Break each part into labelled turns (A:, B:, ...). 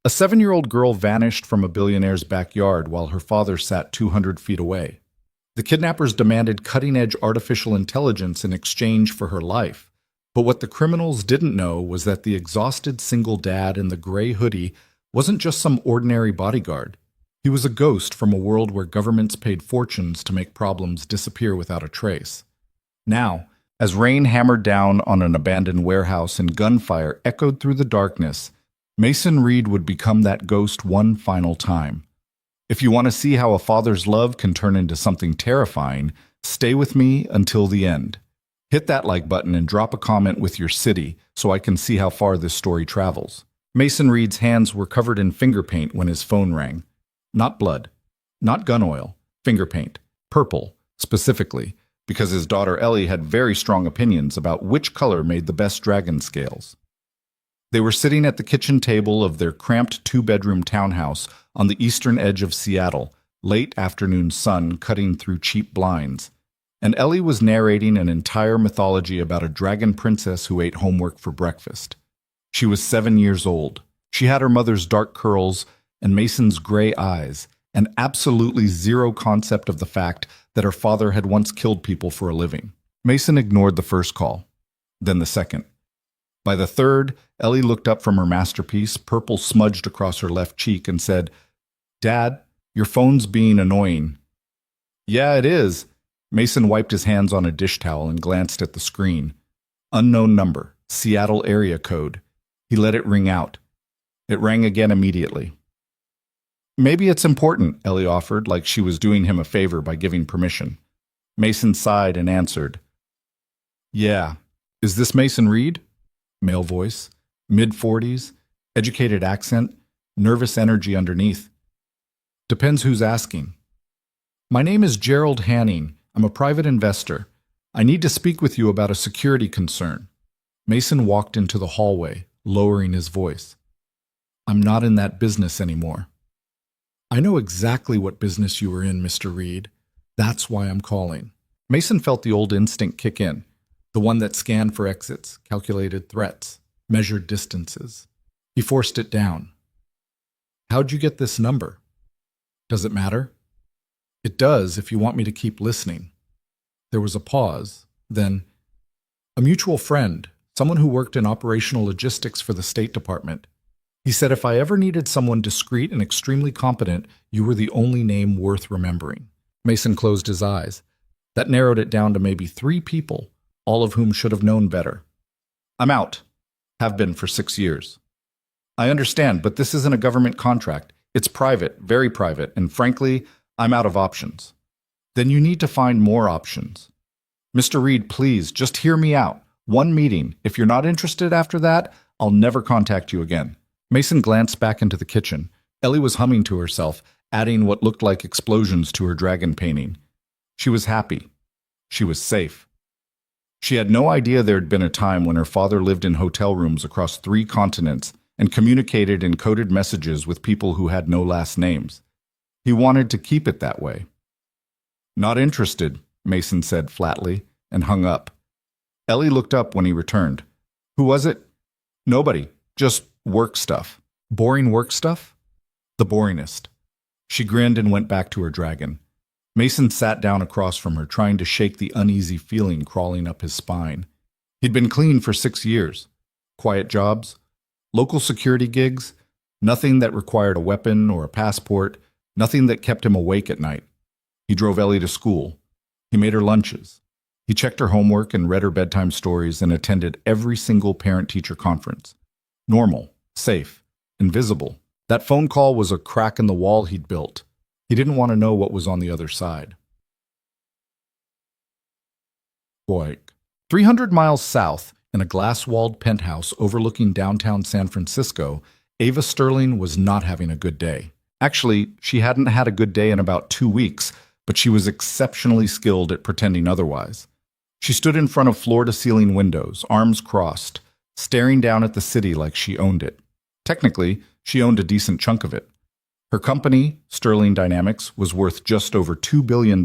A: A 7-year-old girl vanished from a billionaire's backyard while her father sat 200 feet away. The kidnappers demanded cutting-edge artificial intelligence in exchange for her life. But what the criminals didn't know was that the exhausted single dad in the gray hoodie wasn't just some ordinary bodyguard. He was a ghost from a world where governments paid fortunes to make problems disappear without a trace. Now, as rain hammered down on an abandoned warehouse and gunfire echoed through the darkness, Mason Reed would become that ghost one final time. If you want to see how a father's love can turn into something terrifying, stay with me until the end. Hit that like button and drop a comment with your city so I can see how far this story travels. Mason Reed's hands were covered in finger paint when his phone rang. Not blood, not gun oil, finger paint, purple, specifically, because his daughter Ellie had very strong opinions about which color made the best dragon scales. They were sitting at the kitchen table of their cramped two-bedroom townhouse on the eastern edge of Seattle, late afternoon sun cutting through cheap blinds, and Ellie was narrating an entire mythology about a dragon princess who ate homework for breakfast. She was 7 years old. She had her mother's dark curls and Mason's gray eyes, and absolutely zero concept of the fact that her father had once killed people for a living. Mason ignored the first call, then the second. By the third, Ellie looked up from her masterpiece, purple smudged across her left cheek, and said, "Dad, your phone's being annoying." "Yeah, it is." Mason wiped his hands on a dish towel and glanced at the screen. Unknown number, Seattle area code. He let it ring out. It rang again immediately. "Maybe it's important," Ellie offered, like she was doing him a favor by giving permission. Mason sighed and answered, "Yeah. Is this Mason Reed?" Male voice, mid-40s, educated accent, nervous energy underneath. "Depends who's asking." "My name is Gerald Hanning. I'm a private investor. I need to speak with you about a security concern." Mason walked into the hallway, lowering his voice. "I'm not in that business anymore." "I know exactly what business you were in, Mr. Reed. That's why I'm calling." Mason felt the old instinct kick in, the one that scanned for exits, calculated threats, measured distances. He forced it down. "How'd you get this number?" "Does it matter?" "It does if you want me to keep listening." There was a pause, then, "A mutual friend, someone who worked in operational logistics for the State Department. He said if I ever needed someone discreet and extremely competent, you were the only name worth remembering." Mason closed his eyes. That narrowed it down to maybe 3 people, all of whom should have known better. "I'm out. Have been for 6 years." "I understand, but this isn't a government contract. It's private, very private, and frankly, I'm out of options." "Then you need to find more options." "Mr. Reed, please, just hear me out. One meeting. If you're not interested after that, I'll never contact you again." Mason glanced back into the kitchen. Ellie was humming to herself, adding what looked like explosions to her dragon painting. She was happy. She was safe. She had no idea there had been a time when her father lived in hotel rooms across 3 continents and communicated in coded messages with people who had no last names. He wanted to keep it that way. "Not interested," Mason said flatly, and hung up. Ellie looked up when he returned. "Who was it?" "Nobody. Just work stuff." "Boring work stuff?" "The boringest." She grinned and went back to her dragon. Mason sat down across from her, trying to shake the uneasy feeling crawling up his spine. He'd been clean for 6 years. Quiet jobs, local security gigs, nothing that required a weapon or a passport, nothing that kept him awake at night. He drove Ellie to school. He made her lunches. He checked her homework and read her bedtime stories and attended every single parent-teacher conference. Normal, safe, invisible. That phone call was a crack in the wall he'd built. He didn't want to know what was on the other side. Boyk. 300 miles south, in a glass-walled penthouse overlooking downtown San Francisco, Ava Sterling was not having a good day. Actually, she hadn't had a good day in about 2 weeks, but she was exceptionally skilled at pretending otherwise. She stood in front of floor-to-ceiling windows, arms crossed, staring down at the city like she owned it. Technically, she owned a decent chunk of it. Her company, Sterling Dynamics, was worth just over $2 billion.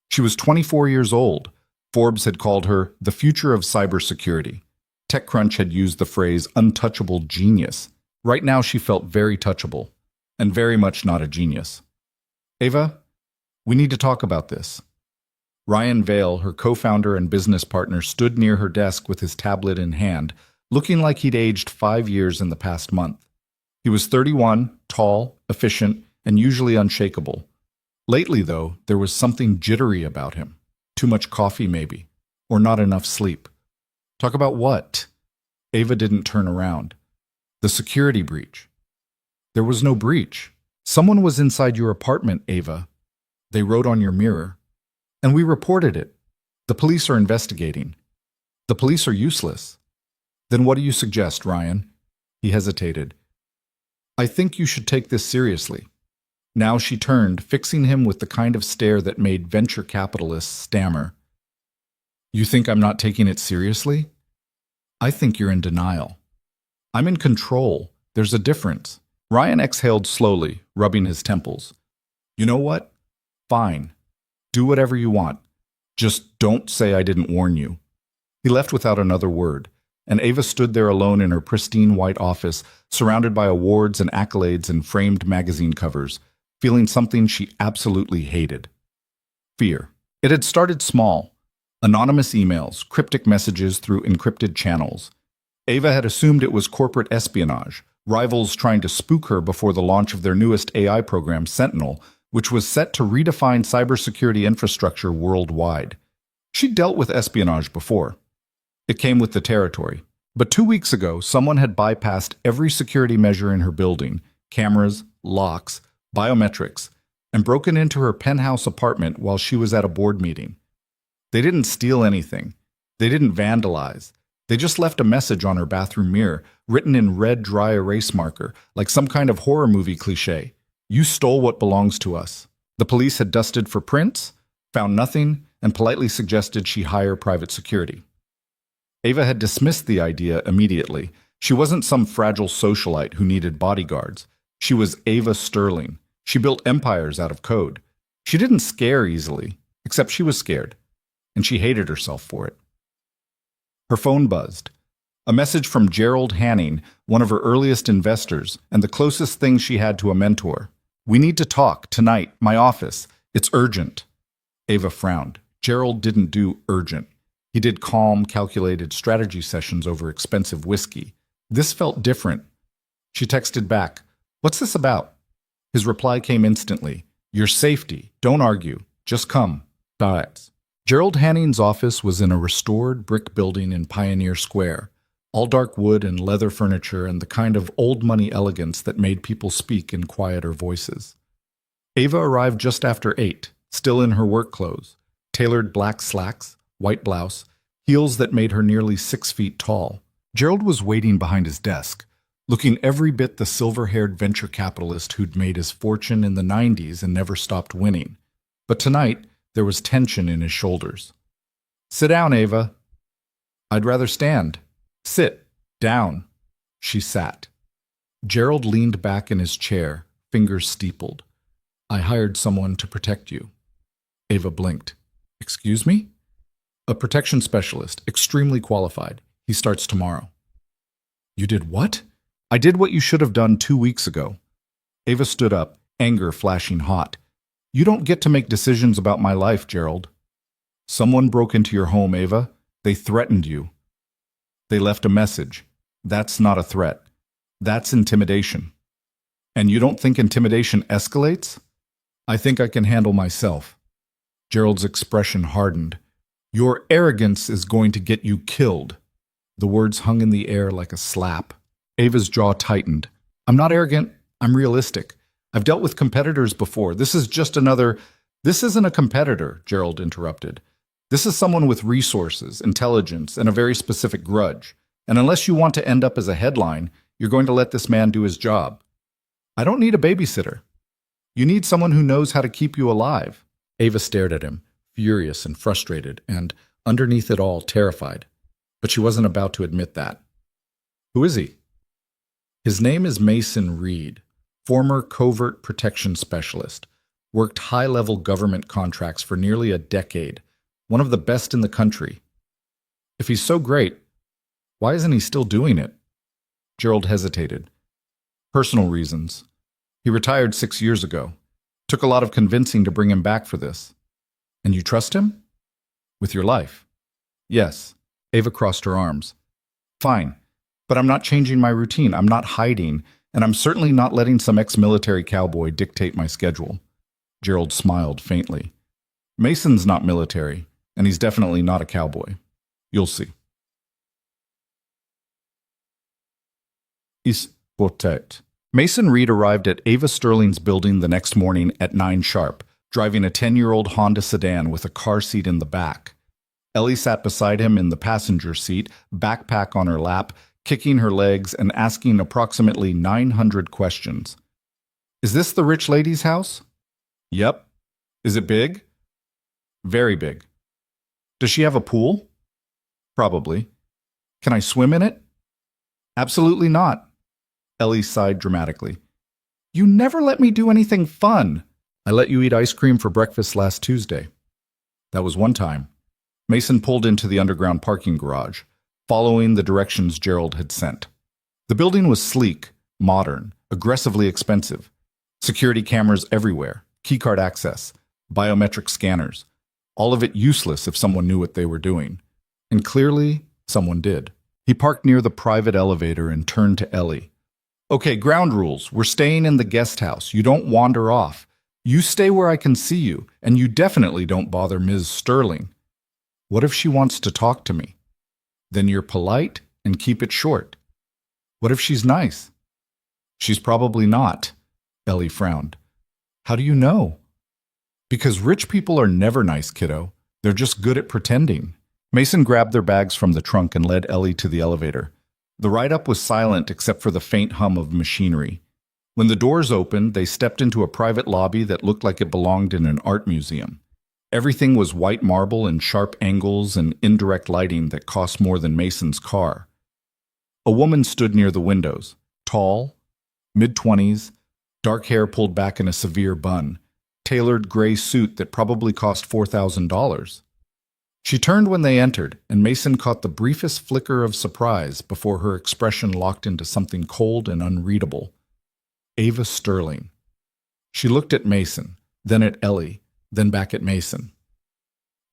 A: She was 24 years old. Forbes had called her the future of cybersecurity. TechCrunch had used the phrase untouchable genius. Right now she felt very touchable, and very much not a genius. Ava, we need to talk about this. Ryan Vale, her co-founder and business partner, stood near her desk with his tablet in hand, looking like he'd aged 5 years in the past month. He was 31, tall, efficient, and usually unshakable. Lately, though, there was something jittery about him. Too much coffee, maybe. Or not enough sleep. Talk about what? Ava didn't turn around. The security breach. There was no breach. Someone was inside your apartment, Ava. They wrote on your mirror. And we reported it. The police are investigating. The police are useless. Then what do you suggest, Ryan? He hesitated. I think you should take this seriously. Now she turned, fixing him with the kind of stare that made venture capitalists stammer. You think I'm not taking it seriously? I think you're in denial. I'm in control. There's a difference. Ryan exhaled slowly, rubbing his temples. You know what? Fine. Do whatever you want. Just don't say I didn't warn you. He left without another word, and Ava stood there alone in her pristine white office, surrounded by awards and accolades and framed magazine covers, feeling something she absolutely hated. Fear. It had started small. Anonymous emails, cryptic messages through encrypted channels. Ava had assumed it was corporate espionage, rivals trying to spook her before the launch of their newest AI program, Sentinel, which was set to redefine cybersecurity infrastructure worldwide. She'd dealt with espionage before. It came with the territory. But 2 weeks ago, someone had bypassed every security measure in her building, cameras, locks, biometrics, and broken into her penthouse apartment while she was at a board meeting. They didn't steal anything. They didn't vandalize. They just left a message on her bathroom mirror, written in red dry erase marker, like some kind of horror movie cliché. You stole what belongs to us. The police had dusted for prints, found nothing, and politely suggested she hire private security. Ava had dismissed the idea immediately. She wasn't some fragile socialite who needed bodyguards. She was Ava Sterling. She built empires out of code. She didn't scare easily, except she was scared, and she hated herself for it. Her phone buzzed. A message from Gerald Hanning, one of her earliest investors, and the closest thing she had to a mentor. We need to talk, tonight, my office. It's urgent. Ava frowned. Gerald didn't do urgent. He did calm, calculated strategy sessions over expensive whiskey. This felt different. She texted back, "What's this about?" His reply came instantly. "Your safety. Don't argue. Just come." Diets. Gerald Hanning's office was in a restored brick building in Pioneer Square, all dark wood and leather furniture and the kind of old money elegance that made people speak in quieter voices. Ava arrived just after 8, still in her work clothes, tailored black slacks, white blouse, heels that made her nearly 6 feet tall. Gerald was waiting behind his desk, looking every bit the silver-haired venture capitalist who'd made his fortune in the 90s and never stopped winning. But tonight, there was tension in his shoulders. "Sit down, Ava." "I'd rather stand." "Sit. Down." She sat. Gerald leaned back in his chair, fingers steepled. "I hired someone to protect you." Ava blinked. "Excuse me?" "A protection specialist, extremely qualified. He starts tomorrow." "You did what?" "I did what you should have done 2 weeks ago." Ava stood up, anger flashing hot. "You don't get to make decisions about my life, Gerald." "Someone broke into your home, Ava. They threatened you." "They left a message. That's not a threat. That's intimidation." "And you don't think intimidation escalates?" "I think I can handle myself." Gerald's expression hardened. "Your arrogance is going to get you killed." The words hung in the air like a slap. Ava's jaw tightened. "I'm not arrogant. I'm realistic. I've dealt with competitors before. This isn't a competitor," Gerald interrupted. "This is someone with resources, intelligence, and a very specific grudge. And unless you want to end up as a headline, you're going to let this man do his job. I don't need a babysitter. You need someone who knows how to keep you alive." Ava stared at him, furious and frustrated, and, underneath it all, terrified. But she wasn't about to admit that. "Who is he?" "His name is Mason Reed, former covert protection specialist, worked high-level government contracts for nearly a decade, one of the best in the country. If he's so great, why isn't he still doing it?" Gerald hesitated. Personal reasons. He retired 6 years ago. Took a lot of convincing to bring him back for this. And you trust him? With your life? Yes. Ava crossed her arms. Fine. But I'm not changing my routine. I'm not hiding. And I'm certainly not letting some ex-military cowboy dictate my schedule. Gerald smiled faintly. Mason's not military, and he's definitely not a cowboy. You'll see. Is protect. Mason Reed arrived at Ava Sterling's building the next morning at 9 sharp, driving a 10-year-old Honda sedan with a car seat in the back. Ellie sat beside him in the passenger seat, backpack on her lap, kicking her legs and asking approximately 900 questions. Is this the rich lady's house? Yep. Is it big? Very big. Does she have a pool? Probably. Can I swim in it? Absolutely not. Ellie sighed dramatically. You never let me do anything fun. I let you eat ice cream for breakfast last Tuesday. That was one time. Mason pulled into the underground parking garage, following the directions Gerald had sent. The building was sleek, modern, aggressively expensive. Security cameras everywhere, keycard access, biometric scanners. All of it useless if someone knew what they were doing. And clearly, someone did. He parked near the private elevator and turned to Ellie. Okay, ground rules. We're staying in the guest house. You don't wander off. You stay where I can see you, and you definitely don't bother Ms. Sterling. What if she wants to talk to me? Then you're polite and keep it short. What if she's nice? She's probably not. Ellie frowned. How do you know? Because rich people are never nice, kiddo. They're just good at pretending. Mason grabbed their bags from the trunk and led Ellie to the elevator. The ride-up was silent except for the faint hum of machinery. When the doors opened, they stepped into a private lobby that looked like it belonged in an art museum. Everything was white marble and sharp angles and indirect lighting that cost more than Mason's car. A woman stood near the windows, tall, mid-20s, dark hair pulled back in a severe bun, tailored gray suit that probably cost $4,000. She turned when they entered, and Mason caught the briefest flicker of surprise before her expression locked into something cold and unreadable. Ava Sterling. She looked at Mason, then at Ellie, then back at Mason.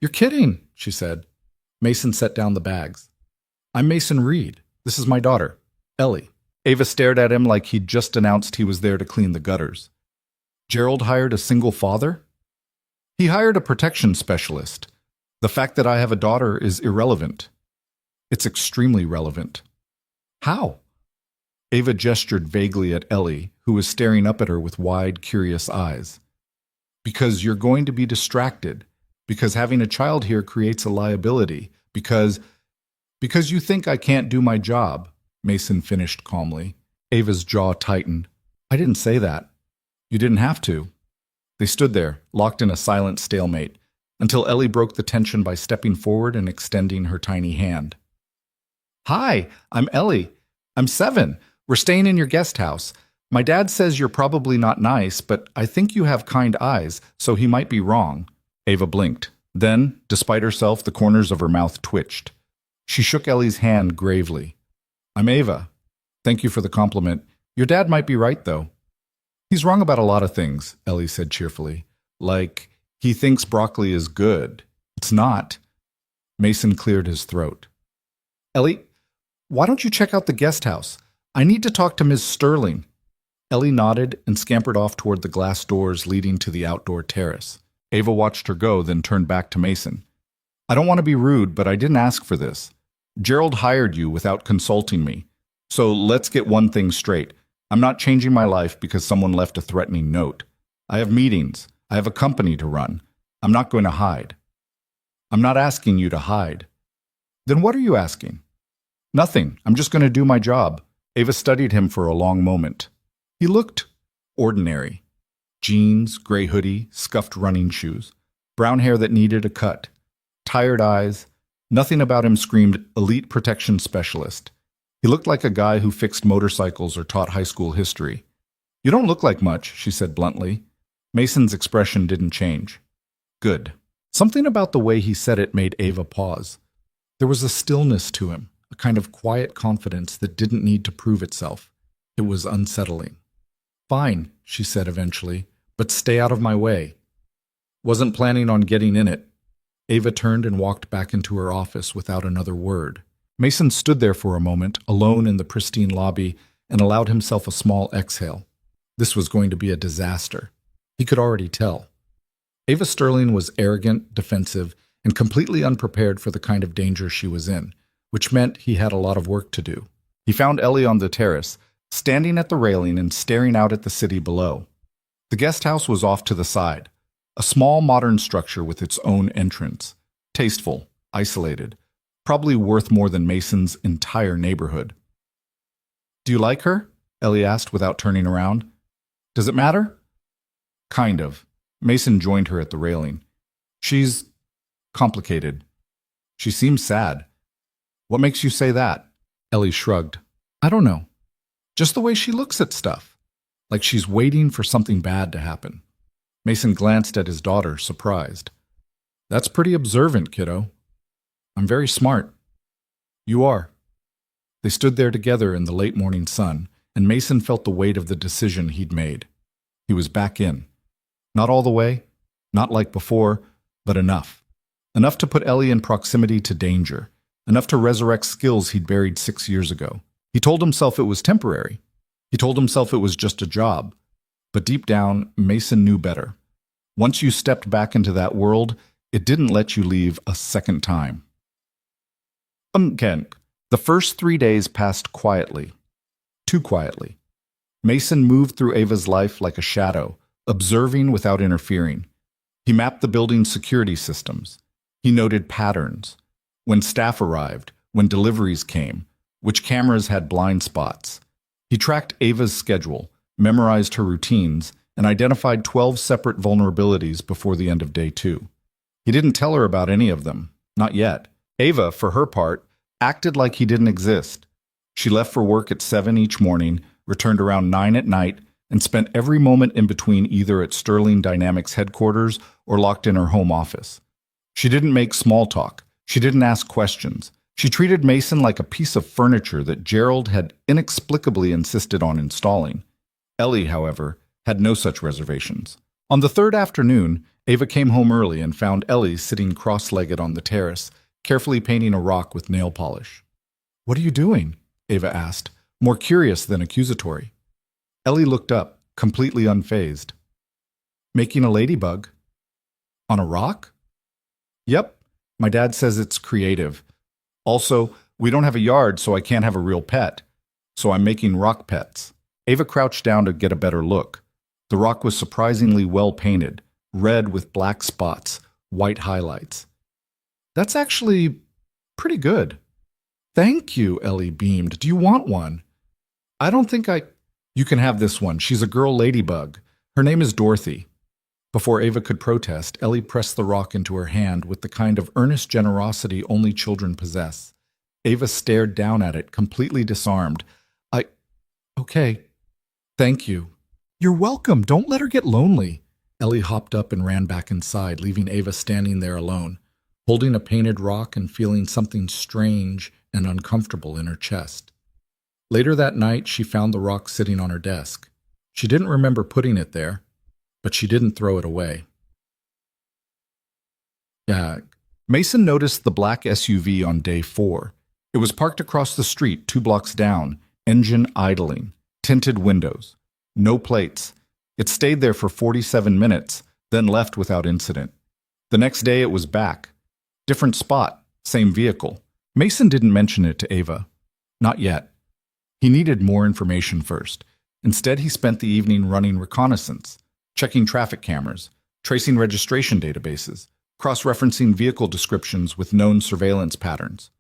A: You're kidding, she said. Mason set down the bags. I'm Mason Reed. This is my daughter, Ellie. Ava stared at him like he'd just announced he was there to clean the gutters. Gerald hired a single father? He hired a protection specialist. The fact that I have a daughter is irrelevant. It's extremely relevant. How? Ava gestured vaguely at Ellie, who was staring up at her with wide, curious eyes. Because you're going to be distracted. Because having a child here creates a liability. Because you think I can't do my job, Mason finished calmly. Ava's jaw tightened. I didn't say that. You didn't have to. They stood there, locked in a silent stalemate, until Ellie broke the tension by stepping forward and extending her tiny hand. Hi, I'm Ellie. I'm 7. We're staying in your guest house. My dad says you're probably not nice, but I think you have kind eyes, so he might be wrong. Ava blinked. Then, despite herself, the corners of her mouth twitched. She shook Ellie's hand gravely. I'm Ava. Thank you for the compliment. Your dad might be right, though. He's wrong about a lot of things, Ellie said cheerfully. Like, he thinks broccoli is good. It's not. Mason cleared his throat. Ellie, why don't you check out the guest house? I need to talk to Ms. Sterling. Ellie nodded and scampered off toward the glass doors leading to the outdoor terrace. Ava watched her go, then turned back to Mason. I don't want to be rude, but I didn't ask for this. Gerald hired you without consulting me. So let's get one thing straight. I'm not changing my life because someone left a threatening note. I have meetings. I have a company to run. I'm not going to hide. I'm not asking you to hide. Then what are you asking? Nothing. I'm just going to do my job. Ava studied him for a long moment. He looked ordinary. Jeans, gray hoodie, scuffed running shoes, brown hair that needed a cut, tired eyes. Nothing about him screamed elite protection specialist. He looked like a guy who fixed motorcycles or taught high school history. You don't look like much, she said bluntly. Mason's expression didn't change. Good. Something about the way he said it made Ava pause. There was a stillness to him, a kind of quiet confidence that didn't need to prove itself. It was unsettling. "Fine," she said eventually, "but stay out of my way." Wasn't planning on getting in it. Ava turned and walked back into her office without another word. Mason stood there for a moment, alone in the pristine lobby, and allowed himself a small exhale. This was going to be a disaster. He could already tell. Ava Sterling was arrogant, defensive, and completely unprepared for the kind of danger she was in, which meant he had a lot of work to do. He found Ellie on the terrace, standing at the railing and staring out at the city below. The guest house was off to the side, a small modern structure with its own entrance. Tasteful, isolated, probably worth more than Mason's entire neighborhood. "Do you like her?" Ellie asked without turning around. "Does it matter?" "Kind of." Mason joined her at the railing. "She's complicated. She seems sad." "What makes you say that?" Ellie shrugged. "I don't know. Just the way she looks at stuff. Like she's waiting for something bad to happen." Mason glanced at his daughter, surprised. "That's pretty observant, kiddo." "I'm very smart." "You are." They stood there together in the late morning sun, and Mason felt the weight of the decision he'd made. He was back in. Not all the way, not like before, but enough. Enough to put Ellie in proximity to danger. Enough to resurrect skills he'd buried 6 years ago. He told himself it was temporary. He told himself it was just a job. But deep down, Mason knew better. Once you stepped back into that world, it didn't let you leave a second time. Ken. The first 3 days passed quietly. Too quietly. Mason moved through Ava's life like a shadow, observing without interfering. He mapped the building's security systems. He noted patterns. When staff arrived, when deliveries came, which cameras had blind spots. He tracked Ava's schedule, memorized her routines, and identified 12 separate vulnerabilities before the end of day 2. He didn't tell her about any of them. Not yet. Ava, for her part, acted like he didn't exist. She left for work at 7 each morning, returned around 9 at night, and spent every moment in between either at Sterling Dynamics headquarters or locked in her home office. She didn't make small talk. She didn't ask questions. She treated Mason like a piece of furniture that Gerald had inexplicably insisted on installing. Ellie, however, had no such reservations. On the third afternoon, Ava came home early and found Ellie sitting cross-legged on the terrace, carefully painting a rock with nail polish. "What are you doing?" Ava asked, more curious than accusatory. Ellie looked up, completely unfazed. "Making a ladybug." "On a rock?" "Yep. My dad says it's creative. Also, we don't have a yard, so I can't have a real pet. So I'm making rock pets." Ava crouched down to get a better look. The rock was surprisingly well painted, red with black spots, white highlights. "That's actually pretty good." "Thank you," Ellie beamed. "Do you want one?" "I don't think I—" "You can have this one. She's a girl ladybug. Her name is Dorothy." Before Ava could protest, Ellie pressed the rock into her hand with the kind of earnest generosity only children possess. Ava stared down at it, completely disarmed. Okay. Thank you." "You're welcome. Don't let her get lonely." Ellie hopped up and ran back inside, leaving Ava standing there alone, holding a painted rock and feeling something strange and uncomfortable in her chest. Later that night, she found the rock sitting on her desk. She didn't remember putting it there, but she didn't throw it away. Mason noticed the black SUV on day 4. It was parked across the street, 2 blocks down, engine idling, tinted windows, no plates. It stayed there for 47 minutes, then left without incident. The next day it was back. Different spot, same vehicle. Mason didn't mention it to Ava. Not yet. He needed more information first. Instead, he spent the evening running reconnaissance, checking traffic cameras, tracing registration databases, cross-referencing vehicle descriptions with known surveillance patterns.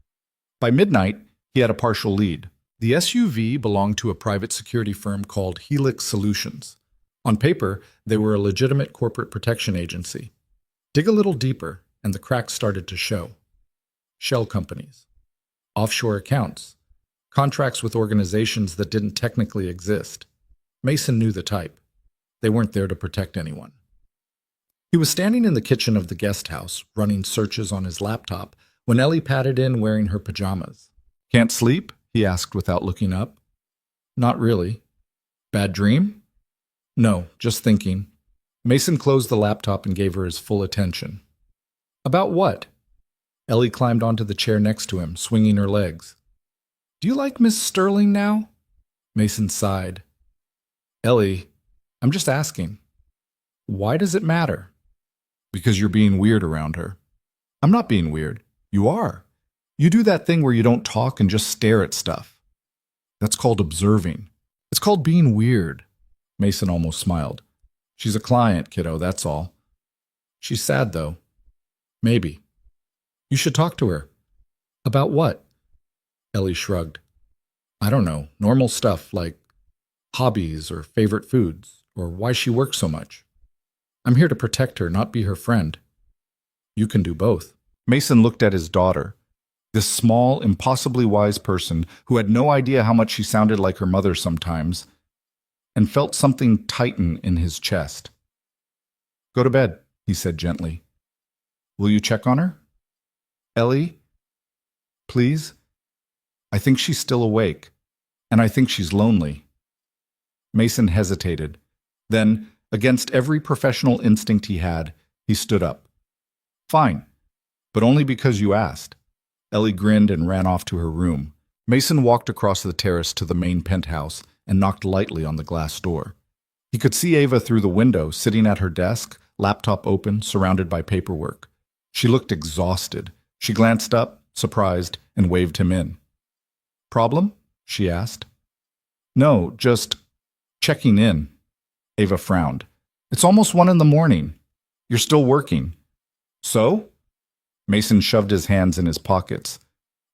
A: By midnight, he had a partial lead. The SUV belonged to a private security firm called Helix Solutions. On paper, they were a legitimate corporate protection agency. Dig a little deeper, and the cracks started to show. Shell companies, offshore accounts, contracts with organizations that didn't technically exist. Mason knew the type. They weren't there to protect anyone. He was standing in the kitchen of the guest house, running searches on his laptop, when Ellie patted in wearing her pajamas. "Can't sleep?" he asked without looking up. "Not really." Bad dream? No, just thinking. Mason closed the laptop and gave her his full attention. About what? Ellie climbed onto the chair next to him, swinging her legs. Do you like Miss Sterling now? Mason sighed. Ellie, I'm just asking. Why does it matter? Because you're being weird around her. I'm not being weird. You are. You do that thing where you don't talk and just stare at stuff. That's called observing. It's called being weird. Mason almost smiled. She's a client, kiddo, that's all. She's sad, though. Maybe. You should talk to her. About what? Ellie shrugged. I don't know, normal stuff like hobbies or favorite foods or why she works so much. I'm here to protect her, not be her friend. You can do both. Mason looked at his daughter, this small, impossibly wise person who had no idea how much she sounded like her mother sometimes, and felt something tighten in his chest. Go to bed, he said gently. Will you check on her? Ellie, please? I think she's still awake, and I think she's lonely. Mason hesitated. Then, against every professional instinct he had, he stood up. Fine, but only because you asked. Ellie grinned and ran off to her room. Mason walked across the terrace to the main penthouse and knocked lightly on the glass door. He could see Ava through the window, sitting at her desk, laptop open, surrounded by paperwork. She looked exhausted. She glanced up, surprised, and waved him in. Problem? She asked. No, just checking in. Ava frowned. It's almost 1 a.m. You're still working. So? Mason shoved his hands in his pockets.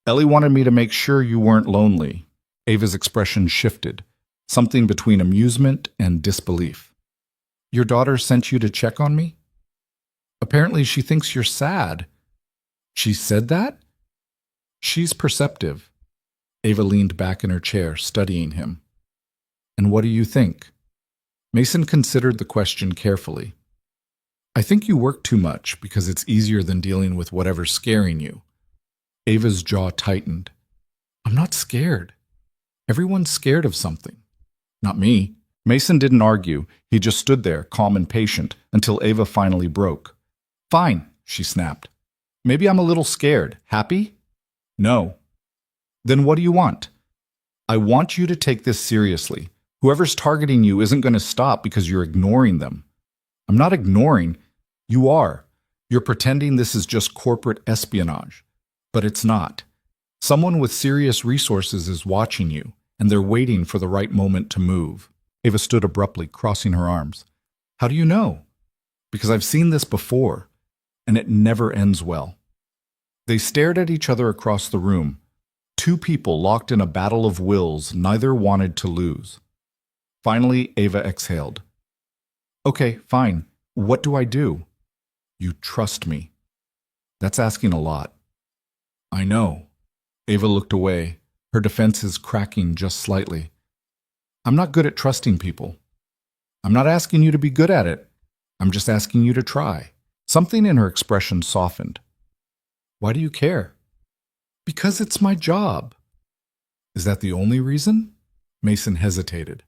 A: Ellie wanted me to make sure you weren't lonely. Ava's expression shifted, something between amusement and disbelief. Your daughter sent you to check on me? Apparently she thinks you're sad. She said that? She's perceptive. Ava leaned back in her chair, studying him. And what do you think? Mason considered the question carefully. I think you work too much because it's easier than dealing with whatever's scaring you. Ava's jaw tightened. I'm not scared. Everyone's scared of something. Not me. Mason didn't argue. He just stood there, calm and patient, until Ava finally broke. Fine, she snapped. Maybe I'm a little scared. Happy? No. Then what do you want? I want you to take this seriously. Whoever's targeting you isn't going to stop because you're ignoring them. I'm not ignoring. You are. You're pretending this is just corporate espionage. But it's not. Someone with serious resources is watching you, and they're waiting for the right moment to move. Ava stood abruptly, crossing her arms. How do you know? Because I've seen this before, and it never ends well. They stared at each other across the room. Two people locked in a battle of wills neither wanted to lose. Finally, Ava exhaled. Okay, fine. What do I do? You trust me. That's asking a lot. I know. Ava looked away, her defenses cracking just slightly. I'm not good at trusting people. I'm not asking you to be good at it. I'm just asking you to try. Something in her expression softened. Why do you care? Because it's my job. Is that the only reason? Mason hesitated.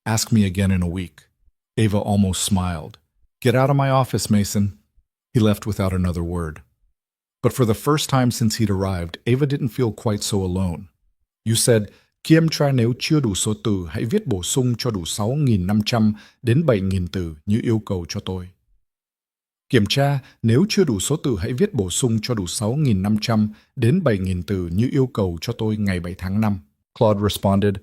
A: Ask me again in a week. Ava almost smiled. Get out of my office, Mason. He left without another word. But for the first time since he'd arrived, Ava didn't feel quite so alone. You said, kiểm tra nếu chưa đủ số từ, hãy viết bổ sung cho đủ 6.500 đến 7.000 từ như yêu cầu cho tôi. Kiểm tra nếu chưa đủ số từ, hãy viết bổ sung cho đủ 6.500 đến 7.000 từ như yêu cầu cho tôi ngày 7 tháng 5. Claude responded,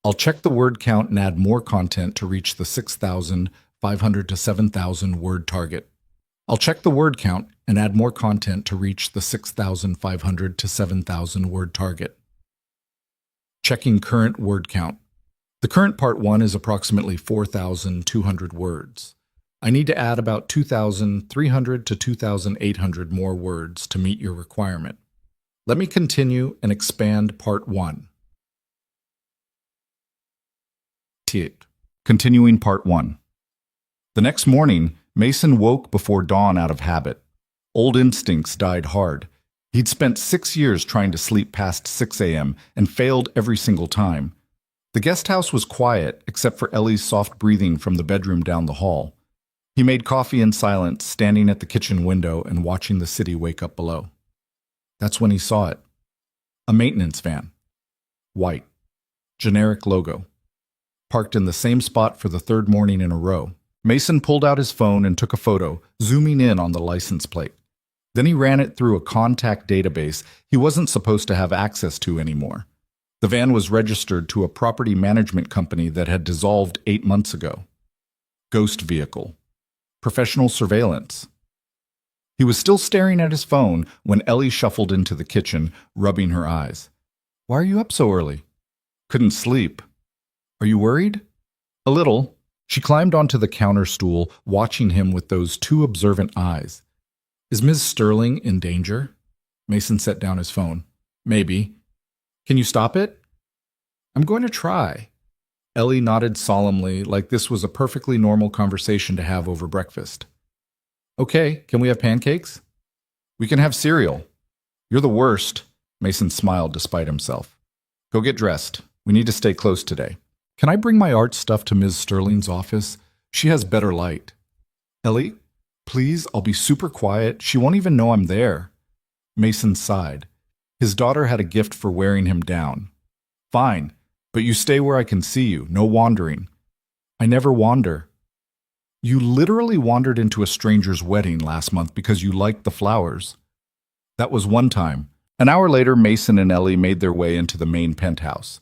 A: I'll check the word count and add more content to reach the 6,500 to 7,000 word target. I'll check the word count and add more content to reach the 6,500 to 7,000 word target. Checking current word count. The current part 1 is approximately 4,200 words. I need to add about 2,300 to 2,800 more words to meet your requirement. Let me continue and expand part 1. Continuing part 1. The next morning, Mason woke before dawn out of habit. Old instincts died hard. He'd spent 6 years trying to sleep past 6 a.m. and failed every single time. The guest house was quiet, except for Ellie's soft breathing from the bedroom down the hall. He made coffee in silence, standing at the kitchen window and watching the city wake up below. That's when he saw it. A maintenance van. White. Generic logo. Parked in the same spot for the third morning in a row. Mason pulled out his phone and took a photo, zooming in on the license plate. Then he ran it through a contact database he wasn't supposed to have access to anymore. The van was registered to a property management company that had dissolved 8 months ago. Ghost vehicle. Professional surveillance. He was still staring at his phone when Ellie shuffled into the kitchen, rubbing her eyes. "Why are you up so early?" "Couldn't sleep." "Are you worried?" "A little." She climbed onto the counter stool, watching him with those two observant eyes. "Is Ms. Sterling in danger?" Mason set down his phone. "Maybe." "Can you stop it?" "I'm going to try." Ellie nodded solemnly, like this was a perfectly normal conversation to have over breakfast. "Okay, can we have pancakes?" "We can have cereal." "You're the worst." Mason smiled despite himself. "Go get dressed. We need to stay close today." "Can I bring my art stuff to Ms. Sterling's office? She has better light." "Ellie, please, I'll be super quiet. She won't even know I'm there." Mason sighed. His daughter had a gift for wearing him down. "Fine, but you stay where I can see you. No wandering." "I never wander." "You literally wandered into a stranger's wedding last month because you liked the flowers." "That was one time." An hour later, Mason and Ellie made their way into the main penthouse.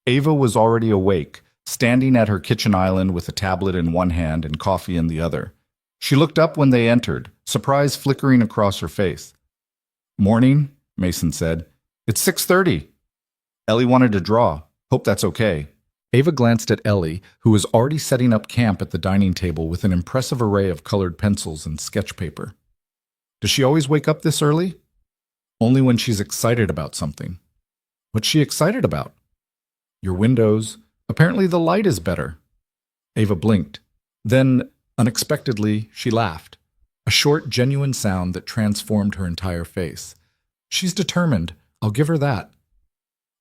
A: Ava was already awake, standing at her kitchen island with a tablet in one hand and coffee in the other. She looked up when they entered, surprise flickering across her face. "Morning," Mason said. "It's 6:30. Ellie wanted to draw. Hope that's okay." Ava glanced at Ellie, who was already setting up camp at the dining table with an impressive array of colored pencils and sketch paper. "Does she always wake up this early?" "Only when she's excited about something." "What's she excited about?" "Your windows. Apparently the light is better." Ava blinked. Then, unexpectedly, she laughed. A short, genuine sound that transformed her entire face. "She's determined. I'll give her that."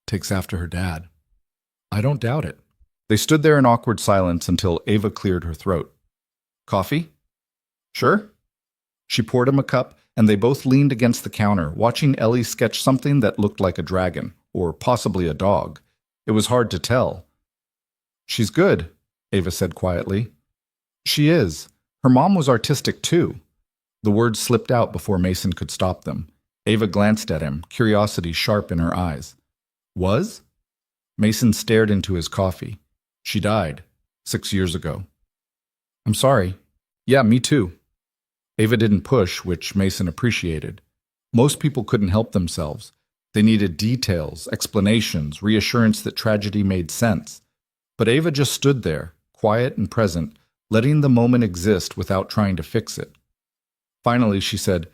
A: "Takes after her dad." "I don't doubt it." They stood there in awkward silence until Ava cleared her throat. "Coffee?" "Sure." She poured him a cup, and they both leaned against the counter, watching Ellie sketch something that looked like a dragon, or possibly a dog. It was hard to tell. "She's good," Ava said quietly. "She is. Her mom was artistic too." The words slipped out before Mason could stop them. Ava glanced at him, curiosity sharp in her eyes. "Was?" Mason stared into his coffee. "She died 6 years ago." "I'm sorry." "Yeah, me too." Ava didn't push, which Mason appreciated. Most people couldn't help themselves. They needed details, explanations, reassurance that tragedy made sense. But Ava just stood there, quiet and present, letting the moment exist without trying to fix it. Finally, she said,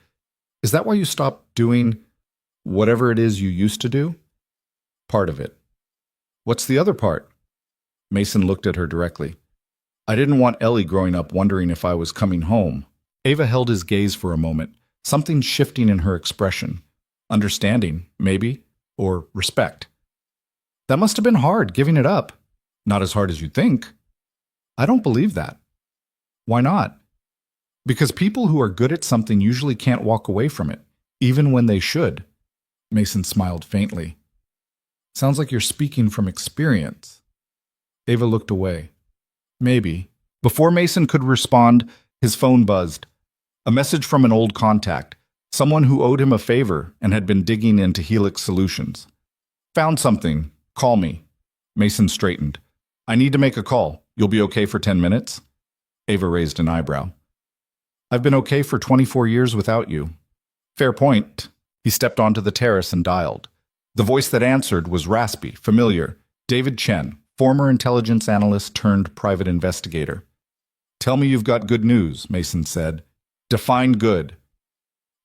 A: "Is that why you stopped doing whatever it is you used to do?" "Part of it." "What's the other part?" Mason looked at her directly. "I didn't want Ellie growing up wondering if I was coming home." Ava held his gaze for a moment, something shifting in her expression. Understanding, maybe, or respect. "That must have been hard, giving it up." "Not as hard as you think." "I don't believe that." "Why not?" "Because people who are good at something usually can't walk away from it, even when they should." Mason smiled faintly. "Sounds like you're speaking from experience." Ava looked away. "Maybe." Before Mason could respond, his phone buzzed. A message from an old contact, someone who owed him a favor and had been digging into Helix Solutions. "Found something. Call me." Mason straightened. "I need to make a call. You'll be okay for 10 minutes?" Ava raised an eyebrow. "I've been okay for 24 years without you." "Fair point." He stepped onto the terrace and dialed. The voice that answered was raspy, familiar. David Chen, former intelligence analyst turned private investigator. "Tell me you've got good news," Mason said. "Define good."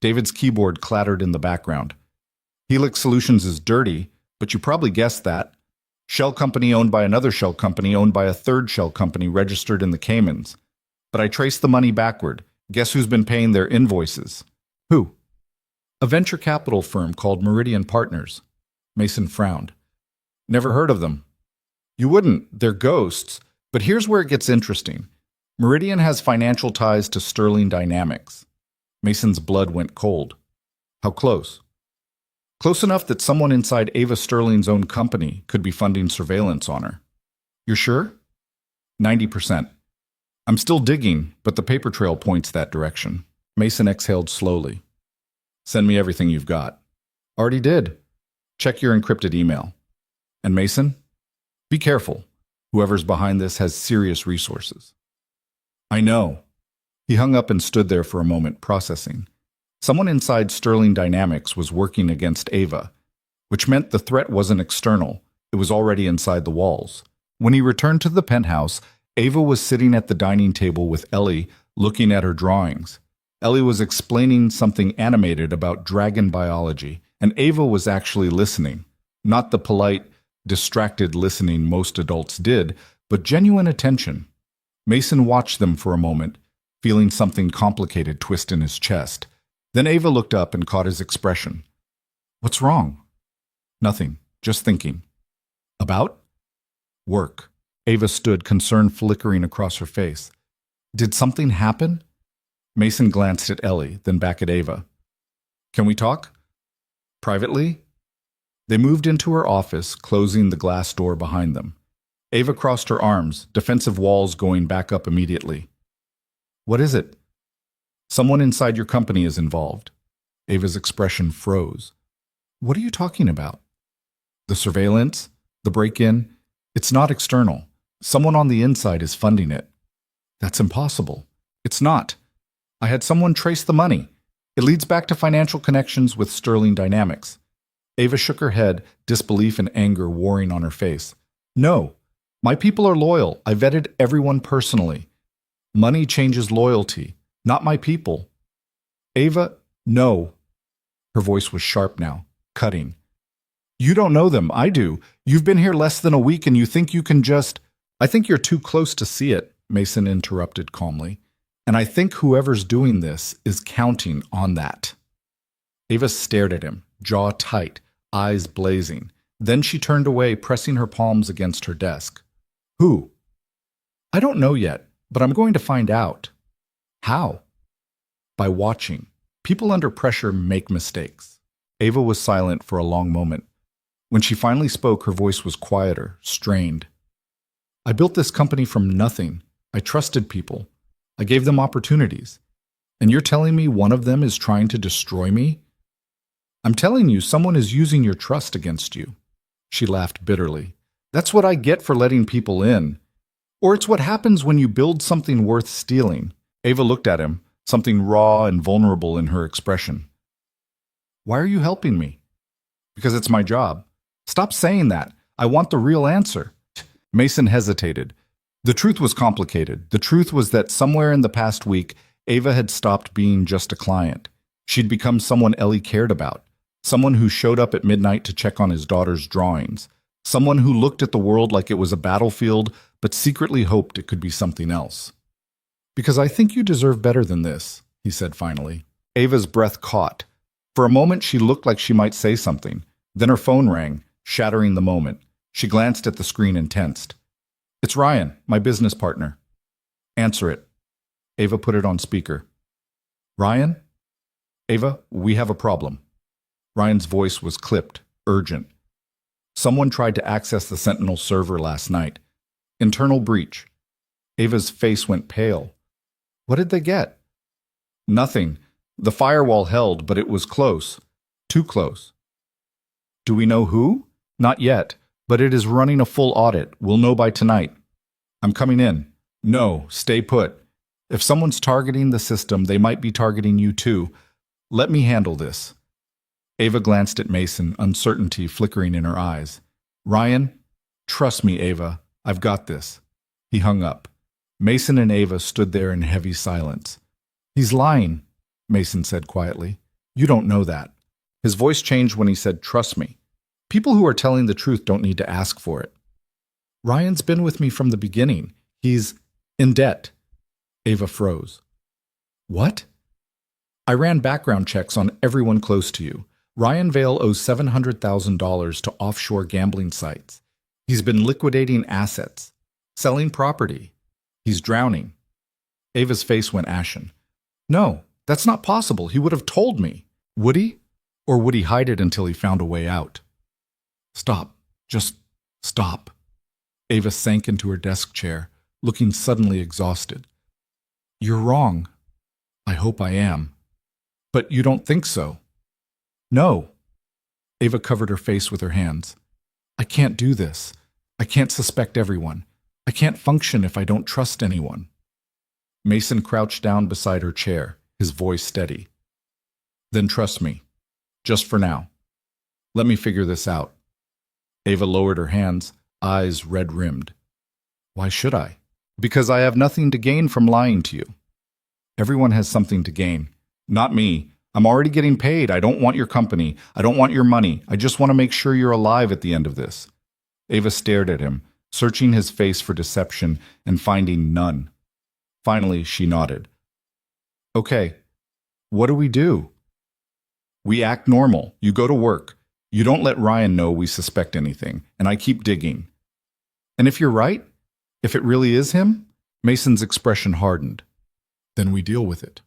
A: David's keyboard clattered in the background. "Helix Solutions is dirty, but you probably guessed that. Shell company owned by another shell company owned by a third shell company registered in the Caymans. But I traced the money backward. Guess who's been paying their invoices?" "Who?" "A venture capital firm called Meridian Partners." Mason frowned. "Never heard of them." You wouldn't. They're ghosts. But here's where it gets interesting. Meridian has financial ties to Sterling Dynamics. Mason's blood went cold. How close? Close enough that someone inside Ava Sterling's own company could be funding surveillance on her. You're sure? 90%. I'm still digging, but the paper trail points that direction. Mason exhaled slowly. Send me everything you've got. Already did. Check your encrypted email. And Mason? Be careful. Whoever's behind this has serious resources. I know. He hung up and stood there for a moment, processing. Someone inside Sterling Dynamics was working against Ava, which meant the threat wasn't external. It was already inside the walls. When he returned to the penthouse, Ava was sitting at the dining table with Ellie, looking at her drawings. Ellie was explaining something animated about dragon biology, and Ava was actually listening. Not the polite, distracted listening most adults did, but genuine attention. Mason watched them for a moment, feeling something complicated twist in his chest. Then Ava looked up and caught his expression. What's wrong? Nothing, just thinking. About? Work. Ava stood, concern flickering across her face. Did something happen? Mason glanced at Ellie, then back at Ava. Can we talk? Privately? They moved into her office, closing the glass door behind them. Ava crossed her arms, defensive walls going back up immediately. What is it? Someone inside your company is involved. Ava's expression froze. What are you talking about? The surveillance? The break-in? It's not external. Someone on the inside is funding it. That's impossible. It's not. I had someone trace the money. It leads back to financial connections with Sterling Dynamics. Ava shook her head, disbelief and anger warring on her face. No. My people are loyal. I vetted everyone personally. Money changes loyalty, not my people. Ava, no. Her voice was sharp now, cutting. You don't know them. I do. You've been here less than a week and you think you can just... I think you're too close to see it, Mason interrupted calmly. And I think whoever's doing this is counting on that. Ava stared at him, jaw tight, eyes blazing. Then she turned away, pressing her palms against her desk. Who? I don't know yet, but I'm going to find out. How? By watching. People under pressure make mistakes. Ava was silent for a long moment. When she finally spoke, her voice was quieter, strained. I built this company from nothing. I trusted people. I gave them opportunities. And you're telling me one of them is trying to destroy me? I'm telling you, someone is using your trust against you. She laughed bitterly. That's what I get for letting people in. Or it's what happens when you build something worth stealing. Ava looked at him, something raw and vulnerable in her expression. Why are you helping me? Because it's my job. Stop saying that. I want the real answer. Mason hesitated. The truth was complicated. The truth was that somewhere in the past week, Ava had stopped being just a client. She'd become someone Ellie cared about. Someone who showed up at midnight to check on his daughter's drawings. Someone who looked at the world like it was a battlefield, but secretly hoped it could be something else. Because I think you deserve better than this, he said finally. Ava's breath caught. For a moment, she looked like she might say something. Then her phone rang, shattering the moment. She glanced at the screen and tensed. It's Ryan, my business partner. Answer it. Ava put it on speaker. Ryan? Ava, we have a problem. Ryan's voice was clipped, urgent. Someone tried to access the Sentinel server last night. Internal breach. Ava's face went pale. What did they get? Nothing. The firewall held, but it was close. Too close. Do we know who? Not yet, but it is running a full audit. We'll know by tonight. I'm coming in. No, stay put. If someone's targeting the system, they might be targeting you too. Let me handle this. Ava glanced at Mason, uncertainty flickering in her eyes. Ryan, trust me, Ava. I've got this. He hung up. Mason and Ava stood there in heavy silence. He's lying, Mason said quietly. You don't know that. His voice changed when he said, trust me. People who are telling the truth don't need to ask for it. Ryan's been with me from the beginning. He's in debt. Ava froze. What? I ran background checks on everyone close to you. Ryan Vale owes $700,000 to offshore gambling sites. He's been liquidating assets, selling property. He's drowning. Ava's face went ashen. No, that's not possible. He would have told me. Would he? Or would he hide it until he found a way out? Stop. Just stop. Ava sank into her desk chair, looking suddenly exhausted. You're wrong. I hope I am. But you don't think so? No. Ava covered her face with her hands. I can't do this. I can't suspect everyone. I can't function if I don't trust anyone. Mason crouched down beside her chair, his voice steady. Then trust me. Just for now. Let me figure this out. Ava lowered her hands, eyes red-rimmed. Why should I? Because I have nothing to gain from lying to you. Everyone has something to gain. Not me. I'm already getting paid. I don't want your company. I don't want your money. I just want to make sure you're alive at the end of this. Ava stared at him, searching his face for deception and finding none. Finally, she nodded. Okay, what do we do? We act normal. You go to work. You don't let Ryan know we suspect anything, and I keep digging. And if you're right, if it really is him, Mason's expression hardened. Then we deal with it.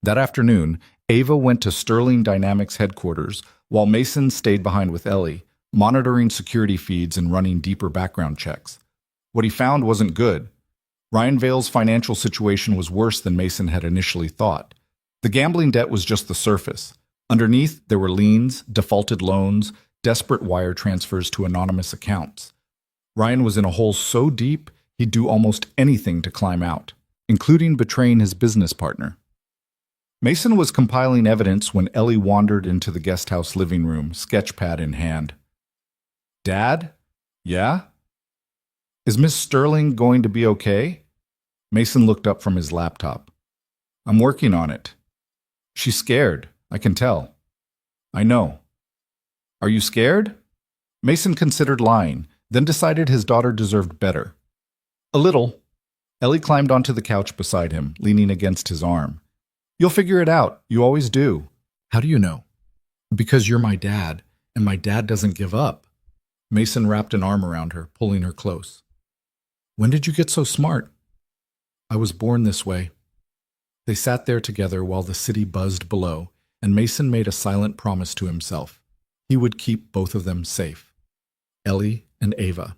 A: That afternoon, Ava went to Sterling Dynamics headquarters while Mason stayed behind with Ellie, monitoring security feeds and running deeper background checks. What he found wasn't good. Ryan Vale's financial situation was worse than Mason had initially thought. The gambling debt was just the surface. Underneath, there were liens, defaulted loans, desperate wire transfers to anonymous accounts. Ryan was in a hole so deep, he'd do almost anything to climb out, including betraying his business partner. Mason was compiling evidence when Ellie wandered into the guesthouse living room, sketchpad in hand. Dad? Yeah? Is Miss Sterling going to be okay? Mason looked up from his laptop. I'm working on it. She's scared, I can tell. I know. Are you scared? Mason considered lying, then decided his daughter deserved better. A little. Ellie climbed onto the couch beside him, leaning against his arm. You'll figure it out. You always do. How do you know? Because you're my dad, and my dad doesn't give up. Mason wrapped an arm around her, pulling her close. When did you get so smart? I was born this way. They sat there together while the city buzzed below, and Mason made a silent promise to himself. He would keep both of them safe. Ellie and Ava.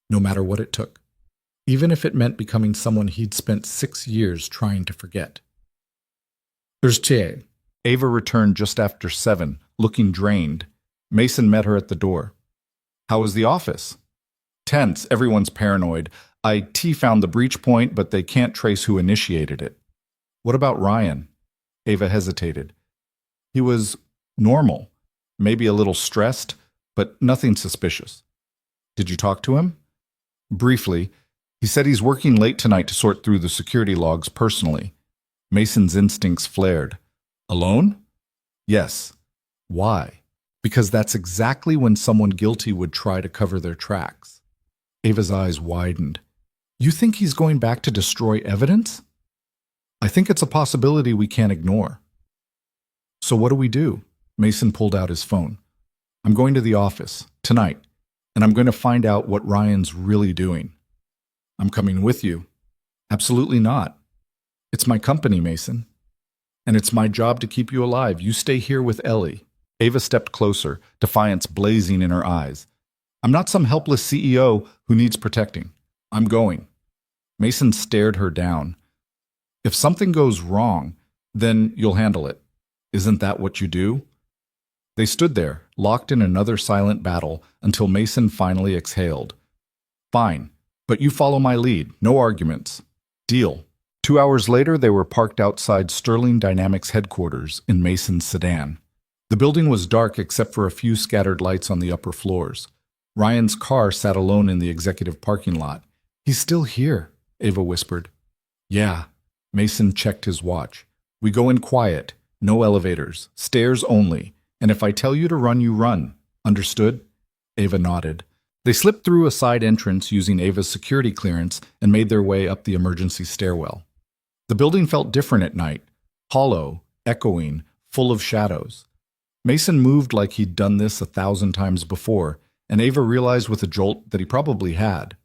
A: No matter what it took. Even if it meant becoming someone he'd spent 6 years trying to forget. There's Che. Ava returned just after 7, looking drained. Mason met her at the door. How was the office? Tense, everyone's paranoid. IT found the breach point, but they can't trace who initiated it. What about Ryan? Ava hesitated. He was normal, maybe a little stressed, but nothing suspicious. Did you talk to him? Briefly. He said he's working late tonight to sort through the security logs personally. Mason's instincts flared. Alone? Yes. Why? Because that's exactly when someone guilty would try to cover their tracks. Ava's eyes widened. You think he's going back to destroy evidence? I think it's a possibility we can't ignore. So what do we do? Mason pulled out his phone. I'm going to the office, tonight, and I'm going to find out what Ryan's really doing. I'm coming with you. Absolutely not. It's my company, Mason. And it's my job to keep you alive. You stay here with Ellie. Ava stepped closer, defiance blazing in her eyes. I'm not some helpless CEO who needs protecting. I'm going. Mason stared her down. If something goes wrong, then you'll handle it. Isn't that what you do? They stood there, locked in another silent battle, until Mason finally exhaled. Fine, but you follow my lead. No arguments. Deal. 2 hours later, they were parked outside Sterling Dynamics headquarters in Mason's sedan. The building was dark except for a few scattered lights on the upper floors. Ryan's car sat alone in the executive parking lot. He's still here, Ava whispered. Yeah. Mason checked his watch. We go in quiet. No elevators. Stairs only. And if I tell you to run, you run. Understood? Ava nodded. They slipped through a side entrance using Ava's security clearance and made their way up the emergency stairwell. The building felt different at night. Hollow, echoing, full of shadows. Mason moved like he'd done this 1,000 times before, and Ava realized with a jolt that he probably had.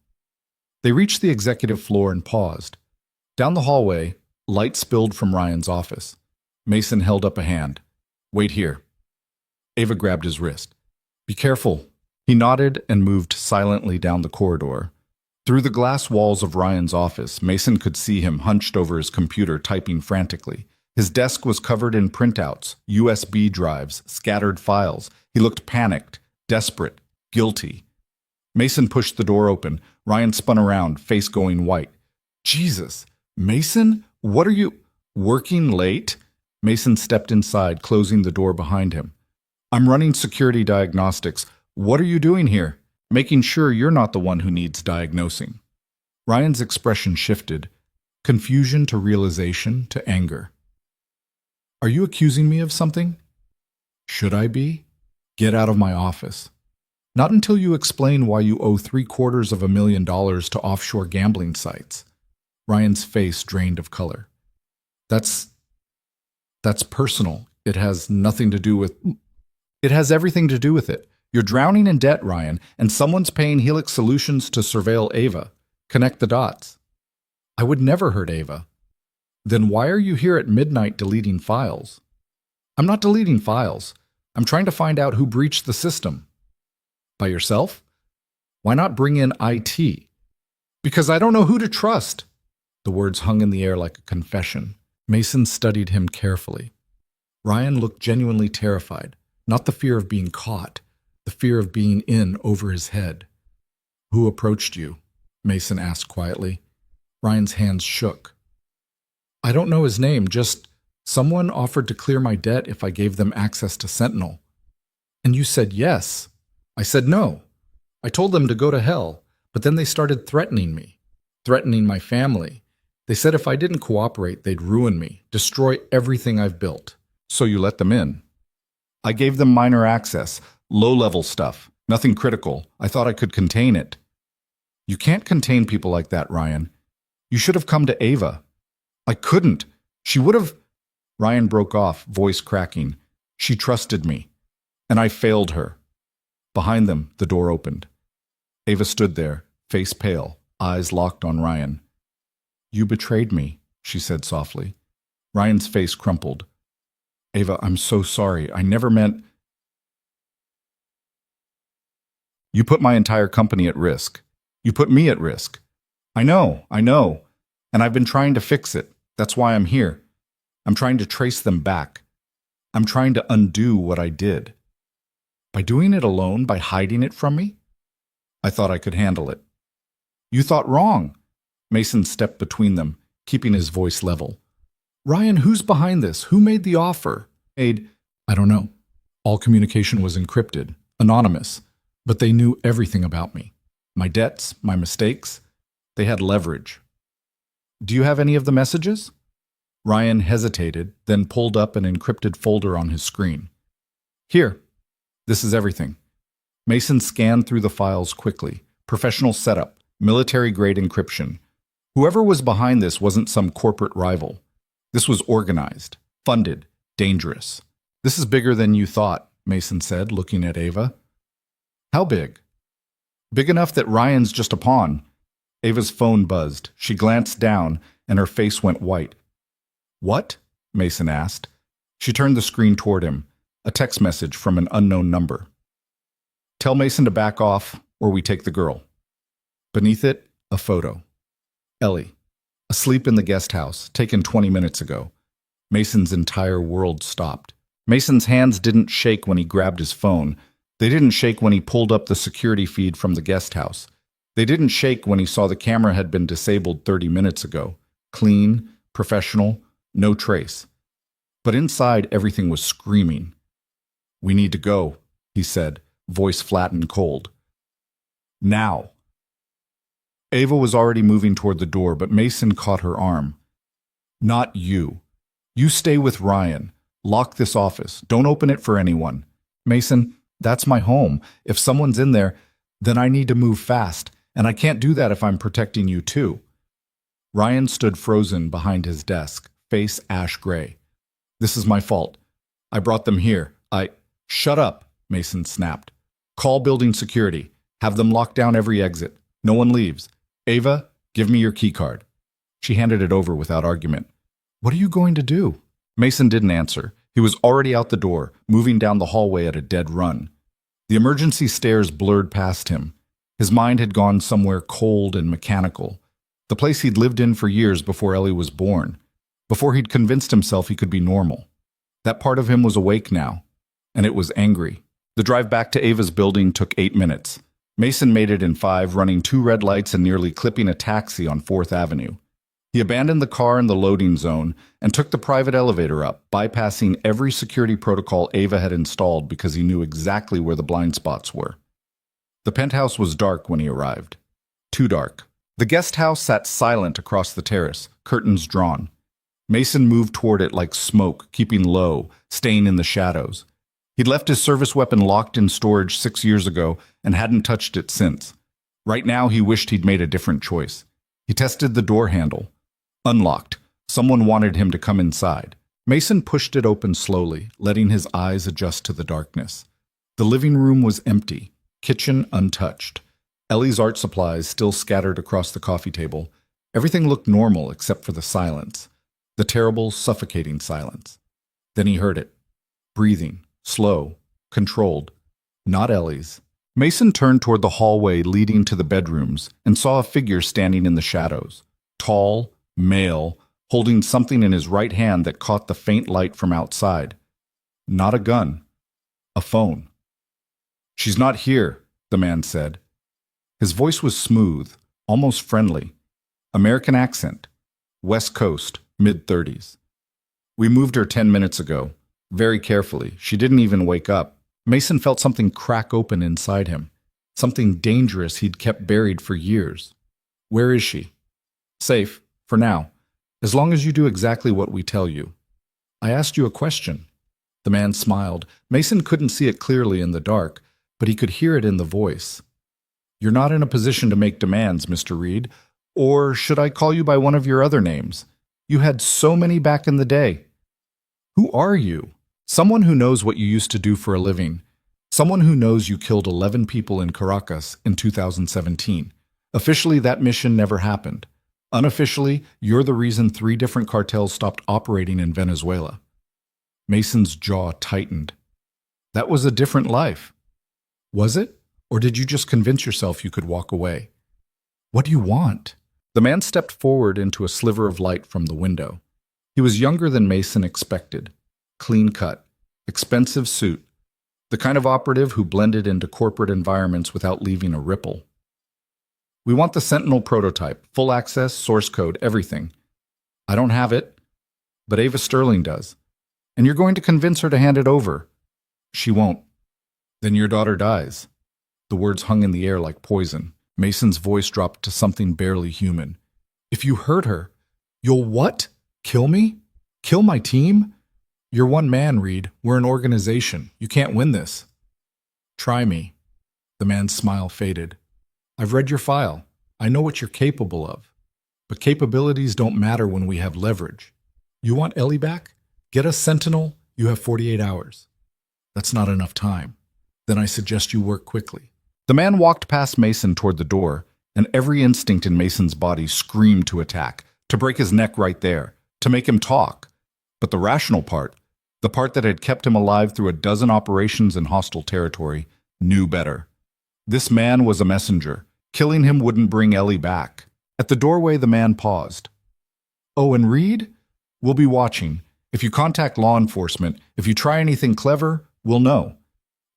A: They reached the executive floor and paused. Down the hallway, light spilled from Ryan's office. Mason held up a hand. "Wait here." Ava grabbed his wrist. "Be careful." He nodded and moved silently down the corridor. Through the glass walls of Ryan's office, Mason could see him hunched over his computer typing frantically. His desk was covered in printouts, USB drives, scattered files. He looked panicked, desperate, guilty. Mason pushed the door open. Ryan spun around, face going white. "Jesus! Mason? What are you... working late?" Mason stepped inside, closing the door behind him. "I'm running security diagnostics. What are you doing here? Making sure you're not the one who needs diagnosing." Ryan's expression shifted, confusion to realization to anger. "Are you accusing me of something?" "Should I be?" "Get out of my office." "Not until you explain why you owe $750,000 to offshore gambling sites." Ryan's face drained of color. That's personal. It has nothing to do with... It has everything to do with it. You're drowning in debt, Ryan, and someone's paying Helix Solutions to surveil Ava. Connect the dots. I would never hurt Ava. Then why are you here at midnight deleting files? I'm not deleting files. I'm trying to find out who breached the system. By yourself? Why not bring in IT? Because I don't know who to trust. The words hung in the air like a confession. Mason studied him carefully. Ryan looked genuinely terrified, not the fear of being caught, the fear of being in over his head. "Who approached you?" Mason asked quietly. Ryan's hands shook. "I don't know his name, just someone offered to clear my debt if I gave them access to Sentinel." "And you said yes." "I said no. I told them to go to hell, but then they started threatening me, threatening my family. They said if I didn't cooperate, they'd ruin me, destroy everything I've built." "So you let them in?" "I gave them minor access, low-level stuff, nothing critical. I thought I could contain it." "You can't contain people like that, Ryan. You should have come to Ava." "I couldn't. She would have..." Ryan broke off, voice cracking. "She trusted me, and I failed her." Behind them, the door opened. Ava stood there, face pale, eyes locked on Ryan. "You betrayed me," she said softly. Ryan's face crumpled. "Ava, I'm so sorry. I never meant..." "You put my entire company at risk. You put me at risk. I know. And I've been trying to fix it. That's why I'm here. I'm trying to trace them back. I'm trying to undo what I did. By doing it alone, by hiding it from me? I thought I could handle it." "You thought wrong." Mason stepped between them, keeping his voice level. "Ryan, who's behind this? Who made the offer?" "I don't know. All communication was encrypted, anonymous, but they knew everything about me. My debts, my mistakes. They had leverage." "Do you have any of the messages?" Ryan hesitated, then pulled up an encrypted folder on his screen. "Here. This is everything." Mason scanned through the files quickly. Professional setup, military-grade encryption. Whoever was behind this wasn't some corporate rival. This was organized, funded, dangerous. "This is bigger than you thought," Mason said, looking at Ava. "How big?" "Big enough that Ryan's just a pawn." Ava's phone buzzed. She glanced down, and her face went white. "What?" Mason asked. She turned the screen toward him. A text message from an unknown number. "Tell Mason to back off, or we take the girl." Beneath it, a photo. Ellie, asleep in the guest house, taken 20 minutes ago. Mason's entire world stopped. Mason's hands didn't shake when he grabbed his phone. They didn't shake when he pulled up the security feed from the guest house. They didn't shake when he saw the camera had been disabled 30 minutes ago. Clean, professional, no trace. But inside, everything was screaming. "We need to go," he said, voice flat and cold. "Now." Ava was already moving toward the door, but Mason caught her arm. "Not you. You stay with Ryan. Lock this office. Don't open it for anyone." "Mason, that's my home. If someone's in there, then I need to move fast, and I can't do that if I'm protecting you too." Ryan stood frozen behind his desk, face ash gray. "This is my fault. I brought them here. Shut up," Mason snapped. Call building security. Have them lock down every exit. No one leaves. Ava, give me your key card. She handed it over without argument. What are you going to do? Mason didn't answer. He was already out the door, moving down the hallway at a dead run. The emergency stairs blurred past him. His mind had gone somewhere cold and mechanical. The place he'd lived in for years before Ellie was born. Before he'd convinced himself he could be normal. That part of him was awake now, and it was angry. The drive back to Ava's building took 8 minutes. Mason made it in 5, running 2 red lights and nearly clipping a taxi on 4th Avenue. He abandoned the car in the loading zone and took the private elevator up, bypassing every security protocol Ava had installed because he knew exactly where the blind spots were. The penthouse was dark when he arrived. Too dark. The guest house sat silent across the terrace, curtains drawn. Mason moved toward it like smoke, keeping low, staying in the shadows. He'd left his service weapon locked in storage 6 years ago and hadn't touched it since. Right now, he wished he'd made a different choice. He tested the door handle. Unlocked. Someone wanted him to come inside. Mason pushed it open slowly, letting his eyes adjust to the darkness. The living room was empty, kitchen untouched. Ellie's art supplies still scattered across the coffee table. Everything looked normal except for the silence. The terrible, suffocating silence. Then he heard it. Breathing. Slow. Controlled. Not Ellie's. Mason turned toward the hallway leading to the bedrooms and saw a figure standing in the shadows. Tall, male, holding something in his right hand that caught the faint light from outside. Not a gun. A phone. "She's not here," the man said. His voice was smooth, almost friendly. American accent. West Coast, mid-30s. "We moved her 10 minutes ago. Very carefully. She didn't even wake up." Mason felt something crack open inside him. Something dangerous he'd kept buried for years. "Where is she?" "Safe. For now. As long as you do exactly what we tell you." "I asked you a question." The man smiled. Mason couldn't see it clearly in the dark, but he could hear it in the voice. "You're not in a position to make demands, Mr. Reed. Or should I call you by one of your other names? You had so many back in the day." "Who are you?" "Someone who knows what you used to do for a living. Someone who knows you killed 11 people in Caracas in 2017. Officially, that mission never happened. Unofficially, you're the reason 3 different cartels stopped operating in Venezuela." Mason's jaw tightened. That was a different life. Was it? Or did you just convince yourself you could walk away? "What do you want?" The man stepped forward into a sliver of light from the window. He was younger than Mason expected. Clean cut. Expensive suit. The kind of operative who blended into corporate environments without leaving a ripple. "We want the Sentinel prototype, full access, source code, everything. I don't have it, but Ava Sterling does. And you're going to convince her to hand it over." "She won't." "Then your daughter dies." The words hung in the air like poison. Mason's voice dropped to something barely human. "If you hurt her, you'll what? Kill me? Kill my team?" "You're one man, Reed. We're an organization. You can't win this." "Try me." The man's smile faded. "I've read your file. I know what you're capable of. But capabilities don't matter when we have leverage. You want Ellie back? Get us Sentinel. You have 48 hours. That's not enough time. Then I suggest you work quickly." The man walked past Mason toward the door, and every instinct in Mason's body screamed to attack, to break his neck right there, to make him talk. But the rational part, the part that had kept him alive through a dozen operations in hostile territory, knew better. This man was a messenger. Killing him wouldn't bring Ellie back. At the doorway, the man paused. "Oh, and Reed? We'll be watching. If you contact law enforcement, if you try anything clever, we'll know.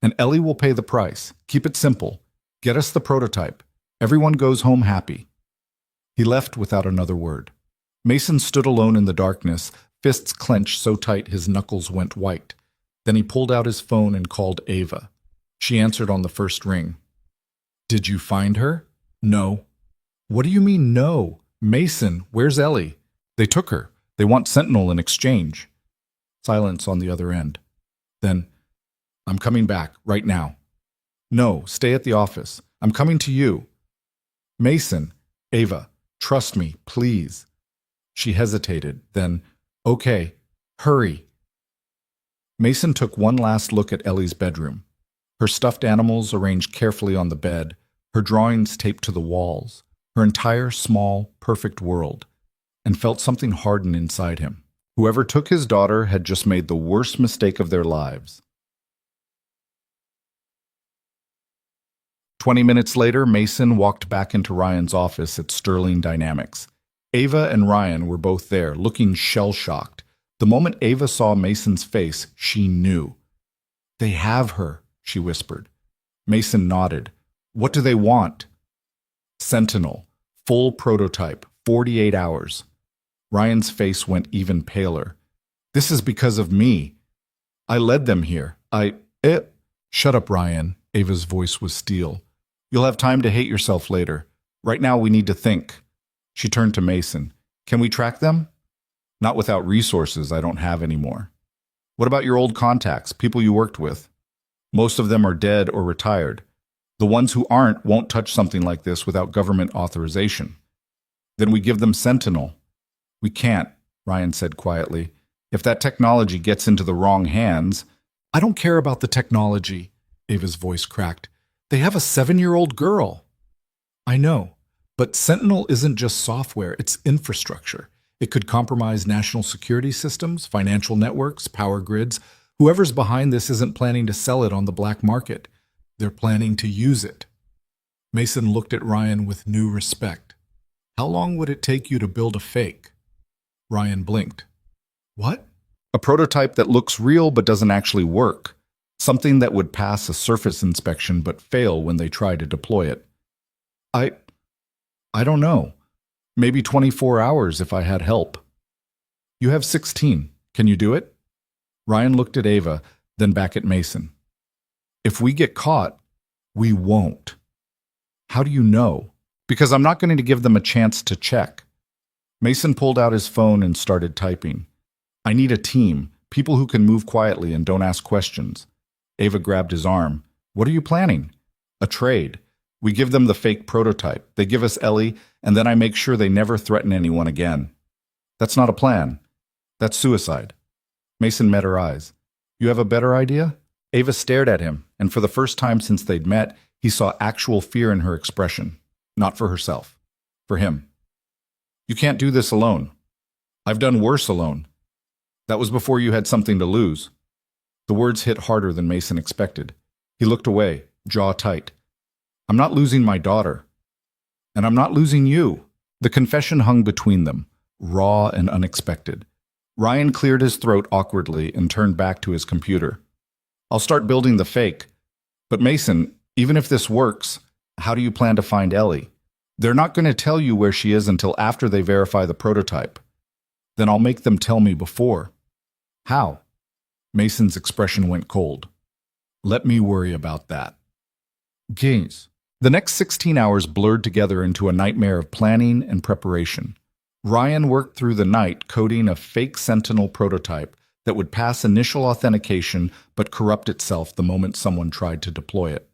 A: And Ellie will pay the price. Keep it simple. Get us the prototype. Everyone goes home happy." He left without another word. Mason stood alone in the darkness, fists clenched so tight his knuckles went white. Then he pulled out his phone and called Ava. She answered on the first ring. "Did you find her?" "No." "What do you mean, no? Mason, where's Ellie?" "They took her. They want Sentinel in exchange." Silence on the other end. Then, "I'm coming back, right now." "No, stay at the office. I'm coming to you." "Mason, Ava, trust me, please." She hesitated, then, "Okay, hurry." Mason took one last look at Ellie's bedroom. Her stuffed animals arranged carefully on the bed, her drawings taped to the walls, her entire small, perfect world, and felt something harden inside him. Whoever took his daughter had just made the worst mistake of their lives. 20 minutes later, Mason walked back into Ryan's office at Sterling Dynamics. Ava and Ryan were both there, looking shell-shocked. The moment Ava saw Mason's face, she knew. "They have her," she whispered. Mason nodded. "What do they want?" "Sentinel. Full prototype. 48 hours." Ryan's face went even paler. "This is because of me. I led them here. Shut up, Ryan." Ava's voice was steel. "You'll have time to hate yourself later. Right now we need to think." She turned to Mason. "Can we track them?" "Not without resources I don't have anymore." "What about your old contacts, people you worked with?" "Most of them are dead or retired. The ones who aren't won't touch something like this without government authorization." "Then we give them Sentinel." "We can't," Ryan said quietly. "If that technology gets into the wrong hands—" "I don't care about the technology," Ava's voice cracked. "They have a 7-year-old girl." "I know, but Sentinel isn't just software, it's infrastructure. It could compromise national security systems, financial networks, power grids. Whoever's behind this isn't planning to sell it on the black market. They're planning to use it." Mason looked at Ryan with new respect. "How long would it take you to build a fake?" Ryan blinked. "What?" "A prototype that looks real but doesn't actually work. Something that would pass a surface inspection but fail when they try to deploy it." I don't know. Maybe 24 hours if I had help." "You have 16. Can you do it?" Ryan looked at Ava, then back at Mason. "If we get caught, we won't." "How do you know?" "Because I'm not going to give them a chance to check." Mason pulled out his phone and started typing. "I need a team, people who can move quietly and don't ask questions." Ava grabbed his arm. "What are you planning?" "A trade. We give them the fake prototype. They give us Ellie, and then I make sure they never threaten anyone again." "That's not a plan. That's suicide." Mason met her eyes. "You have a better idea?" Ava stared at him, and for the first time since they'd met, he saw actual fear in her expression. Not for herself. For him. "You can't do this alone. I've done worse alone. That was before you had something to lose." The words hit harder than Mason expected. He looked away, jaw tight. "I'm not losing my daughter. And I'm not losing you." The confession hung between them, raw and unexpected. Ryan cleared his throat awkwardly and turned back to his computer. "I'll start building the fake. But Mason, even if this works, how do you plan to find Ellie? They're not going to tell you where she is until after they verify the prototype." "Then I'll make them tell me before." "How?" Mason's expression went cold. "Let me worry about that." Gaze. The next 16 hours blurred together into a nightmare of planning and preparation. Ryan worked through the night coding a fake Sentinel prototype that would pass initial authentication but corrupt itself the moment someone tried to deploy it.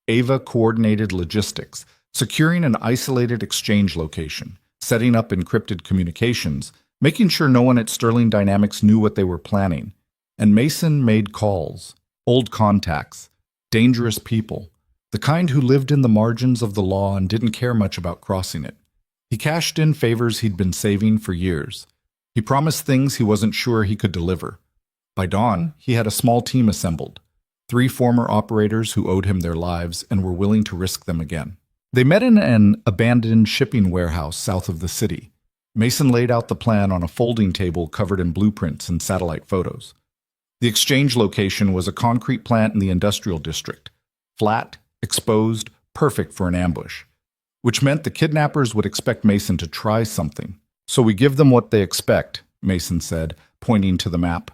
A: Ava coordinated logistics, securing an isolated exchange location, setting up encrypted communications, making sure no one at Sterling Dynamics knew what they were planning. And Mason made calls, old contacts, dangerous people, the kind who lived in the margins of the law and didn't care much about crossing it. He cashed in favors he'd been saving for years. He promised things he wasn't sure he could deliver. By dawn, he had a small team assembled, 3 former operators who owed him their lives and were willing to risk them again. They met in an abandoned shipping warehouse south of the city. Mason laid out the plan on a folding table covered in blueprints and satellite photos. The exchange location was a concrete plant in the industrial district, flat, exposed, perfect for an ambush, which meant the kidnappers would expect Mason to try something. "So we give them what they expect," Mason said, pointing to the map.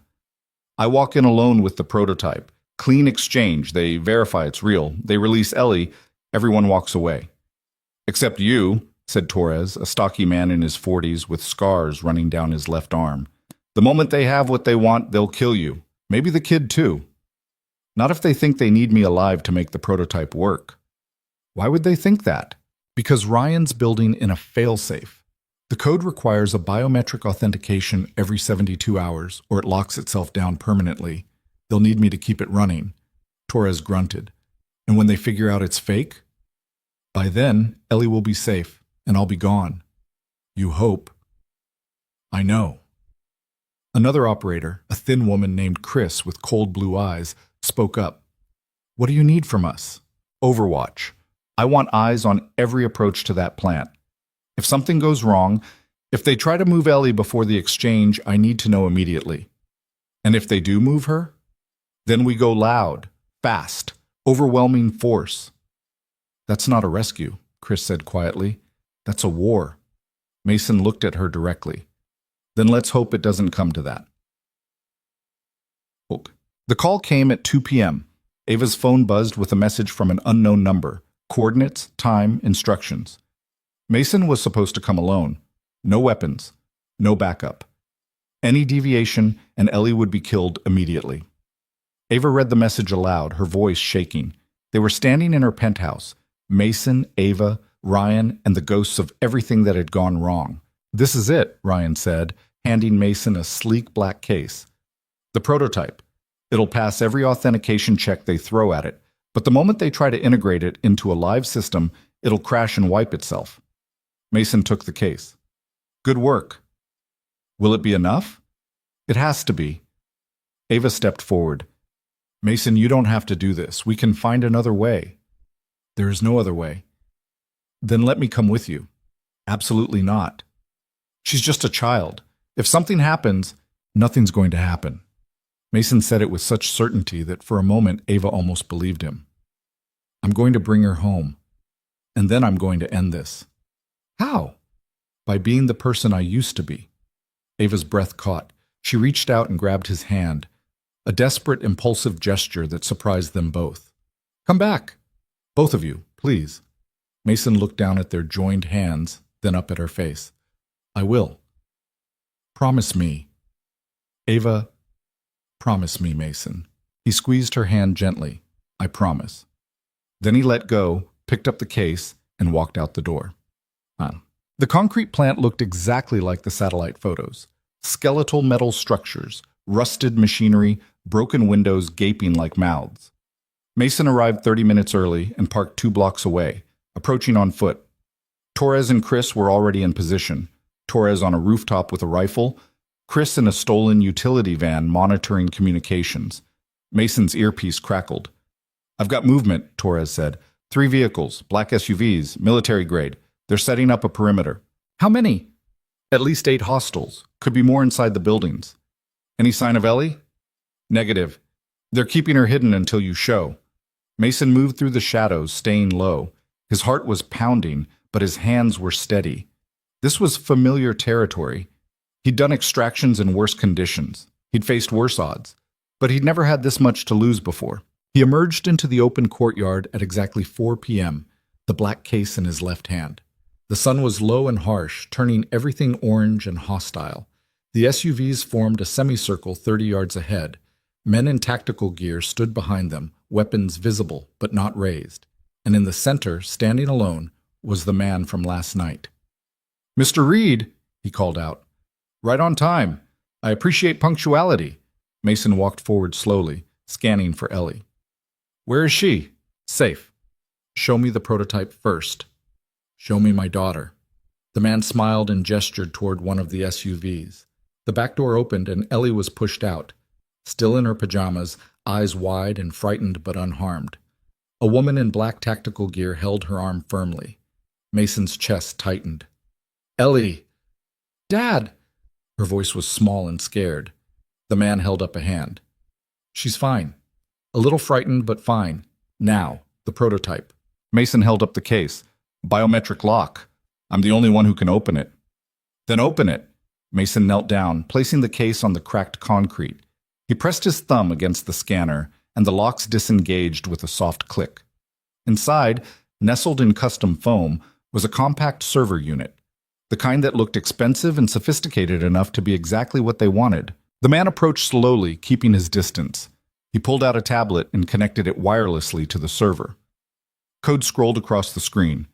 A: "I walk in alone with the prototype. Clean exchange. They verify it's real. They release Ellie. Everyone walks away." "Except you," said Torres, a stocky man in his 40s with scars running down his left arm. "The moment they have what they want, they'll kill you. Maybe the kid too." "Not if they think they need me alive to make the prototype work." "Why would they think that?" "Because Ryan's building in a failsafe. The code requires a biometric authentication every 72 hours, or it locks itself down permanently. They'll need me to keep it running. Torres grunted. And when they figure out it's fake? By then, Ellie will be safe, and I'll be gone. You hope. I know. Another operator, a thin woman named Chris with cold blue eyes, spoke up. What do you need from us? Overwatch. I want eyes on every approach to that plant. If something goes wrong, if they try to move Ellie before the exchange, I need to know immediately. And if they do move her, then we go loud, fast, overwhelming force. That's not a rescue, Chris said quietly. That's a war. Mason looked at her directly. Then let's hope it doesn't come to that. The call came at 2 p.m. Ava's phone buzzed with a message from an unknown number. Coordinates, time, instructions. Mason was supposed to come alone. No weapons. No backup. Any deviation, and Ellie would be killed immediately. Ava read the message aloud, her voice shaking. They were standing in her penthouse. Mason, Ava, Ryan, and the ghosts of everything that had gone wrong. This is it, Ryan said, handing Mason a sleek black case. The prototype. It'll pass every authentication check they throw at it, but the moment they try to integrate it into a live system, it'll crash and wipe itself. Mason took the case. Good work. Will it be enough? It has to be. Ava stepped forward. Mason, you don't have to do this. We can find another way. There is no other way. Then let me come with you. Absolutely not. She's just a child. If something happens, nothing's going to happen. Mason said it with such certainty that for a moment Ava almost believed him. I'm going to bring her home, and then I'm going to end this. How? By being the person I used to be. Ava's breath caught. She reached out and grabbed his hand, a desperate, impulsive gesture that surprised them both. Come back. Both of you, please. Mason looked down at their joined hands, then up at her face. I will. Promise me. Ava, promise me, Mason. He squeezed her hand gently. I promise. Then he let go, picked up the case, and walked out the door. The concrete plant looked exactly like the satellite photos. Skeletal metal structures, rusted machinery, broken windows gaping like mouths. Mason arrived 30 minutes early and parked 2 blocks away, approaching on foot. Torres and Chris were already in position, Torres on a rooftop with a rifle, Chris in a stolen utility van monitoring communications. Mason's earpiece crackled. I've got movement, Torres said. 3 vehicles, black SUVs, military grade. They're setting up a perimeter. How many? At least 8 hostiles. Could be more inside the buildings. Any sign of Ellie? Negative. They're keeping her hidden until you show. Mason moved through the shadows, staying low. His heart was pounding, but his hands were steady. This was familiar territory. He'd done extractions in worse conditions. He'd faced worse odds. But he'd never had this much to lose before. He emerged into the open courtyard at exactly 4 p.m., the black case in his left hand. The sun was low and harsh, turning everything orange and hostile. The SUVs formed a semicircle 30 yards ahead. Men in tactical gear stood behind them, weapons visible but not raised. And in the center, standing alone, was the man from last night. Mr. Reed, he called out. Right on time. I appreciate punctuality. Mason walked forward slowly, scanning for Ellie. Where is she? Safe. Show me the prototype first. Show me my daughter. The man smiled and gestured toward one of the SUVs. The back door opened and Ellie was pushed out, still in her pajamas, eyes wide and frightened but unharmed. A woman in black tactical gear held her arm firmly. Mason's chest tightened. Ellie! Dad! Her voice was small and scared. The man held up a hand. She's fine. A little frightened, but fine. Now, the prototype. Mason held up the case. Biometric lock. I'm the only one who can open it. Then open it. Mason knelt down, placing the case on the cracked concrete. He pressed his thumb against the scanner, and the locks disengaged with a soft click. Inside, nestled in custom foam, was a compact server unit, the kind that looked expensive and sophisticated enough to be exactly what they wanted. The man approached slowly, keeping his distance. He pulled out a tablet and connected it wirelessly to the server. Code scrolled across the screen.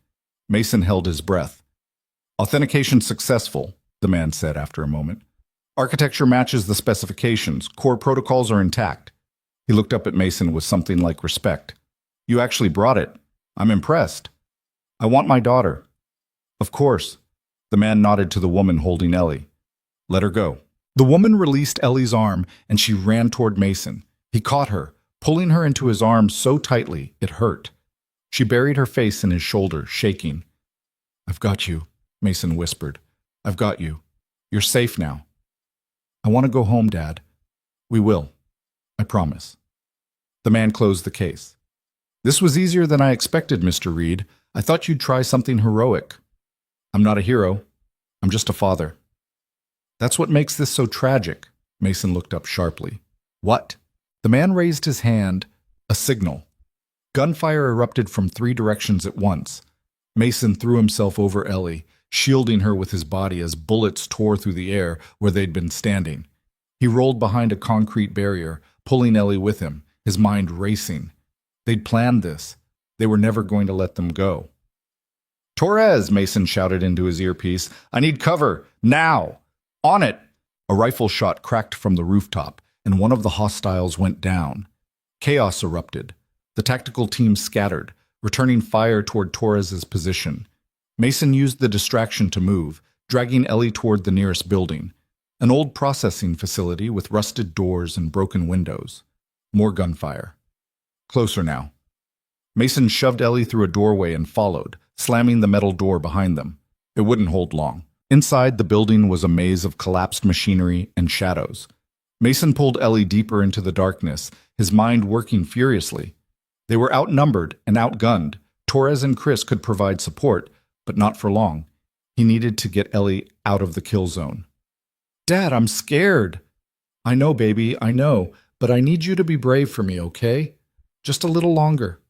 A: Mason held his breath. Authentication successful, the man said after a moment. Architecture matches the specifications. Core protocols are intact. He looked up at Mason with something like respect. You actually brought it. I'm impressed. I want my daughter. Of course. The man nodded to the woman holding Ellie. Let her go. The woman released Ellie's arm and she ran toward Mason. He caught her, pulling her into his arms so tightly it hurt. She buried her face in his shoulder, shaking. I've got you, Mason whispered. I've got you. You're safe now. I want to go home, Dad. We will. I promise. The man closed the case. This was easier than I expected, Mr. Reed. I thought you'd try something heroic. I'm not a hero. I'm just a father. That's what makes this so tragic. Mason looked up sharply. What? The man raised his hand, a signal. Gunfire erupted from 3 directions at once. Mason threw himself over Ellie, shielding her with his body as bullets tore through the air where they'd been standing. He rolled behind a concrete barrier, pulling Ellie with him, his mind racing. They'd planned this. They were never going to let them go. Torres, Mason shouted into his earpiece. I need cover, now! On it! A rifle shot cracked from the rooftop, and one of the hostiles went down. Chaos erupted. The tactical team scattered, returning fire toward Torres's position. Mason used the distraction to move, dragging Ellie toward the nearest building, an old processing facility with rusted doors and broken windows. More gunfire. Closer now. Mason shoved Ellie through a doorway and followed, slamming the metal door behind them. It wouldn't hold long. Inside the building was a maze of collapsed machinery and shadows. Mason pulled Ellie deeper into the darkness, his mind working furiously. They were outnumbered and outgunned. Torres and Chris could provide support, but not for long. He needed to get Ellie out of the kill zone. Dad, I'm scared. I know, baby, I know, but I need you to be brave for me, okay? Just a little longer.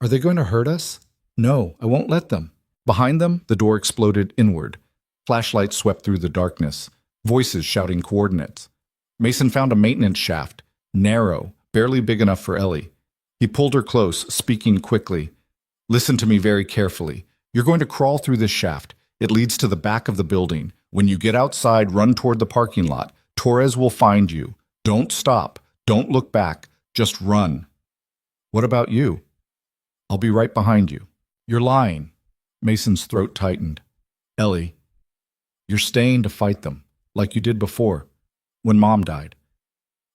A: Are they going to hurt us? No, I won't let them. Behind them, the door exploded inward. Flashlights swept through the darkness, voices shouting coordinates. Mason found a maintenance shaft, narrow, barely big enough for Ellie. He pulled her close, speaking quickly. Listen to me very carefully. You're going to crawl through this shaft. It leads to the back of the building. When you get outside, run toward the parking lot. Torres will find you. Don't stop. Don't look back. Just run. What about you? I'll be right behind you. You're lying. Mason's throat tightened. Ellie, you're staying to fight them, like you did before, when Mom died.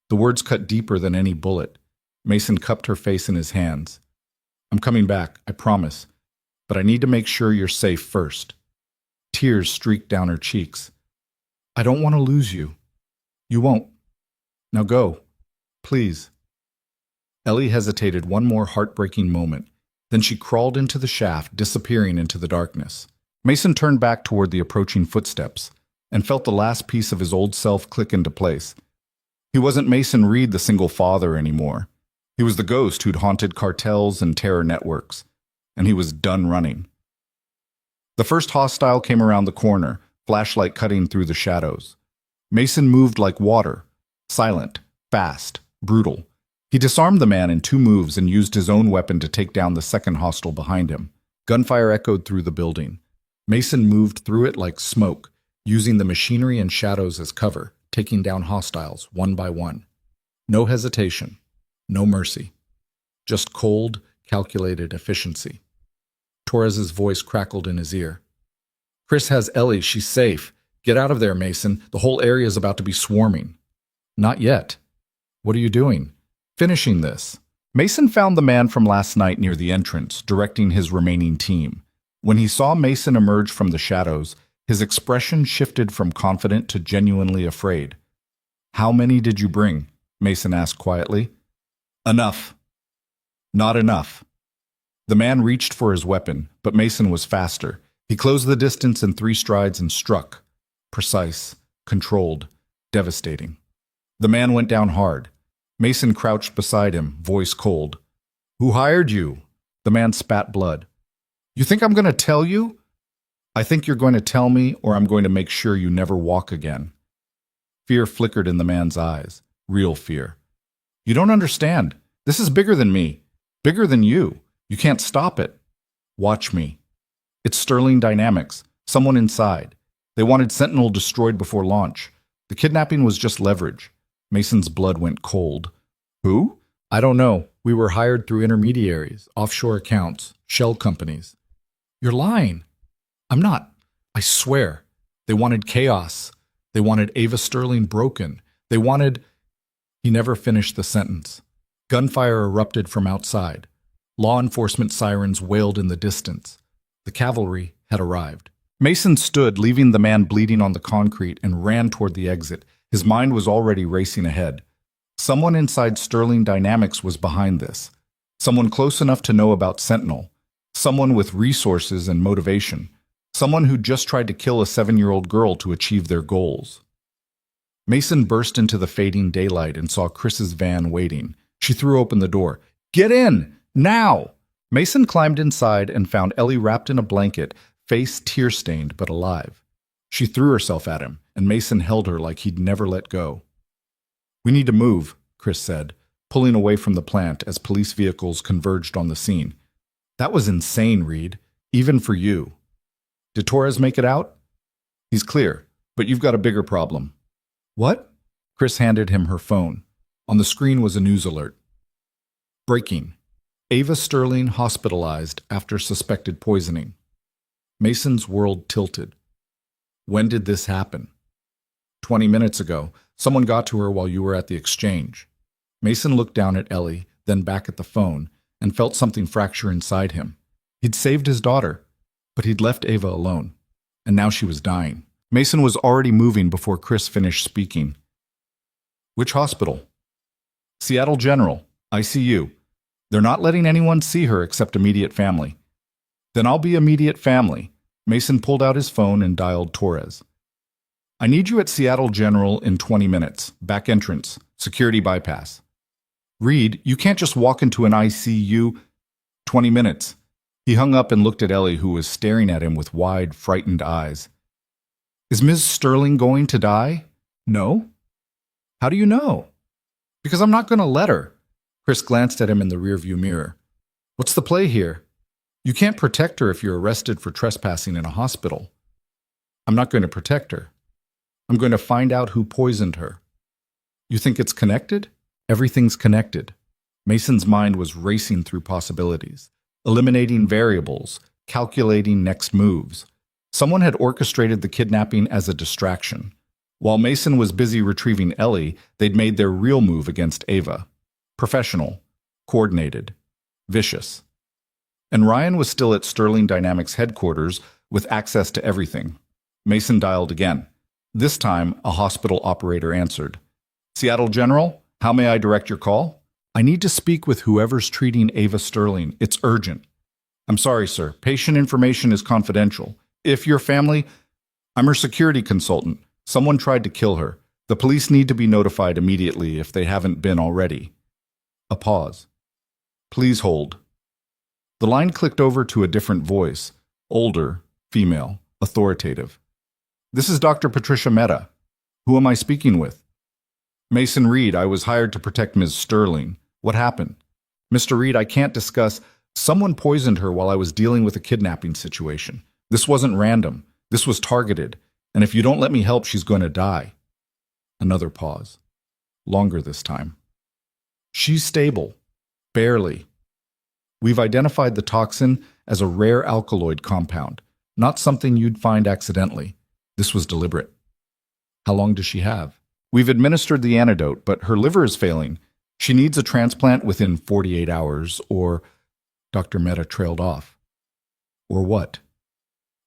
A: The words cut deeper than any bullet. Mason cupped her face in his hands. I'm coming back, I promise, but I need to make sure you're safe first. Tears streaked down her cheeks. I don't want to lose you. You won't. Now go, please. Ellie hesitated one more heartbreaking moment. Then she crawled into the shaft, disappearing into the darkness. Mason turned back toward the approaching footsteps and felt the last piece of his old self click into place. He wasn't Mason Reed, the single father, anymore. He was the ghost who'd haunted cartels and terror networks, and he was done running. The first hostile came around the corner, flashlight cutting through the shadows. Mason moved like water, silent, fast, brutal. He disarmed the man in 2 moves and used his own weapon to take down the second hostile behind him. Gunfire echoed through the building. Mason moved through it like smoke, using the machinery and shadows as cover, taking down hostiles one by one. No hesitation, no mercy. Just cold, calculated efficiency. Torres's voice crackled in his ear. Chris has Ellie, she's safe. Get out of there, Mason. The whole area is about to be swarming. Not yet. What are you doing? Finishing this. Mason found the man from last night near the entrance, directing his remaining team. When he saw Mason emerge from the shadows, his expression shifted from confident to genuinely afraid. How many did you bring? Mason asked quietly. Enough. Not enough. The man reached for his weapon, but Mason was faster. He closed the distance in 3 strides and struck. Precise, controlled, devastating. The man went down hard. Mason crouched beside him, voice cold. Who hired you? The man spat blood. You think I'm going to tell you? I think you're going to tell me, or I'm going to make sure you never walk again. Fear flickered in the man's eyes. Real fear. You don't understand. This is bigger than me. Bigger than you. You can't stop it. Watch me. It's Sterling Dynamics. Someone inside. They wanted Sentinel destroyed before launch. The kidnapping was just leverage. Mason's blood went cold. Who? I don't know. We were hired through intermediaries, offshore accounts, shell companies. You're lying. I'm not. I swear. They wanted chaos. They wanted Ava Sterling broken. They wanted... He never finished the sentence. Gunfire erupted from outside. Law enforcement sirens wailed in the distance. The cavalry had arrived. Mason stood, leaving the man bleeding on the concrete, and ran toward the exit. His mind was already racing ahead. Someone inside Sterling Dynamics was behind this. Someone close enough to know about Sentinel. Someone with resources and motivation. Someone who just tried to kill a 7-year-old girl to achieve their goals. Mason burst into the fading daylight and saw Chris's van waiting. She threw open the door. "Get in! Now!" Mason climbed inside and found Ellie wrapped in a blanket, face tear-stained but alive. She threw herself at him, and Mason held her like he'd never let go. "We need to move," Chris said, pulling away from the plant as police vehicles converged on the scene. "That was insane, Reed, even for you. Did Torres make it out?" "He's clear, but you've got a bigger problem." "What?" Chris handed him her phone. On the screen was a news alert. Breaking. Ava Sterling hospitalized after suspected poisoning. Mason's world tilted. When did this happen? 20 minutes ago. Someone got to her while you were at the exchange. Mason looked down at Ellie, then back at the phone, and felt something fracture inside him. He'd saved his daughter, but he'd left Ava alone, and now she was dying. Mason was already moving before Chris finished speaking. "Which hospital?" "Seattle General, ICU. They're not letting anyone see her except immediate family." "Then I'll be immediate family." Mason pulled out his phone and dialed Torres. "I need you at Seattle General in 20 minutes. Back entrance. Security bypass." "Reed, you can't just walk into an ICU." 20 minutes. He hung up and looked at Ellie, who was staring at him with wide, frightened eyes. "Is Ms. Sterling going to die?" "No." "How do you know?" "Because I'm not going to let her." Chris glanced at him in the rearview mirror. "What's the play here? You can't protect her if you're arrested for trespassing in a hospital." "I'm not going to protect her. I'm going to find out who poisoned her." "You think it's connected?" "Everything's connected." Mason's mind was racing through possibilities, eliminating variables, calculating next moves. Someone had orchestrated the kidnapping as a distraction. While Mason was busy retrieving Ellie, they'd made their real move against Ava. Professional, coordinated, vicious. And Ryan was still at Sterling Dynamics headquarters with access to everything. Mason dialed again. This time, a hospital operator answered. "Seattle General, how may I direct your call?" "I need to speak with whoever's treating Ava Sterling. It's urgent." "I'm sorry, sir. Patient information is confidential. If your family..." "I'm her security consultant. Someone tried to kill her. The police need to be notified immediately if they haven't been already." A pause. "Please hold." The line clicked over to a different voice. Older, female, authoritative. "This is Dr. Patricia Mehta. Who am I speaking with?" "Mason Reed. I was hired to protect Ms. Sterling. What happened?" "Mr. Reed, I can't discuss. Someone poisoned her while I was dealing with a kidnapping situation. This wasn't random. This was targeted. And if you don't let me help, she's going to die." Another pause. Longer this time. "She's stable. Barely. We've identified the toxin as a rare alkaloid compound, not something you'd find accidentally. This was deliberate." "How long does she have?" "We've administered the antidote, but her liver is failing. She needs a transplant within 48 hours, or..." Dr. Mehta trailed off. "Or what?"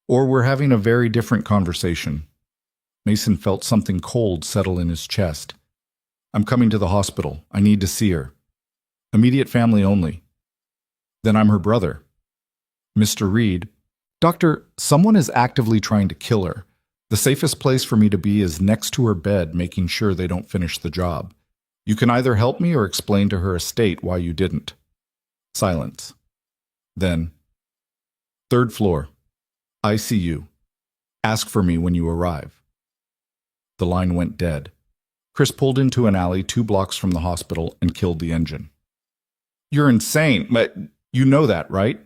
A: "Or we're having a very different conversation." Mason felt something cold settle in his chest. "I'm coming to the hospital. I need to see her. Immediate family only." "Then I'm her brother." "Mr. Reed." "Doctor, someone is actively trying to kill her. The safest place for me to be is next to her bed, making sure they don't finish the job. You can either help me or explain to her estate why you didn't." Silence. Then, "Third floor. ICU. Ask for me when you arrive." The line went dead. Chris pulled into an alley 2 blocks from the hospital and killed the engine. "You're insane, but you know that, right?"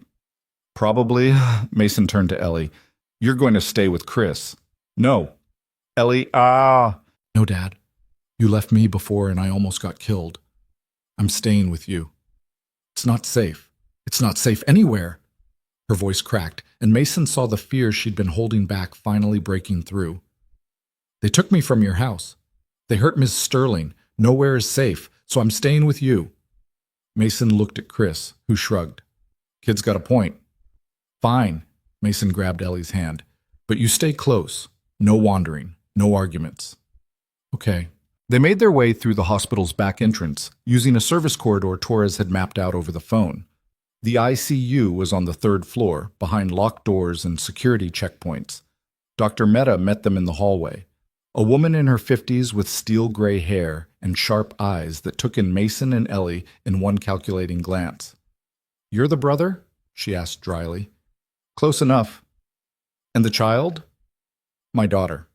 A: "Probably." Mason turned to Ellie. "You're going to stay with Chris." "No." "Ellie, No, Dad. You left me before and I almost got killed. I'm staying with you. It's not safe. It's not safe anywhere. Her voice cracked, and Mason saw the fear she'd been holding back finally breaking through. They took me from your house. They hurt Miss Sterling. Nowhere is safe, so I'm staying with you. Mason looked at Chris, who shrugged. Kid's got a point. Fine, Mason grabbed Ellie's hand. But you stay close. No wandering. No arguments. Okay. They made their way through the hospital's back entrance, using a service corridor Torres had mapped out over the phone. The ICU was on the third floor, behind locked doors and security checkpoints. Dr. Mehta met them in the hallway. A woman in her 50s with steel-gray hair and sharp eyes that took in Mason and Ellie in one calculating glance. You're the brother? She asked dryly. Close enough. And the child? My daughter.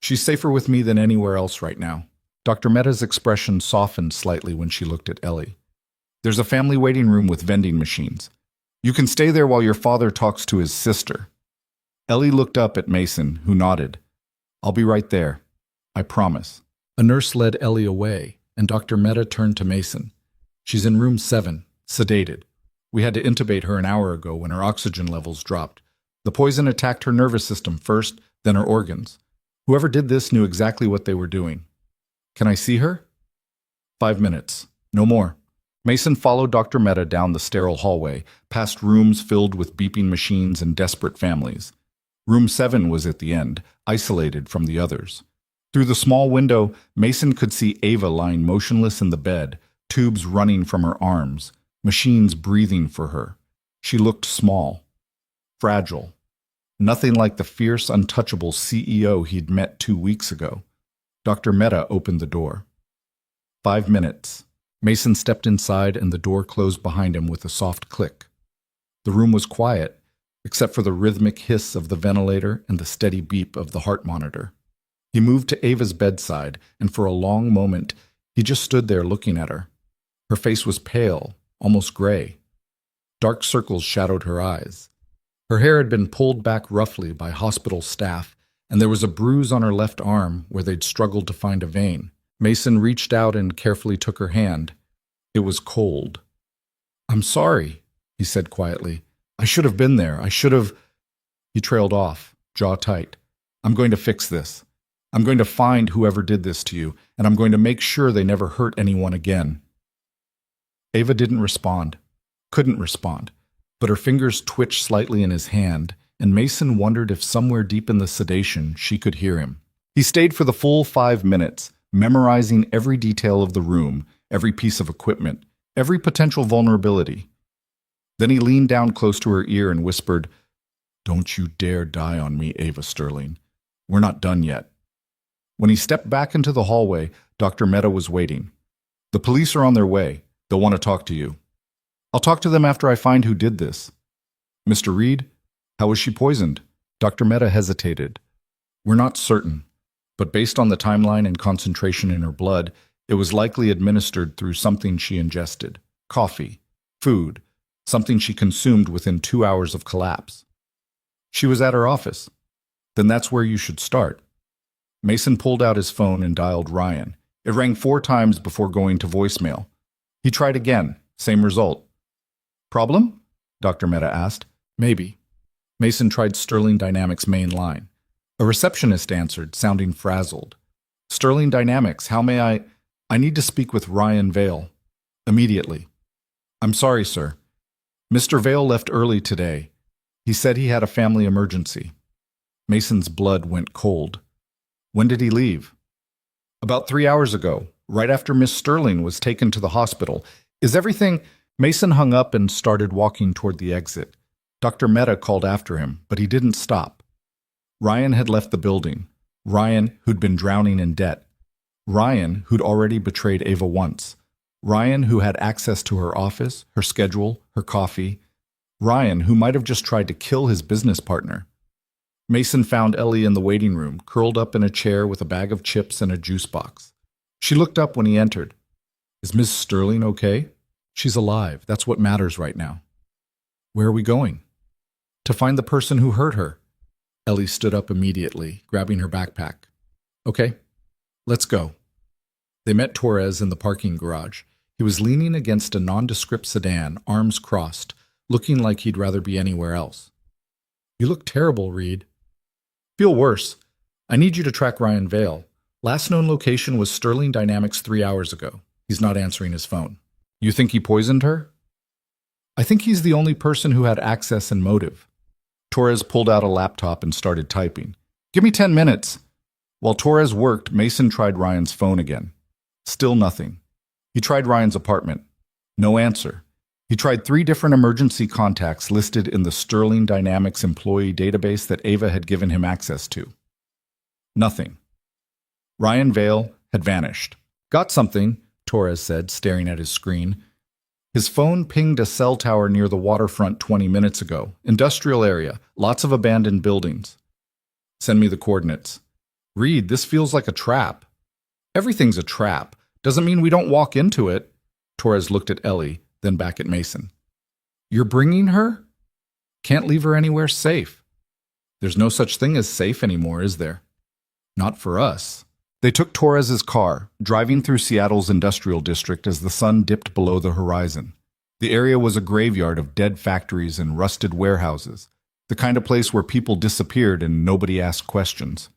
A: She's safer with me than anywhere else right now. Dr. Mehta's expression softened slightly when she looked at Ellie. There's a family waiting room with vending machines. You can stay there while your father talks to his sister. Ellie looked up at Mason, who nodded. I'll be right there. I promise. A nurse led Ellie away, and Dr. Mehta turned to Mason. She's in room 7, sedated. We had to intubate her an hour ago when her oxygen levels dropped. The poison attacked her nervous system first, then her organs. Whoever did this knew exactly what they were doing. Can I see her? 5 minutes. No more. Mason followed Dr. Mehta down the sterile hallway, past rooms filled with beeping machines and desperate families. Room 7 was at the end, isolated from the others. Through the small window, Mason could see Ava lying motionless in the bed, tubes running from her arms, machines breathing for her. She looked small, fragile, nothing like the fierce, untouchable CEO he'd met 2 weeks ago. Dr. Mehta opened the door. 5 minutes. Mason stepped inside and the door closed behind him with a soft click. The room was quiet, except for the rhythmic hiss of the ventilator and the steady beep of the heart monitor. He moved to Ava's bedside, and for a long moment, he just stood there looking at her. Her face was pale, almost gray. Dark circles shadowed her eyes. Her hair had been pulled back roughly by hospital staff, and there was a bruise on her left arm where they'd struggled to find a vein. Mason reached out and carefully took her hand. It was cold. I'm sorry, he said quietly. I should have been there. I should have... He trailed off, jaw tight. I'm going to fix this. I'm going to find whoever did this to you, and I'm going to make sure they never hurt anyone again. Ava didn't respond, couldn't respond, but her fingers twitched slightly in his hand, and Mason wondered if somewhere deep in the sedation she could hear him. He stayed for the full 5 minutes, memorizing every detail of the room, every piece of equipment, every potential vulnerability. Then he leaned down close to her ear and whispered, Don't you dare die on me, Ava Sterling. We're not done yet. When he stepped back into the hallway, Dr. Mehta was waiting. The police are on their way. They'll want to talk to you. I'll talk to them after I find who did this. Mr. Reed, how was she poisoned? Dr. Mehta hesitated. We're not certain, but based on the timeline and concentration in her blood, it was likely administered through something she ingested. Coffee, food, something she consumed within 2 hours of collapse. She was at her office. Then that's where you should start. Mason pulled out his phone and dialed Ryan. It rang 4 times before going to voicemail. He tried again, same result. Problem? Dr. Mehta asked. Maybe. Mason tried Sterling Dynamics' main line. A receptionist answered, sounding frazzled. Sterling Dynamics, how may I need to speak with Ryan Vale. Immediately. I'm sorry, sir. Mr. Vale left early today. He said he had a family emergency. Mason's blood went cold. When did he leave? About 3 hours ago, right after Miss Sterling was taken to the hospital. Is everything... Mason hung up and started walking toward the exit. Dr. Mehta called after him, but he didn't stop. Ryan had left the building. Ryan, who'd been drowning in debt. Ryan, who'd already betrayed Ava once. Ryan, who had access to her office, her schedule, her coffee. Ryan, who might have just tried to kill his business partner. Mason found Ellie in the waiting room, curled up in a chair with a bag of chips and a juice box. She looked up when he entered. Is Miss Sterling okay? She's alive. That's what matters right now. Where are we going? To find the person who hurt her. Ellie stood up immediately, grabbing her backpack. Okay, let's go. They met Torres in the parking garage. He was leaning against a nondescript sedan, arms crossed, looking like he'd rather be anywhere else. "You look terrible, Reed." "Feel worse. I need you to track Ryan Vale. Last known location was Sterling Dynamics 3 hours ago. He's not answering his phone." "You think he poisoned her?" "I think he's the only person who had access and motive." Torres pulled out a laptop and started typing. "Give me 10 minutes." While Torres worked, Mason tried Ryan's phone again. Still nothing. He tried Ryan's apartment. No answer. He tried 3 different emergency contacts listed in the Sterling Dynamics employee database that Ava had given him access to. Nothing. Ryan Vale had vanished. "Got something," Torres said, staring at his screen. His phone pinged a cell tower near the waterfront 20 minutes ago. Industrial area, lots of abandoned buildings. "Send me the coordinates." "Reed, this feels like a trap." "Everything's a trap. Doesn't mean we don't walk into it." Torres looked at Ellie, then back at Mason. "You're bringing her?" "Can't leave her anywhere safe." "There's no such thing as safe anymore, is there?" "Not for us." They took Torres's car, driving through Seattle's industrial district as the sun dipped below the horizon. The area was a graveyard of dead factories and rusted warehouses, the kind of place where people disappeared and nobody asked questions.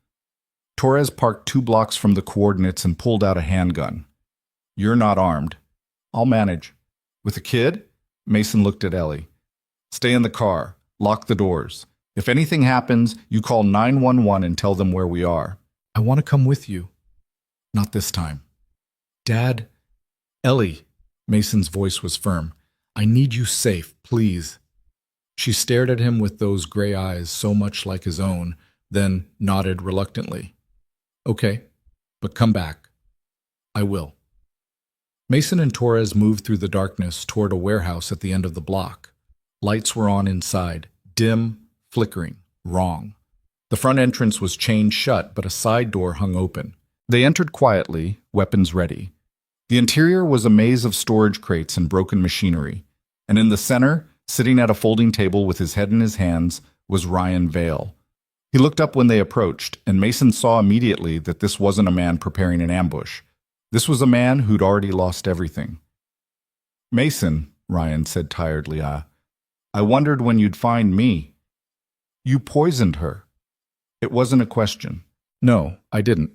A: Torres parked 2 blocks from the coordinates and pulled out a handgun. "You're not armed." "I'll manage." "With a kid?" Mason looked at Ellie. "Stay in the car. Lock the doors. If anything happens, you call 911 and tell them where we are." "I want to come with you." "Not this time." "Dad." "Ellie." Mason's voice was firm. "I need you safe, please." She stared at him with those gray eyes so much like his own, then nodded reluctantly. "Okay, but come back." "I will." Mason and Torres moved through the darkness toward a warehouse at the end of the block. Lights were on inside, dim, flickering, wrong. The front entrance was chained shut, but a side door hung open. They entered quietly, weapons ready. The interior was a maze of storage crates and broken machinery, and in the center, sitting at a folding table with his head in his hands, was Ryan Vale. He looked up when they approached, and Mason saw immediately that this wasn't a man preparing an ambush. This was a man who'd already lost everything. "Mason," Ryan said tiredly, I wondered when you'd find me." "You poisoned her." It wasn't a question. "No, I didn't."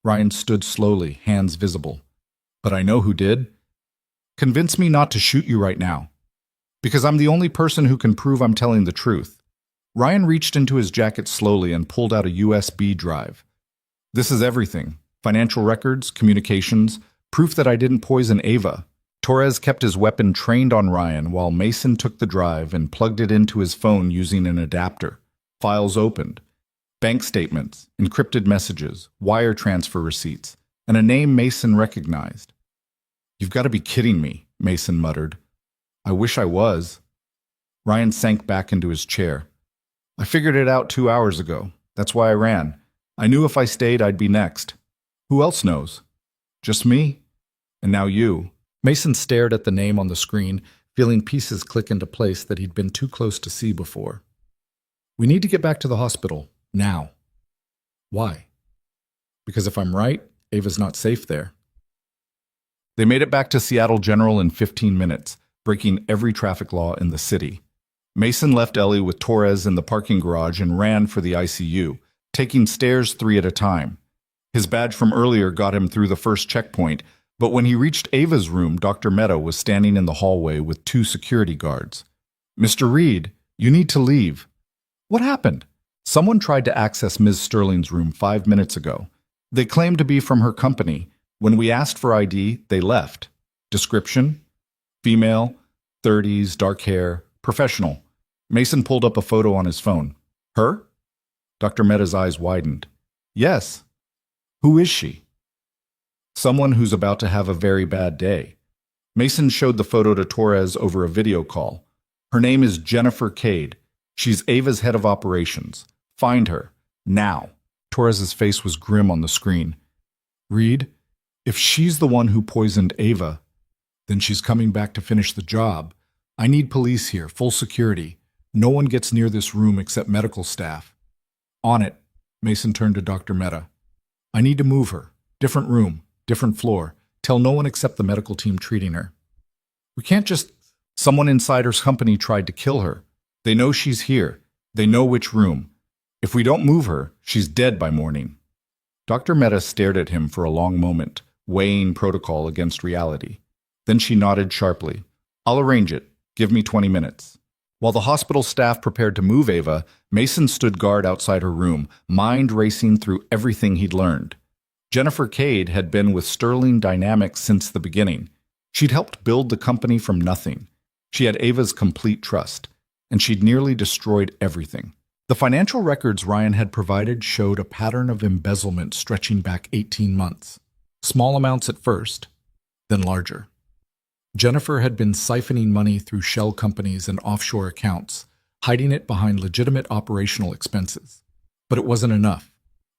A: Ryan stood slowly, hands visible. "But I know who did." "Convince me not to shoot you right now. Because I'm the only person who can prove I'm telling the truth." Ryan reached into his jacket slowly and pulled out a USB drive. "This is everything. Financial records, communications, proof that I didn't poison Ava." Torres kept his weapon trained on Ryan while Mason took the drive and plugged it into his phone using an adapter. Files opened. Bank statements, encrypted messages, wire transfer receipts, and a name Mason recognized. "You've got to be kidding me," Mason muttered. "I wish I was." Ryan sank back into his chair. "I figured it out 2 hours ago. That's why I ran. I knew if I stayed, I'd be next. Who else knows? Just me? And now you." Mason stared at the name on the screen, feeling pieces click into place that he'd been too close to see before. "We need to get back to the hospital. Now." "Why?" "Because if I'm right, Ava's not safe there." They made it back to Seattle General in 15 minutes, breaking every traffic law in the city. Mason left Ellie with Torres in the parking garage and ran for the ICU, taking stairs 3 at a time. His badge from earlier got him through the first checkpoint, but when he reached Ava's room, Dr. Mehta was standing in the hallway with 2 security guards. "Mr. Reed, you need to leave." "What happened?" "Someone tried to access Ms. Sterling's room 5 minutes ago. They claimed to be from her company. When we asked for ID, they left. Description? Female, 30s, dark hair, professional." Mason pulled up a photo on his phone. "Her?" Dr. Mehta's eyes widened. "Yes." "Who is she?" "Someone who's about to have a very bad day." Mason showed the photo to Torres over a video call. "Her name is Jennifer Cade. She's Ava's head of operations. Find her. Now." Torres's face was grim on the screen. "Reed, if she's the one who poisoned Ava, then she's coming back to finish the job. I need police here, full security. No one gets near this room except medical staff." "On it." Mason turned to Dr. Mehta. "I need to move her. Different room, different floor. Tell no one except the medical team treating her. We can't just... Someone inside her company tried to kill her. They know she's here. They know which room. If we don't move her, she's dead by morning. Dr. Mehta stared at him for a long moment, weighing protocol against reality. Then she nodded sharply. I'll arrange it. Give me 20 minutes. While the hospital staff prepared to move Ava, Mason stood guard outside her room, mind racing through everything he'd learned. Jennifer Cade had been with Sterling Dynamics since the beginning. She'd helped build the company from nothing. She had Ava's complete trust, and she'd nearly destroyed everything. The financial records Ryan had provided showed a pattern of embezzlement stretching back 18 months. Small amounts at first, then larger. Jennifer had been siphoning money through shell companies and offshore accounts, hiding it behind legitimate operational expenses. But it wasn't enough.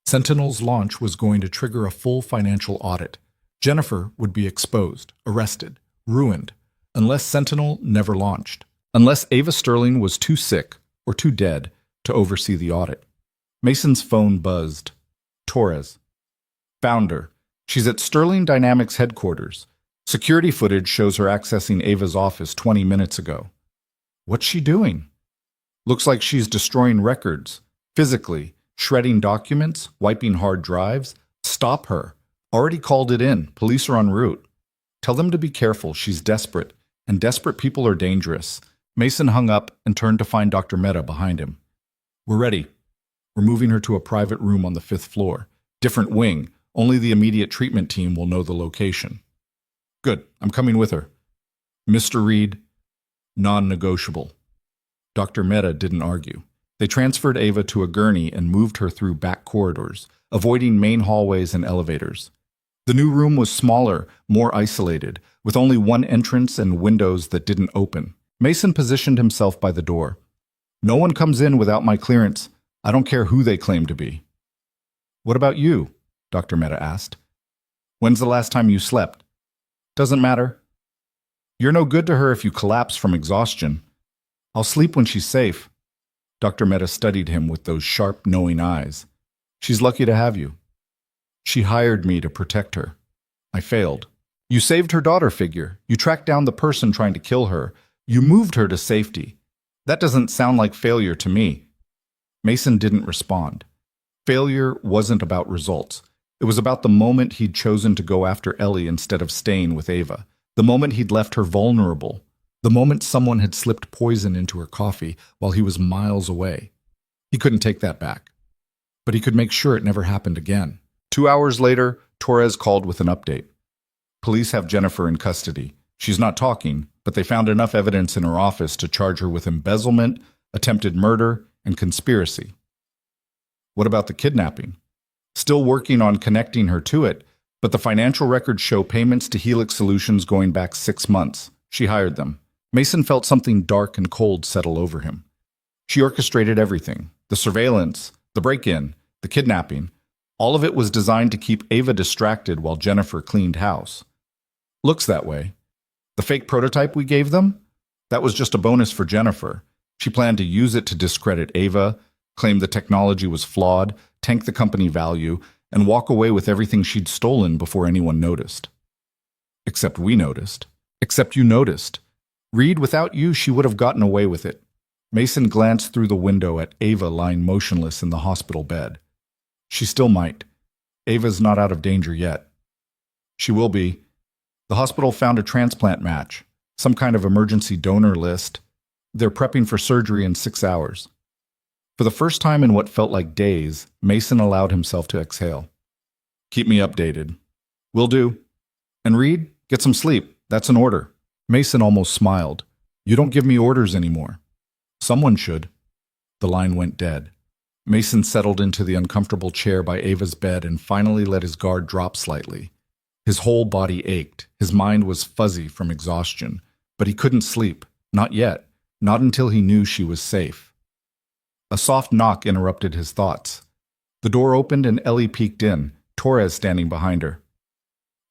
A: Sentinel's launch was going to trigger a full financial audit. Jennifer would be exposed, arrested, ruined, unless Sentinel never launched. Unless Ava Sterling was too sick or too dead to oversee the audit. Mason's phone buzzed. Torres. Found her. She's at Sterling Dynamics headquarters. Security footage shows her accessing Ava's office 20 minutes ago. What's she doing? Looks like she's destroying records. Physically. Shredding documents. Wiping hard drives. Stop her. Already called it in. Police are en route. Tell them to be careful. She's desperate. And desperate people are dangerous. Mason hung up and turned to find Dr. Mehta behind him. We're ready. We're moving her to a private room on the 5th floor. Different wing. Only the immediate treatment team will know the location. Good. I'm coming with her. Mr. Reed, non-negotiable. Dr. Mehta didn't argue. They transferred Ava to a gurney and moved her through back corridors, avoiding main hallways and elevators. The new room was smaller, more isolated, with only one entrance and windows that didn't open. Mason positioned himself by the door. No one comes in without my clearance. I don't care who they claim to be. What about you? Dr. Mehta asked. When's the last time you slept? Doesn't matter. You're no good to her if you collapse from exhaustion. I'll sleep when she's safe. Dr. Mehta studied him with those sharp, knowing eyes. She's lucky to have you. She hired me to protect her. I failed. You saved her daughter figure. You tracked down the person trying to kill her. You moved her to safety. That doesn't sound like failure to me. Mason didn't respond. Failure wasn't about results. It was about the moment he'd chosen to go after Ellie instead of staying with Ava. The moment he'd left her vulnerable. The moment someone had slipped poison into her coffee while he was miles away. He couldn't take that back. But he could make sure it never happened again. 2 hours later, Torres called with an update. Police have Jennifer in custody. She's not talking, but they found enough evidence in her office to charge her with embezzlement, attempted murder, and conspiracy. What about the kidnapping? Still working on connecting her to it, but the financial records show payments to Helix Solutions going back 6 months. She hired them. Mason felt something dark and cold settle over him. She orchestrated everything. The surveillance, the break-in, the kidnapping. All of it was designed to keep Ava distracted while Jennifer cleaned house. Looks that way. The fake prototype we gave them? That was just a bonus for Jennifer. She planned to use it to discredit Ava, claim the technology was flawed, tank the company value, and walk away with everything she'd stolen before anyone noticed. Except we noticed. Except you noticed. Reed, without you, she would have gotten away with it. Mason glanced through the window at Ava lying motionless in the hospital bed. She still might. Ava's not out of danger yet. She will be. The hospital found a transplant match, some kind of emergency donor list. They're prepping for surgery in 6 hours. For the first time in what felt like days, Mason allowed himself to exhale. Keep me updated. Will do. And Reed, get some sleep. That's an order. Mason almost smiled. You don't give me orders anymore. Someone should. The line went dead. Mason settled into the uncomfortable chair by Ava's bed and finally let his guard drop slightly. His whole body ached. His mind was fuzzy from exhaustion. But he couldn't sleep. Not yet. Not until he knew she was safe. A soft knock interrupted his thoughts. The door opened and Ellie peeked in, Torres standing behind her.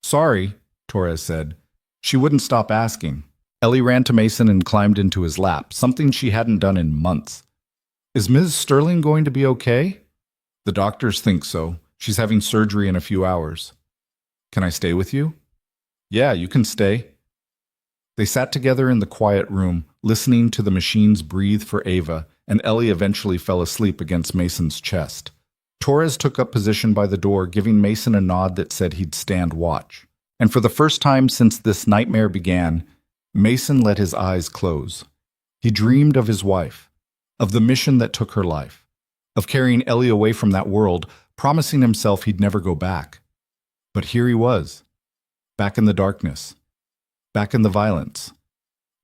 A: Sorry, Torres said. She wouldn't stop asking. Ellie ran to Mason and climbed into his lap, something she hadn't done in months. Is Ms. Sterling going to be okay? The doctors think so. She's having surgery in a few hours. Can I stay with you? Yeah, you can stay. They sat together in the quiet room, listening to the machines breathe for Ava, and Ellie eventually fell asleep against Mason's chest. Torres took up position by the door, giving Mason a nod that said he'd stand watch. And for the first time since this nightmare began, Mason let his eyes close. He dreamed of his wife, of the mission that took her life, of carrying Ellie away from that world, promising himself he'd never go back. But here he was, back in the darkness, back in the violence,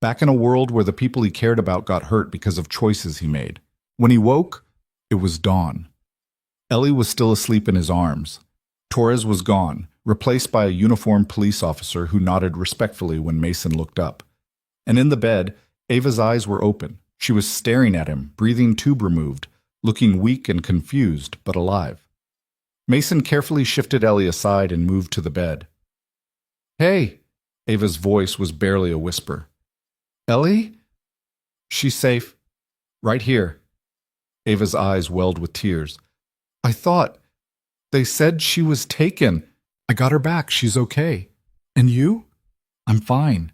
A: back in a world where the people he cared about got hurt because of choices he made. When he woke, it was dawn. Ellie was still asleep in his arms. Torres was gone, replaced by a uniformed police officer who nodded respectfully when Mason looked up. And in the bed, Ava's eyes were open. She was staring at him, breathing tube removed, looking weak and confused, but alive. Mason carefully shifted Ellie aside and moved to the bed. "Hey!" Ava's voice was barely a whisper. "Ellie?" "She's safe. Right here." Ava's eyes welled with tears. "I thought they said she was taken. I got her back. She's okay. And you?" "I'm fine."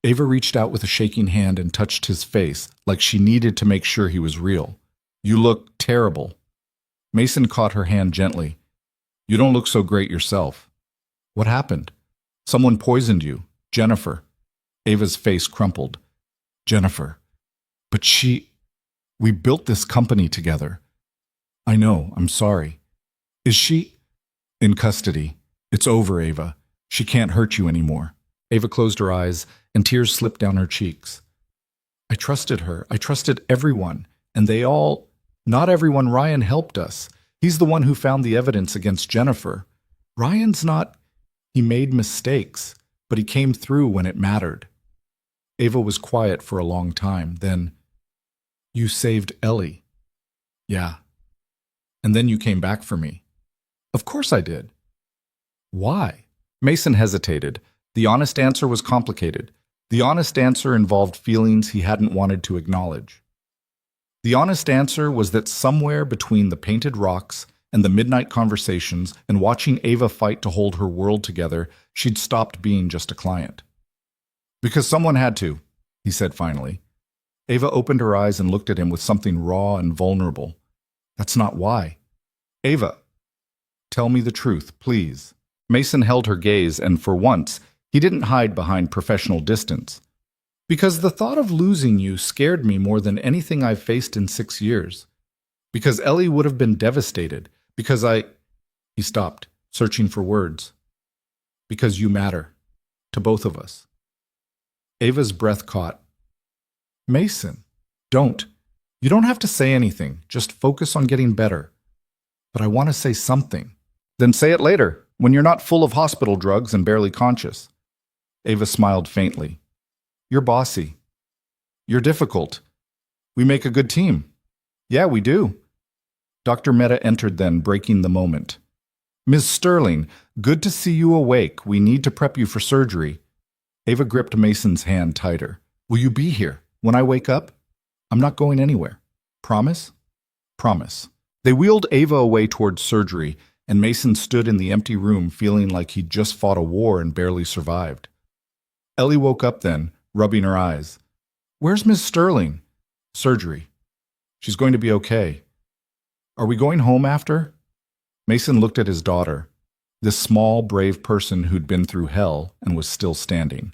A: Ava reached out with a shaking hand and touched his face, like she needed to make sure he was real. "You look terrible." Mason caught her hand gently. "You don't look so great yourself." "What happened?" "Someone poisoned you. Jennifer." Ava's face crumpled. "Jennifer. But we built this company together." "I know. I'm sorry." "Is she?" "In custody. It's over, Ava. She can't hurt you anymore." Ava closed her eyes, and tears slipped down her cheeks. "I trusted her. I trusted everyone. And they all... Not everyone. Ryan helped us. He's the one who found the evidence against Jennifer. Ryan's not... He made mistakes, but he came through when it mattered." Ava was quiet for a long time. Then, "You saved Ellie." "Yeah. And then you came back for me." "Of course I did." "Why?" Mason hesitated. The honest answer was complicated. The honest answer involved feelings he hadn't wanted to acknowledge. The honest answer was that somewhere between the painted rocks and the midnight conversations and watching Ava fight to hold her world together, she'd stopped being just a client. "Because someone had to," he said finally. Ava opened her eyes and looked at him with something raw and vulnerable. "That's not why." "Ava, tell me the truth, please." Mason held her gaze, and for once, he didn't hide behind professional distance. "Because the thought of losing you scared me more than anything I've faced in 6 years. Because Ellie would have been devastated. Because He stopped, searching for words. "Because you matter. To both of us." Ava's breath caught. "Mason, don't. You don't have to say anything. Just focus on getting better." "But I want to say something." "Then say it later, when you're not full of hospital drugs and barely conscious." Ava smiled faintly. "You're bossy. You're difficult. We make a good team." "Yeah, we do." Dr. Mehta entered then, breaking the moment. "Ms. Sterling, good to see you awake. We need to prep you for surgery." Ava gripped Mason's hand tighter. "Will you be here when I wake up?" "I'm not going anywhere." "Promise?" "Promise." They wheeled Ava away towards surgery, and Mason stood in the empty room feeling like he'd just fought a war and barely survived. Ellie woke up then, rubbing her eyes. "Where's Miss Sterling?" "Surgery. She's going to be okay." "Are we going home after?" Mason looked at his daughter, this small, brave person who'd been through hell and was still standing.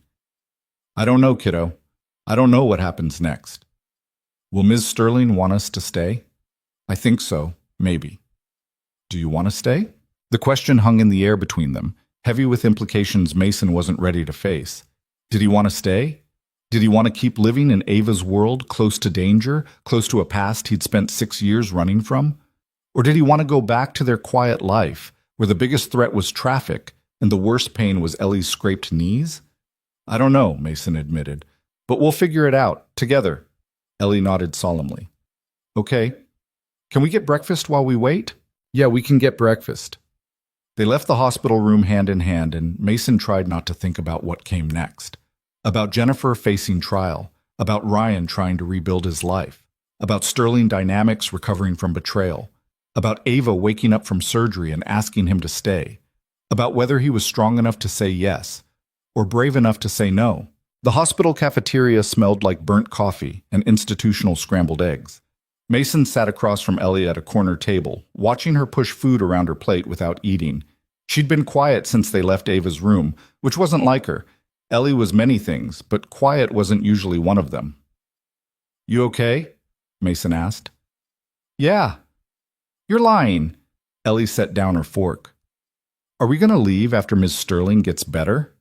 A: "I don't know, kiddo. I don't know what happens next." "Will Ms. Sterling want us to stay?" "I think so, maybe." "Do you want to stay?" The question hung in the air between them, heavy with implications Mason wasn't ready to face. Did he want to stay? Did he want to keep living in Ava's world, close to danger, close to a past he'd spent 6 years running from? Or did he want to go back to their quiet life, where the biggest threat was traffic and the worst pain was Ellie's scraped knees? "I don't know," Mason admitted, "but we'll figure it out, together." Ellie nodded solemnly. "Okay. Can we get breakfast while we wait?" "Yeah, we can get breakfast." They left the hospital room hand in hand, and Mason tried not to think about what came next. About Jennifer facing trial, about Ryan trying to rebuild his life, about Sterling Dynamics recovering from betrayal, about Ava waking up from surgery and asking him to stay, about whether he was strong enough to say yes, or brave enough to say no. The hospital cafeteria smelled like burnt coffee and institutional scrambled eggs. Mason sat across from Ellie at a corner table, watching her push food around her plate without eating. She'd been quiet since they left Ava's room, which wasn't like her. Ellie was many things, but quiet wasn't usually one of them. "You okay?" Mason asked. "Yeah." "You're lying." Ellie set down her fork. "Are we going to leave after Ms. Sterling gets better?"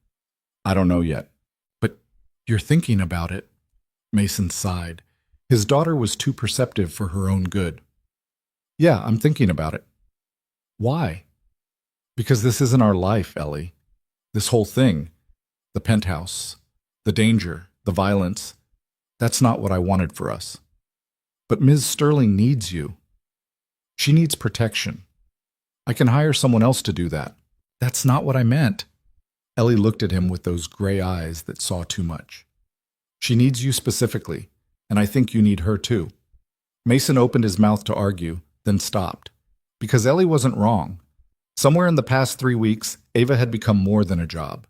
A: "I don't know yet." "But you're thinking about it." Mason sighed. His daughter was too perceptive for her own good. "Yeah, I'm thinking about it." "Why?" "Because this isn't our life, Ellie. This whole thing, the penthouse, the danger, the violence, that's not what I wanted for us. But Ms. Sterling needs you. She needs protection. I can hire someone else to do that." "That's not what I meant." Ellie looked at him with those gray eyes that saw too much. "She needs you specifically, and I think you need her too." Mason opened his mouth to argue, then stopped. Because Ellie wasn't wrong. Somewhere in the past 3 weeks, Ava had become more than a job.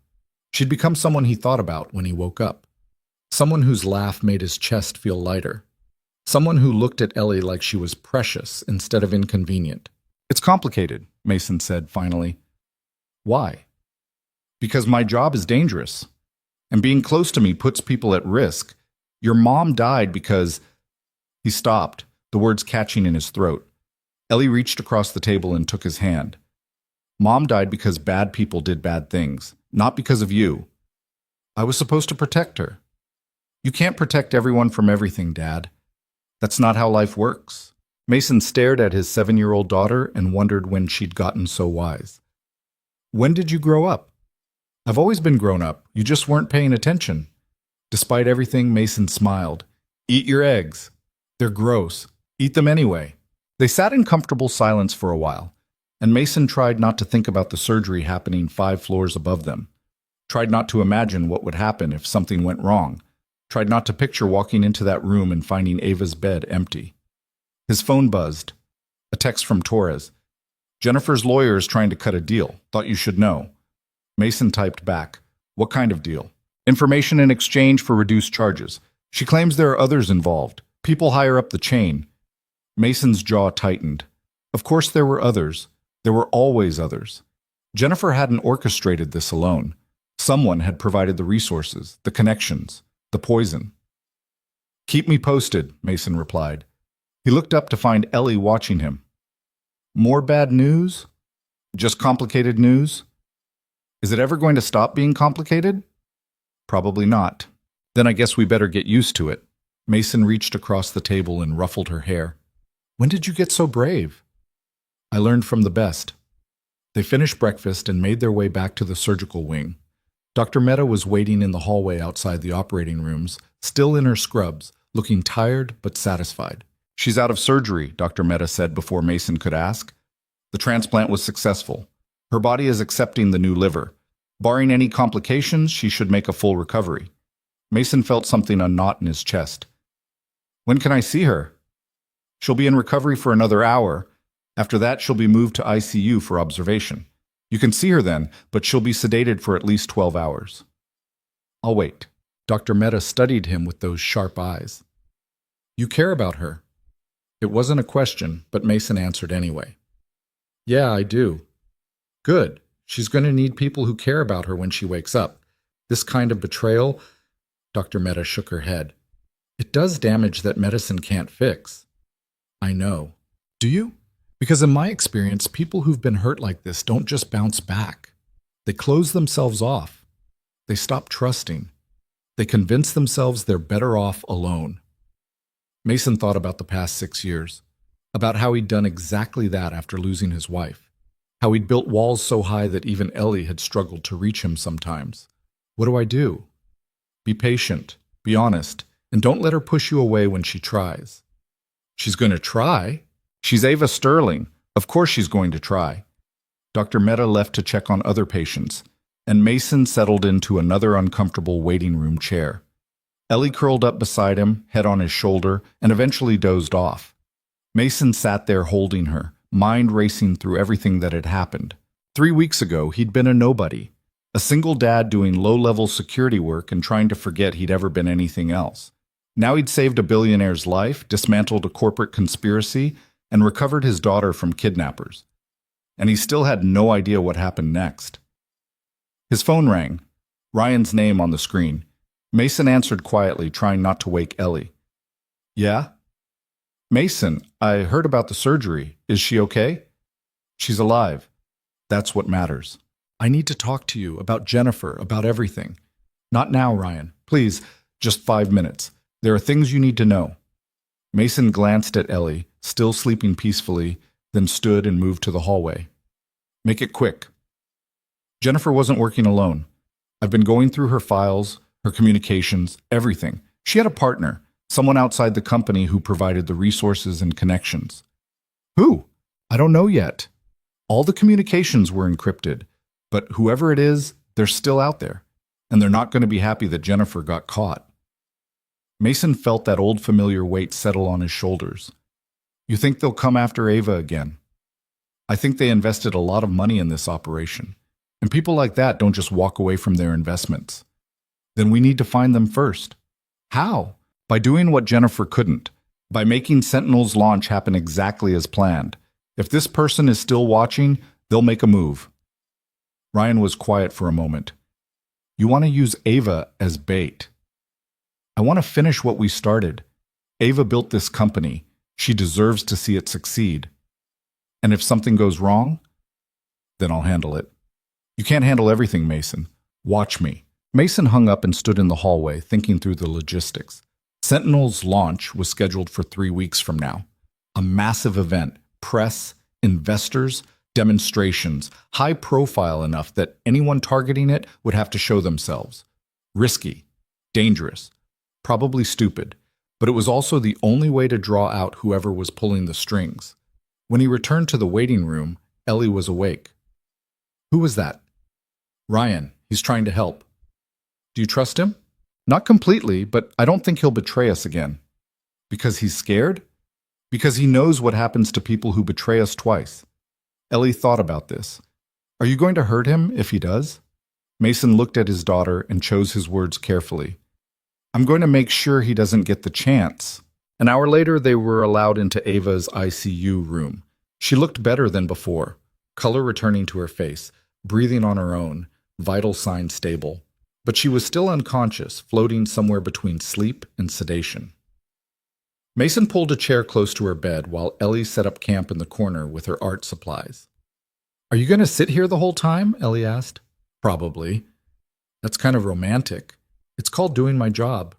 A: She'd become someone he thought about when he woke up. Someone whose laugh made his chest feel lighter. Someone who looked at Ellie like she was precious instead of inconvenient. "It's complicated," Mason said finally. "Why?" "Because my job is dangerous. And being close to me puts people at risk. Your mom died because—" He stopped, the words catching in his throat. Ellie reached across the table and took his hand. "Mom died because bad people did bad things, not because of you. I was supposed to protect her." "You can't protect everyone from everything, Dad. That's not how life works." Mason stared at his 7-year-old daughter and wondered when she'd gotten so wise. "When did you grow up?" "I've always been grown up. You just weren't paying attention." Despite everything, Mason smiled. "Eat your eggs. They're gross. Eat them anyway." They sat in comfortable silence for a while, and Mason tried not to think about the surgery happening 5 floors above them. Tried not to imagine what would happen if something went wrong. Tried not to picture walking into that room and finding Ava's bed empty. His phone buzzed. A text from Torres. "Jennifer's lawyer is trying to cut a deal. Thought you should know." Mason typed back. "What kind of deal?" "Information in exchange for reduced charges. She claims there are others involved. People higher up the chain." Mason's jaw tightened. Of course there were others. There were always others. Jennifer hadn't orchestrated this alone. Someone had provided the resources, the connections, the poison. "Keep me posted," Mason replied. He looked up to find Ellie watching him. "More bad news? Just complicated news? Is it ever going to stop being complicated?" "Probably not." "Then I guess we better get used to it." Mason reached across the table and ruffled her hair. "When did you get so brave?" "I learned from the best." They finished breakfast and made their way back to the surgical wing. Dr. Mehta was waiting in the hallway outside the operating rooms, still in her scrubs, looking tired but satisfied. "She's out of surgery," Dr. Mehta said before Mason could ask. "The transplant was successful. Her body is accepting the new liver. Barring any complications, she should make a full recovery." Mason felt something unknot in his chest. "When can I see her?" "She'll be in recovery for another hour. After that, she'll be moved to ICU for observation. You can see her then, but she'll be sedated for at least 12 hours. "I'll wait." Dr. Mehta studied him with those sharp eyes. "You care about her." It wasn't a question, but Mason answered anyway. "Yeah, I do." "Good. She's going to need people who care about her when she wakes up. This kind of betrayal—" Dr. Mehta shook her head. "It does damage that medicine can't fix." "I know." "Do you?" "Because in my experience, people who've been hurt like this don't just bounce back. They close themselves off. They stop trusting. They convince themselves they're better off alone." Mason thought about the past 6 years, about how he'd done exactly that after losing his wife, how he'd built walls so high that even Ellie had struggled to reach him sometimes. What do I do? Be patient, be honest, and don't let her push you away when she tries. She's going to try. She's Ava Sterling. Of course she's going to try. Dr. Mehta left to check on other patients, and Mason settled into another uncomfortable waiting room chair. Ellie curled up beside him, head on his shoulder, and eventually dozed off. Mason sat there holding her, mind racing through everything that had happened. 3 weeks ago, he'd been a nobody. A single dad doing low-level security work and trying to forget he'd ever been anything else. Now he'd saved a billionaire's life, dismantled a corporate conspiracy, and recovered his daughter from kidnappers. And he still had no idea what happened next. His phone rang, Ryan's name on the screen. Mason answered quietly, trying not to wake Ellie. Yeah? Mason, I heard about the surgery. Is she okay? She's alive. That's what matters. I need to talk to you about Jennifer, about everything. Not now, Ryan. Please, just 5 minutes. There are things you need to know. Mason glanced at Ellie, still sleeping peacefully, then stood and moved to the hallway. Make it quick. Jennifer wasn't working alone. I've been going through her files, her communications, everything. She had a partner, someone outside the company who provided the resources and connections. Who? I don't know yet. All the communications were encrypted, but whoever it is, they're still out there, and they're not going to be happy that Jennifer got caught. Mason felt that old familiar weight settle on his shoulders. You think they'll come after Ava again? I think they invested a lot of money in this operation, and people like that don't just walk away from their investments. Then we need to find them first. How? By doing what Jennifer couldn't, by making Sentinel's launch happen exactly as planned. If this person is still watching, they'll make a move. Ryan was quiet for a moment. You want to use Ava as bait. I want to finish what we started. Ava built this company. She deserves to see it succeed. And if something goes wrong, then I'll handle it. You can't handle everything, Mason. Watch me. Mason hung up and stood in the hallway, thinking through the logistics. Sentinel's launch was scheduled for 3 weeks from now. A massive event, press, investors, demonstrations, high profile enough that anyone targeting it would have to show themselves. Risky, dangerous, probably stupid, but it was also the only way to draw out whoever was pulling the strings. When he returned to the waiting room, Ellie was awake. Who was that? Ryan. He's trying to help. Do you trust him? Not completely, but I don't think he'll betray us again. Because he's scared? Because he knows what happens to people who betray us twice. Ellie thought about this. Are you going to hurt him if he does? Mason looked at his daughter and chose his words carefully. I'm going to make sure he doesn't get the chance. An hour later, they were allowed into Ava's ICU room. She looked better than before, color returning to her face, breathing on her own, vital signs stable. But she was still unconscious, floating somewhere between sleep and sedation. Mason pulled a chair close to her bed while Ellie set up camp in the corner with her art supplies. Are you going to sit here the whole time? Ellie asked. Probably. That's kind of romantic. It's called doing my job.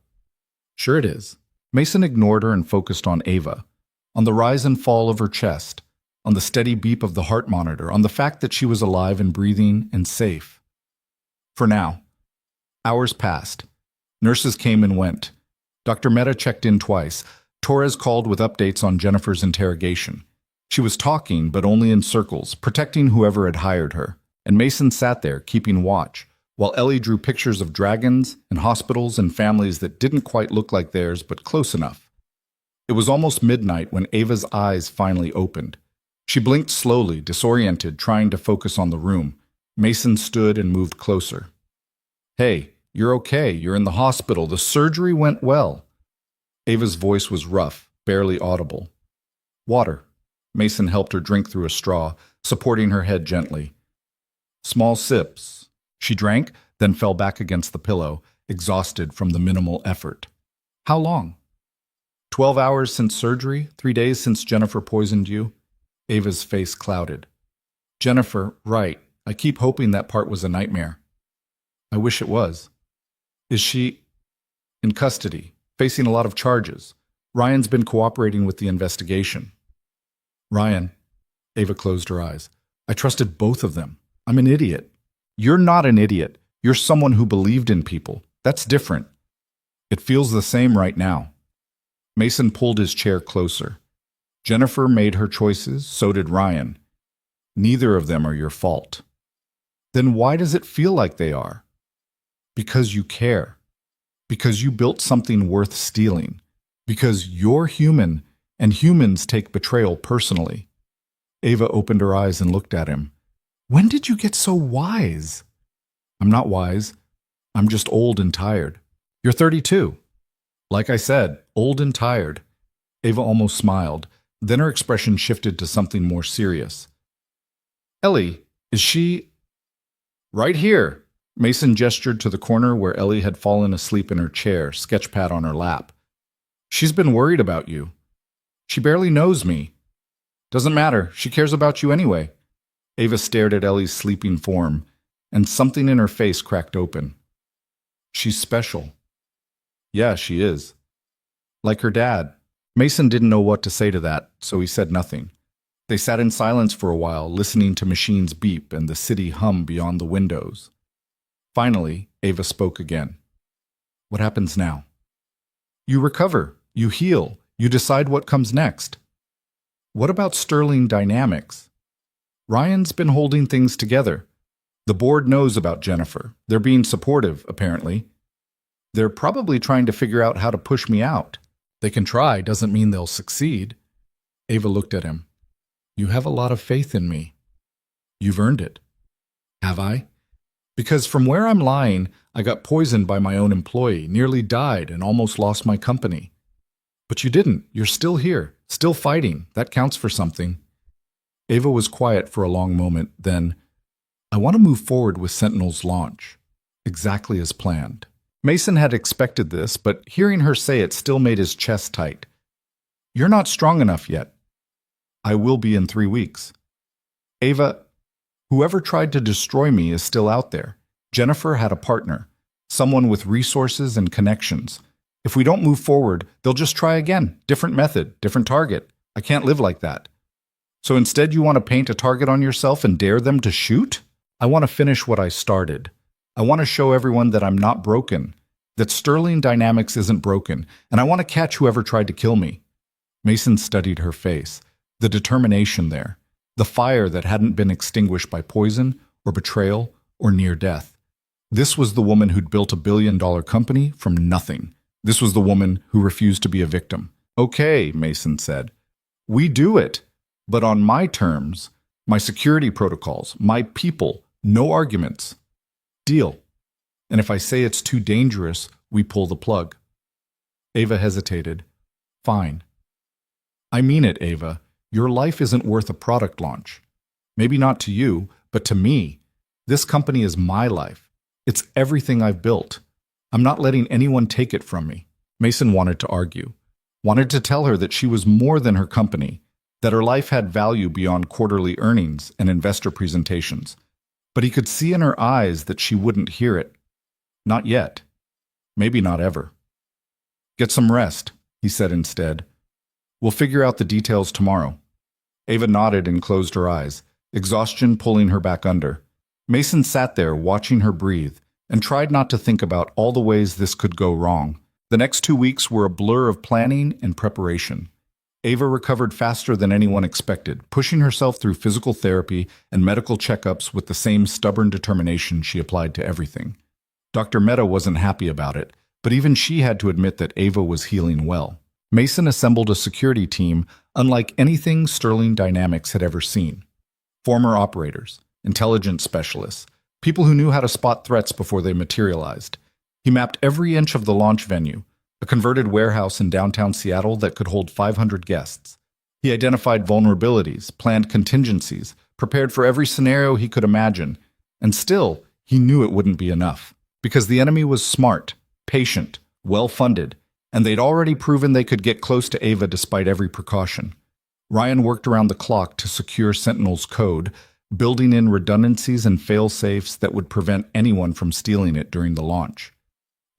A: Sure it is. Mason ignored her and focused on Ava, on the rise and fall of her chest, on the steady beep of the heart monitor, on the fact that she was alive and breathing and safe. For now. Hours passed. Nurses came and went. Dr. Mehta checked in twice. Torres called with updates on Jennifer's interrogation. She was talking, but only in circles, protecting whoever had hired her. And Mason sat there, keeping watch, while Ellie drew pictures of dragons and hospitals and families that didn't quite look like theirs, but close enough. It was almost midnight when Ava's eyes finally opened. She blinked slowly, disoriented, trying to focus on the room. Mason stood and moved closer. Hey, you're okay. You're in the hospital. The surgery went well. Ava's voice was rough, barely audible. Water. Mason helped her drink through a straw, supporting her head gently. Small sips. She drank, then fell back against the pillow, exhausted from the minimal effort. How long? 12 hours since surgery, 3 days since Jennifer poisoned you. Ava's face clouded. Jennifer, right. I keep hoping that part was a nightmare. I wish it was. Is she in custody, facing a lot of charges? Ryan's been cooperating with the investigation. Ryan, Ava closed her eyes. I trusted both of them. I'm an idiot. You're not an idiot. You're someone who believed in people. That's different. It feels the same right now. Mason pulled his chair closer. Jennifer made her choices, so did Ryan. Neither of them are your fault. Then why does it feel like they are? Because you care. Because you built something worth stealing. Because you're human, and humans take betrayal personally. Ava opened her eyes and looked at him. When did you get so wise? I'm not wise. I'm just old and tired. You're 32. Like I said, old and tired. Ava almost smiled. Then her expression shifted to something more serious. Ellie, is she... Right here. Mason gestured to the corner where Ellie had fallen asleep in her chair, sketchpad on her lap. She's been worried about you. She barely knows me. Doesn't matter. She cares about you anyway. Ava stared at Ellie's sleeping form, and something in her face cracked open. She's special. Yeah, she is. Like her dad. Mason didn't know what to say to that, so he said nothing. They sat in silence for a while, listening to machines beep and the city hum beyond the windows. Finally, Ava spoke again. What happens now? You recover. You heal. You decide what comes next. What about Sterling Dynamics? Ryan's been holding things together. The board knows about Jennifer. They're being supportive, apparently. They're probably trying to figure out how to push me out. They can try, doesn't mean they'll succeed. Ava looked at him. You have a lot of faith in me. You've earned it. Have I? Because from where I'm lying, I got poisoned by my own employee, nearly died, and almost lost my company. But you didn't. You're still here, still fighting. That counts for something. Ava was quiet for a long moment, then, I want to move forward with Sentinel's launch. Exactly as planned. Mason had expected this, but hearing her say it still made his chest tight. You're not strong enough yet. I will be in 3 weeks. Ava, whoever tried to destroy me is still out there. Jennifer had a partner, someone with resources and connections. If we don't move forward, they'll just try again. Different method, different target. I can't live like that. So instead you want to paint a target on yourself and dare them to shoot? I want to finish what I started. I want to show everyone that I'm not broken, that Sterling Dynamics isn't broken, and I want to catch whoever tried to kill me. Mason studied her face, the determination there, the fire that hadn't been extinguished by poison or betrayal or near death. This was the woman who'd built $1 billion company from nothing. This was the woman who refused to be a victim. Okay, Mason said. We do it, but on my terms, my security protocols, my people, no arguments. Deal. And if I say it's too dangerous, we pull the plug. Ava hesitated. Fine. I mean it, Ava. Your life isn't worth a product launch. Maybe not to you, but to me. This company is my life. It's everything I've built. I'm not letting anyone take it from me. Mason wanted to argue, wanted to tell her that she was more than her company, that her life had value beyond quarterly earnings and investor presentations. But he could see in her eyes that she wouldn't hear it. Not yet. Maybe not ever. Get some rest, he said instead. We'll figure out the details tomorrow. Ava nodded and closed her eyes, exhaustion pulling her back under. Mason sat there watching her breathe and tried not to think about all the ways this could go wrong. The next 2 weeks were a blur of planning and preparation. Ava recovered faster than anyone expected, pushing herself through physical therapy and medical checkups with the same stubborn determination she applied to everything. Dr. Mehta wasn't happy about it, but even she had to admit that Ava was healing well. Mason assembled a security team unlike anything Sterling Dynamics had ever seen. Former operators, intelligence specialists, people who knew how to spot threats before they materialized. He mapped every inch of the launch venue, a converted warehouse in downtown Seattle that could hold 500 guests. He identified vulnerabilities, planned contingencies, prepared for every scenario he could imagine, and still, he knew it wouldn't be enough. Because the enemy was smart, patient, well-funded, and they'd already proven they could get close to Ava despite every precaution. Ryan worked around the clock to secure Sentinel's code, building in redundancies and fail-safes that would prevent anyone from stealing it during the launch.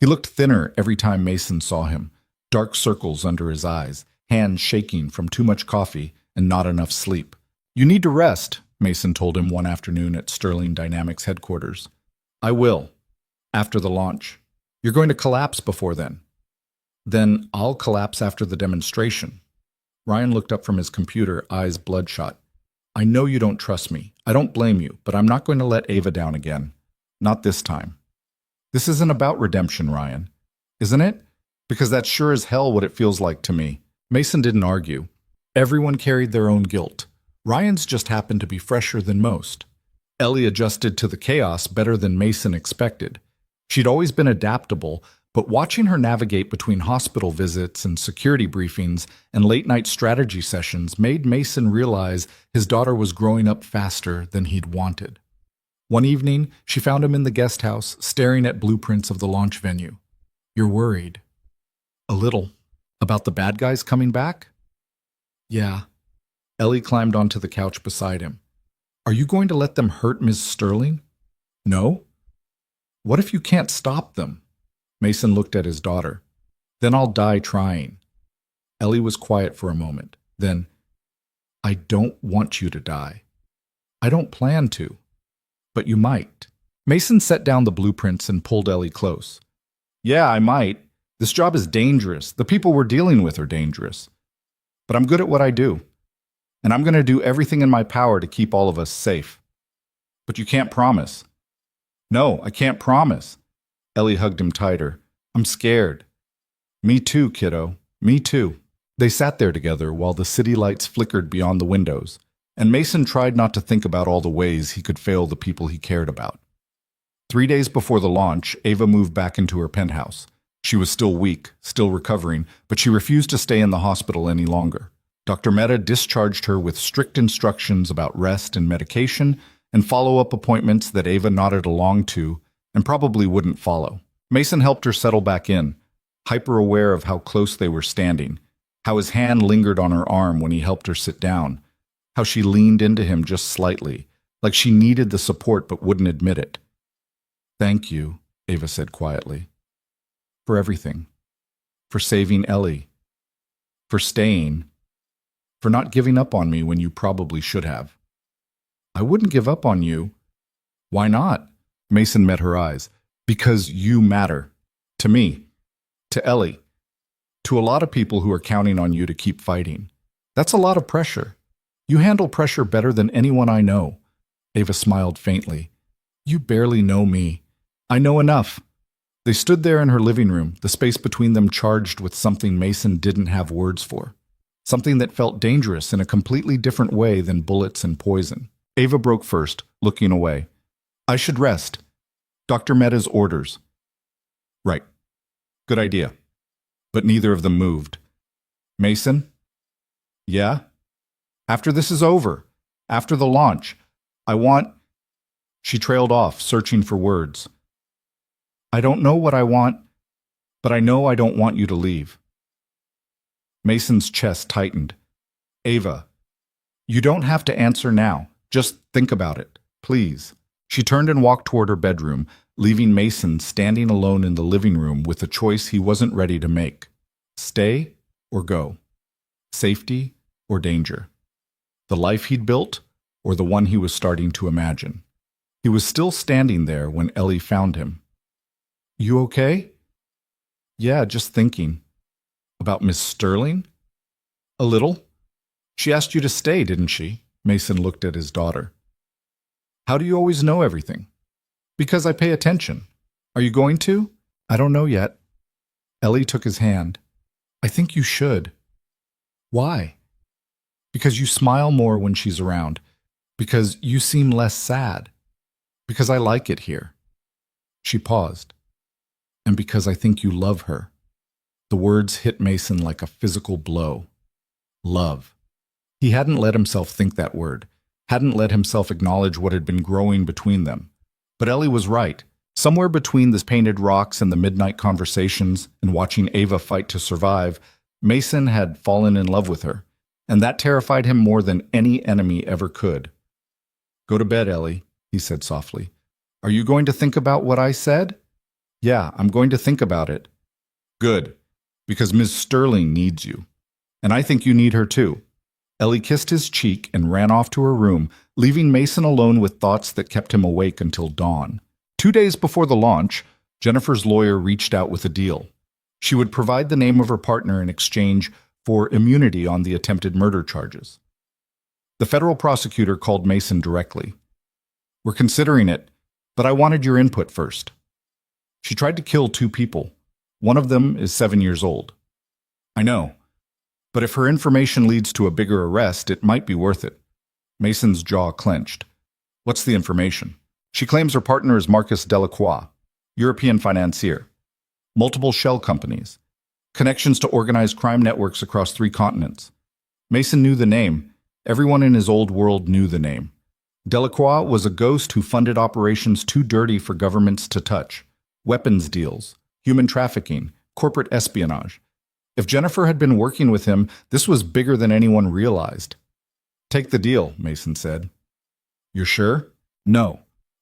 A: He looked thinner every time Mason saw him, dark circles under his eyes, hands shaking from too much coffee and not enough sleep. You need to rest, Mason told him one afternoon at Sterling Dynamics headquarters. I will. After the launch. You're going to collapse before then. Then I'll collapse after the demonstration. Ryan looked up from his computer, eyes bloodshot. I know you don't trust me. I don't blame you, but I'm not going to let Ava down again. Not this time. This isn't about redemption, Ryan. Isn't it? Because that's sure as hell what it feels like to me. Mason didn't argue. Everyone carried their own guilt. Ryan's just happened to be fresher than most. Ellie adjusted to the chaos better than Mason expected. She'd always been adaptable, but watching her navigate between hospital visits and security briefings and late-night strategy sessions made Mason realize his daughter was growing up faster than he'd wanted. One evening, she found him in the guest house, staring at blueprints of the launch venue. "You're worried." "A little. About the bad guys coming back?" "Yeah." Ellie climbed onto the couch beside him. "Are you going to let them hurt Ms. Sterling?" "No." "What if you can't stop them?" Mason looked at his daughter. "Then I'll die trying." Ellie was quiet for a moment. Then, "I don't want you to die. I don't plan to. But you might." Mason set down the blueprints and pulled Ellie close. "Yeah, I might. This job is dangerous. The people we're dealing with are dangerous. But I'm good at what I do. And I'm going to do everything in my power to keep all of us safe." "But you can't promise." "No, I can't promise." Ellie hugged him tighter. "I'm scared." "Me too, kiddo. Me too." They sat there together while the city lights flickered beyond the windows, and Mason tried not to think about all the ways he could fail the people he cared about. 3 days before the launch, Ava moved back into her penthouse. She was still weak, still recovering, but she refused to stay in the hospital any longer. Dr. Mehta discharged her with strict instructions about rest and medication and follow-up appointments that Ava nodded along to and probably wouldn't follow. Mason helped her settle back in, hyper-aware of how close they were standing, how his hand lingered on her arm when he helped her sit down, how she leaned into him just slightly, like she needed the support but wouldn't admit it. "Thank you," Ava said quietly. "For everything. For saving Ellie. For staying. For not giving up on me when you probably should have." "I wouldn't give up on you." "Why not?" Mason met her eyes. "Because you matter. To me. To Ellie. To a lot of people who are counting on you to keep fighting. That's a lot of pressure. You handle pressure better than anyone I know." Ava smiled faintly. "You barely know me. I know enough." They stood there in her living room, the space between them charged with something Mason didn't have words for. Something that felt dangerous in a completely different way than bullets and poison. Ava broke first, looking away. "I should rest. Dr. Mehta's orders." "Right. Good idea." But neither of them moved. "Mason?" "Yeah?" "After this is over, after the launch, I want—" She trailed off, searching for words. "I don't know what I want, but I know I don't want you to leave." Mason's chest tightened. "Ava, you don't have to answer now. Just think about it, please." She turned and walked toward her bedroom, leaving Mason standing alone in the living room with a choice he wasn't ready to make. Stay or go? Safety or danger? The life he'd built or the one he was starting to imagine? He was still standing there when Ellie found him. "You okay?" "Yeah, just thinking." "About Miss Sterling?" "A little." "She asked you to stay, didn't she?" Mason looked at his daughter. "How do you always know everything?" "Because I pay attention." "Are you going to?" "I don't know yet." Ellie took his hand. "I think you should." "Why?" "Because you smile more when she's around. Because you seem less sad. Because I like it here." She paused. "And because I think you love her." The words hit Mason like a physical blow. Love. He hadn't let himself think that word, hadn't let himself acknowledge what had been growing between them. But Ellie was right. Somewhere between the painted rocks and the midnight conversations and watching Ava fight to survive, Mason had fallen in love with her, and that terrified him more than any enemy ever could. "Go to bed, Ellie," he said softly. "Are you going to think about what I said?" "Yeah, I'm going to think about it." "Good, because Ms. Sterling needs you. And I think you need her too." Ellie kissed his cheek and ran off to her room, leaving Mason alone with thoughts that kept him awake until dawn. 2 days before the launch, Jennifer's lawyer reached out with a deal. She would provide the name of her partner in exchange for immunity on the attempted murder charges. The federal prosecutor called Mason directly. "We're considering it, but I wanted your input first. She tried to kill 2 people. One of them is 7 years old." "I know. But if her information leads to a bigger arrest, it might be worth it." Mason's jaw clenched. What's the information? She claims her partner is Marcus Delacroix, European financier, multiple shell companies, connections to organized crime networks across 3 continents. Mason knew the name. Everyone in his old world knew the name. Delacroix was a ghost who funded operations too dirty for governments to touch. Weapons deals, human trafficking, corporate espionage. If Jennifer had been working with him, this was bigger than anyone realized. Take the deal, Mason said. You're sure? No.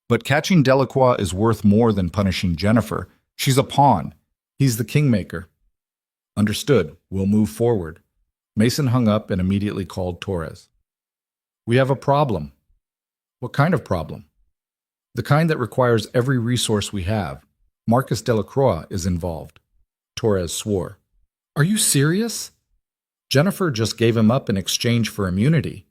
A: But catching Delacroix is worth more than punishing Jennifer. She's a pawn. He's the kingmaker. Understood. We'll move forward. Mason hung up and immediately called Torres. We have a problem. What kind of problem? The kind that requires every resource we have. Marcus Delacroix is involved. Torres swore. Are you serious? Jennifer just gave him up in exchange for immunity.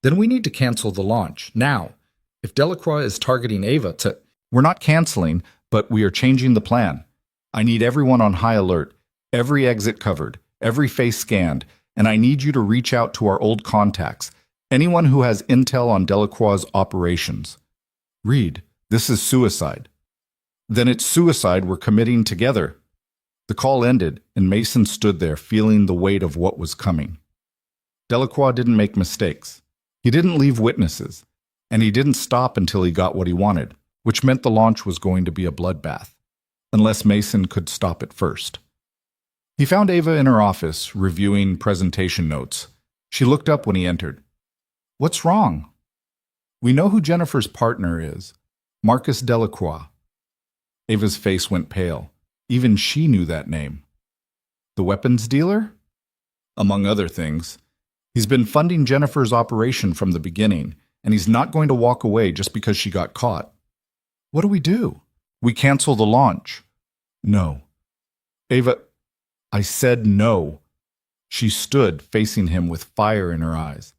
A: Then we need to cancel the launch, now. If Delacroix is targeting Ava to... We're not canceling, but we are changing the plan. I need everyone on high alert, every exit covered, every face scanned, and I need you to reach out to our old contacts, anyone who has intel on Delacroix's operations. Reed, this is suicide. Then it's suicide we're committing together. The call ended, and Mason stood there feeling the weight of what was coming. Delacroix didn't make mistakes. He didn't leave witnesses, and he didn't stop until he got what he wanted, which meant the launch was going to be a bloodbath, unless Mason could stop it first. He found Ava in her office, reviewing presentation notes. She looked up when he entered. What's wrong? We know who Jennifer's partner is, Marcus Delacroix. Ava's face went pale. Even she knew that name. The weapons dealer? Among other things. He's been funding Jennifer's operation from the beginning, and he's not going to walk away just because she got caught. What do we do? We cancel the launch. No. Ava, I said no. She stood, facing him with fire in her eyes.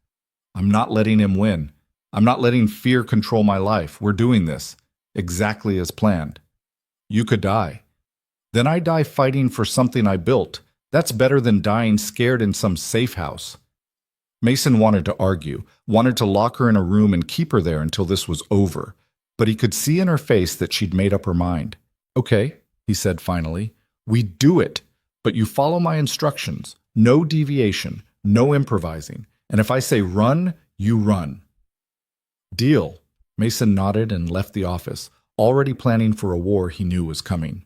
A: I'm not letting him win. I'm not letting fear control my life. We're doing this, exactly as planned. You could die. Then I die fighting for something I built. That's better than dying scared in some safe house. Mason wanted to argue, wanted to lock her in a room and keep her there until this was over, but he could see in her face that she'd made up her mind. Okay, he said finally, we do it, but you follow my instructions. No deviation, no improvising, and if I say run, you run. Deal. Mason nodded and left the office, already planning for a war he knew was coming.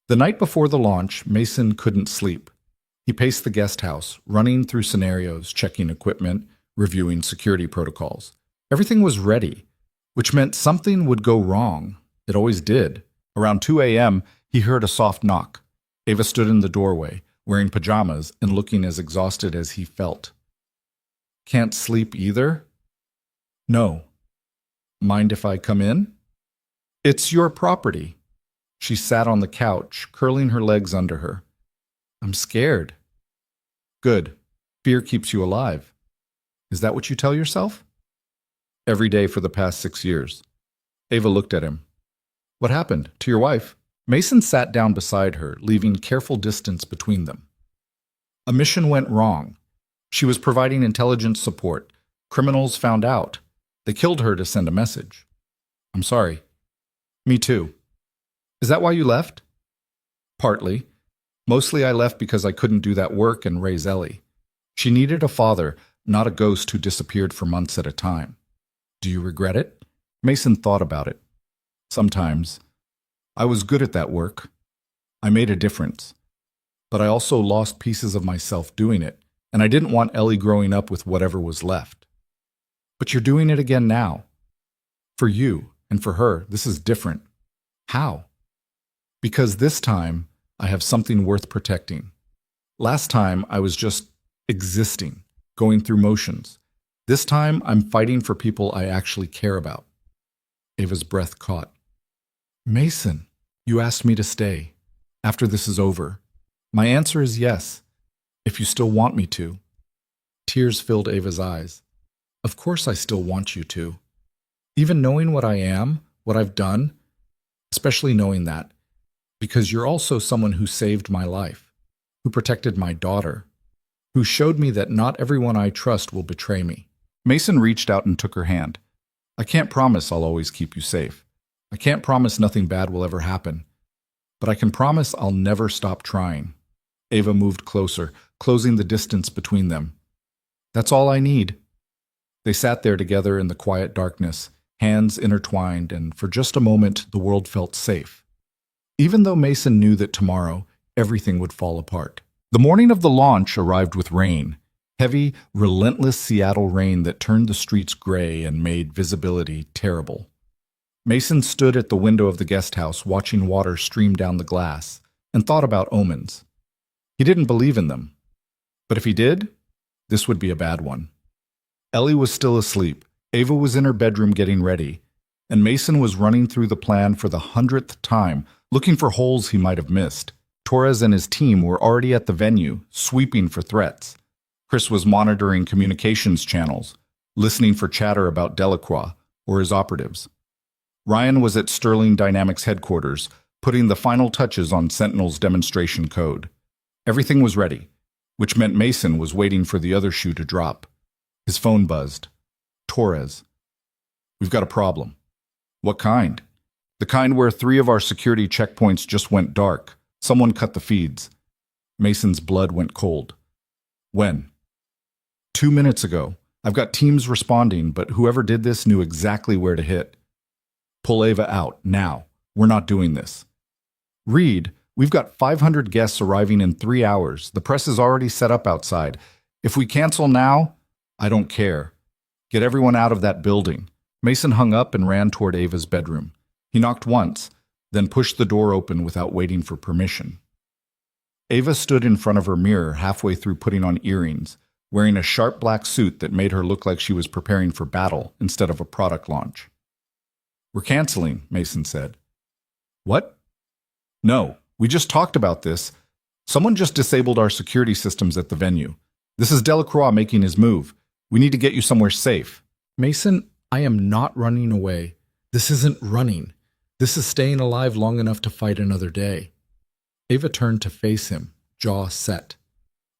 A: The night before the launch, Mason couldn't sleep. He paced the guest house, running through scenarios, checking equipment, reviewing security protocols. Everything was ready, which meant something would go wrong. It always did. Around 2 a.m., he heard a soft knock. Ava stood in the doorway, wearing pajamas and looking as exhausted as he felt. Can't sleep either? No. Mind if I come in? It's your property. She sat on the couch, curling her legs under her. I'm scared. Good. Fear keeps you alive. Is that what you tell yourself? Every day for the past 6 years. Ava looked at him. What happened to your wife? Mason sat down beside her, leaving careful distance between them. A mission went wrong. She was providing intelligence support. Criminals found out. They killed her to send a message. I'm sorry. Me too. Is that why you left? Partly. Mostly I left because I couldn't do that work and raise Ellie. She needed a father, not a ghost who disappeared for months at a time. Do you regret it? Mason thought about it. Sometimes. I was good at that work. I made a difference. But I also lost pieces of myself doing it, and I didn't want Ellie growing up with whatever was left. But you're doing it again now. For you and for her, this is different. How? Because this time, I have something worth protecting. Last time, I was just existing, going through motions. This time, I'm fighting for people I actually care about. Ava's breath caught. Mason, you asked me to stay. After this is over. My answer is yes, if you still want me to. Tears filled Ava's eyes. Of course I still want you to. Even knowing what I am, what I've done, especially knowing that, because you're also someone who saved my life, who protected my daughter, who showed me that not everyone I trust will betray me. Mason reached out and took her hand. I can't promise I'll always keep you safe. I can't promise nothing bad will ever happen. But I can promise I'll never stop trying. Ava moved closer, closing the distance between them. That's all I need. They sat there together in the quiet darkness, hands intertwined, and for just a moment the world felt safe. Even though Mason knew that tomorrow everything would fall apart. The morning of the launch arrived with rain. Heavy, relentless Seattle rain that turned the streets gray and made visibility terrible. Mason stood at the window of the guest house watching water stream down the glass and thought about omens. He didn't believe in them. But if he did, this would be a bad one. Ellie was still asleep. Ava was in her bedroom getting ready, and Mason was running through the plan for the 100th time, looking for holes he might have missed. Torres and his team were already at the venue, sweeping for threats. Chris was monitoring communications channels, listening for chatter about Delacroix or his operatives. Ryan was at Sterling Dynamics headquarters, putting the final touches on Sentinel's demonstration code. Everything was ready, which meant Mason was waiting for the other shoe to drop. His phone buzzed. Torres. We've got a problem. What kind? The kind where 3 of our security checkpoints just went dark. Someone cut the feeds. Mason's blood went cold. When? 2 minutes ago. I've got teams responding, but whoever did this knew exactly where to hit. Pull Ava out, now. We're not doing this. Reed, we've got 500 guests arriving in 3 hours. The press is already set up outside. If we cancel now, I don't care. Get everyone out of that building. Mason hung up and ran toward Ava's bedroom. He knocked once, then pushed the door open without waiting for permission. Ava stood in front of her mirror halfway through putting on earrings, wearing a sharp black suit that made her look like she was preparing for battle instead of a product launch. We're canceling, Mason said. What? No, we just talked about this. Someone just disabled our security systems at the venue. This is Delacroix making his move. We need to get you somewhere safe. Mason, I am not running away. This isn't running. This is staying alive long enough to fight another day. Ava turned to face him, jaw set.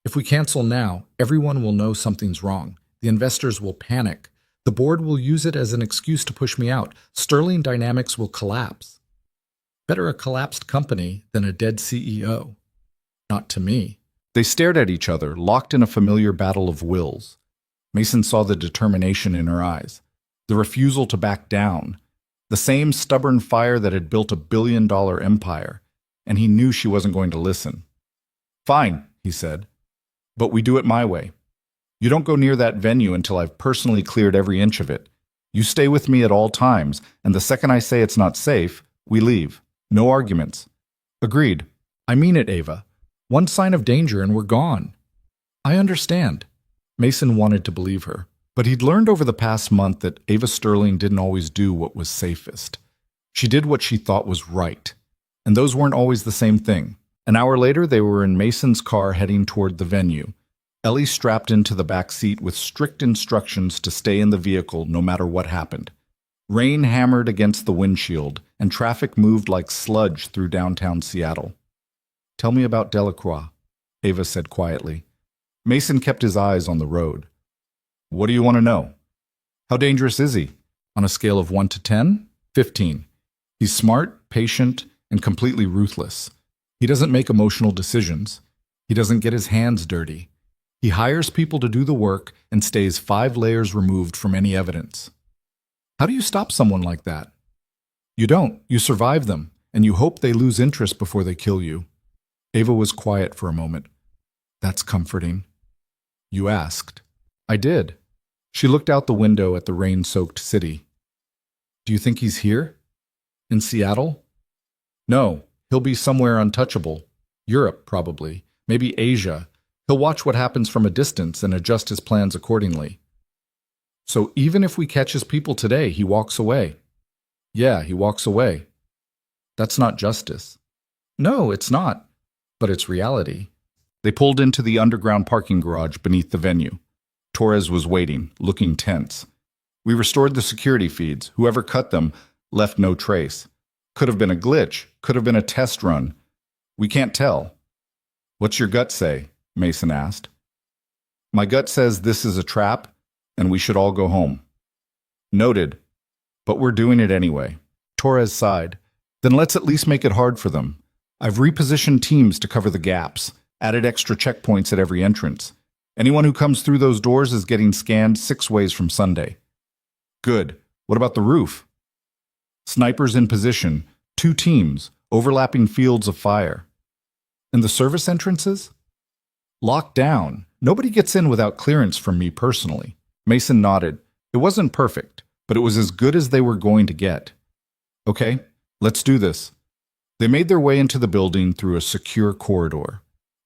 A: If we cancel now, everyone will know something's wrong. The investors will panic. The board will use it as an excuse to push me out. Sterling Dynamics will collapse. Better a collapsed company than a dead CEO. Not to me. They stared at each other, locked in a familiar battle of wills. Mason saw the determination in her eyes, the refusal to back down, the same stubborn fire that had built a billion-dollar empire, and he knew she wasn't going to listen. Fine, he said, but we do it my way. You don't go near that venue until I've personally cleared every inch of it. You stay with me at all times, and the second I say it's not safe, we leave. No arguments. Agreed. I mean it, Ava. One sign of danger and we're gone. I understand. Mason wanted to believe her, but he'd learned over the past month that Ava Sterling didn't always do what was safest. She did what she thought was right, and those weren't always the same thing. An hour later, they were in Mason's car heading toward the venue. Ellie strapped into the back seat with strict instructions to stay in the vehicle no matter what happened. Rain hammered against the windshield, and traffic moved like sludge through downtown Seattle. Tell me about Delacroix, Ava said quietly. Mason kept his eyes on the road. What do you want to know? How dangerous is he? On a scale of 1 to 10? 15. He's smart, patient, and completely ruthless. He doesn't make emotional decisions. He doesn't get his hands dirty. He hires people to do the work and stays 5 layers removed from any evidence. How do you stop someone like that? You don't. You survive them, and you hope they lose interest before they kill you. Ava was quiet for a moment. That's comforting. You asked. I did. She looked out the window at the rain-soaked city. Do you think he's here? In Seattle? No, he'll be somewhere untouchable. Europe, probably. Maybe Asia. He'll watch what happens from a distance and adjust his plans accordingly. So even if we catch his people today, he walks away. Yeah, he walks away. That's not justice. No, it's not. But it's reality. They pulled into the underground parking garage beneath the venue. Torres was waiting, looking tense. We restored the security feeds. Whoever cut them left no trace. Could have been a glitch. Could have been a test run. We can't tell. What's your gut say? Mason asked. My gut says this is a trap, and we should all go home. Noted. But we're doing it anyway. Torres sighed. Then let's at least make it hard for them. I've repositioned teams to cover the gaps, added extra checkpoints at every entrance. Anyone who comes through those doors is getting scanned 6 ways from Sunday. Good. What about the roof? Snipers in position, 2 teams, overlapping fields of fire. And the service entrances? Locked down. Nobody gets in without clearance from me personally. Mason nodded. It wasn't perfect, but it was as good as they were going to get. Okay, let's do this. They made their way into the building through a secure corridor.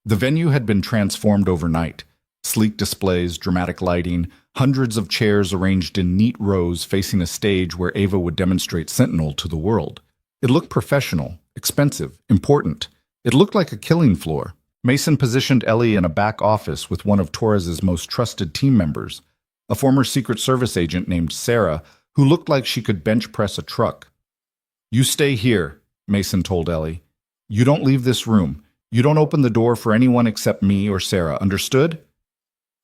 A: The venue had been transformed overnight. Sleek displays, dramatic lighting, hundreds of chairs arranged in neat rows facing a stage where Ava would demonstrate Sentinel to the world. It looked professional, expensive, important. It looked like a killing floor. Mason positioned Ellie in a back office with one of Torres's most trusted team members, a former Secret Service agent named Sarah, who looked like she could bench press a truck. You stay here, Mason told Ellie. You don't leave this room. You don't open the door for anyone except me or Sarah, understood?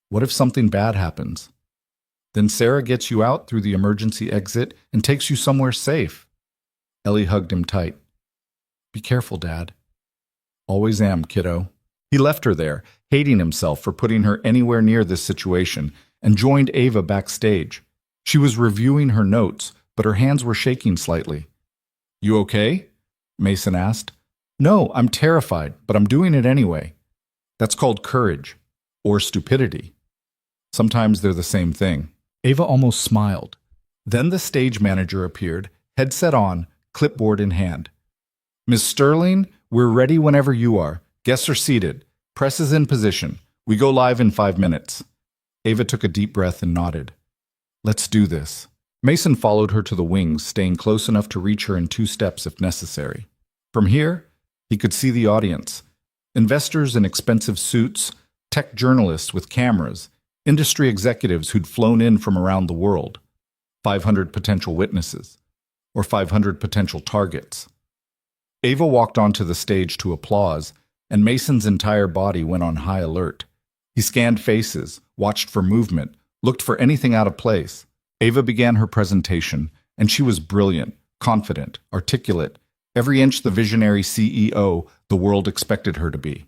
A: What if something bad happens? Then Sarah gets you out through the emergency exit and takes you somewhere safe. Ellie hugged him tight. Be careful, Dad. Always am, kiddo. He left her there, hating himself for putting her anywhere near this situation, and joined Ava backstage. She was reviewing her notes, but her hands were shaking slightly. You okay? Mason asked. No, I'm terrified, but I'm doing it anyway. That's called courage. Or stupidity. Sometimes they're the same thing. Ava almost smiled. Then the stage manager appeared, headset on, clipboard in hand. Miss Sterling, we're ready whenever you are. Guests are seated. Press is in position. We go live in 5 minutes. Ava took a deep breath and nodded. Let's do this. Mason followed her to the wings, staying close enough to reach her in 2 steps if necessary. From here, he could see the audience. Investors in expensive suits, tech journalists with cameras, industry executives who'd flown in from around the world. 500 potential witnesses. Or 500 potential targets. Ava walked onto the stage to applause, and Mason's entire body went on high alert. He scanned faces, watched for movement, looked for anything out of place. Ava began her presentation, and she was brilliant, confident, articulate, every inch the visionary CEO the world expected her to be.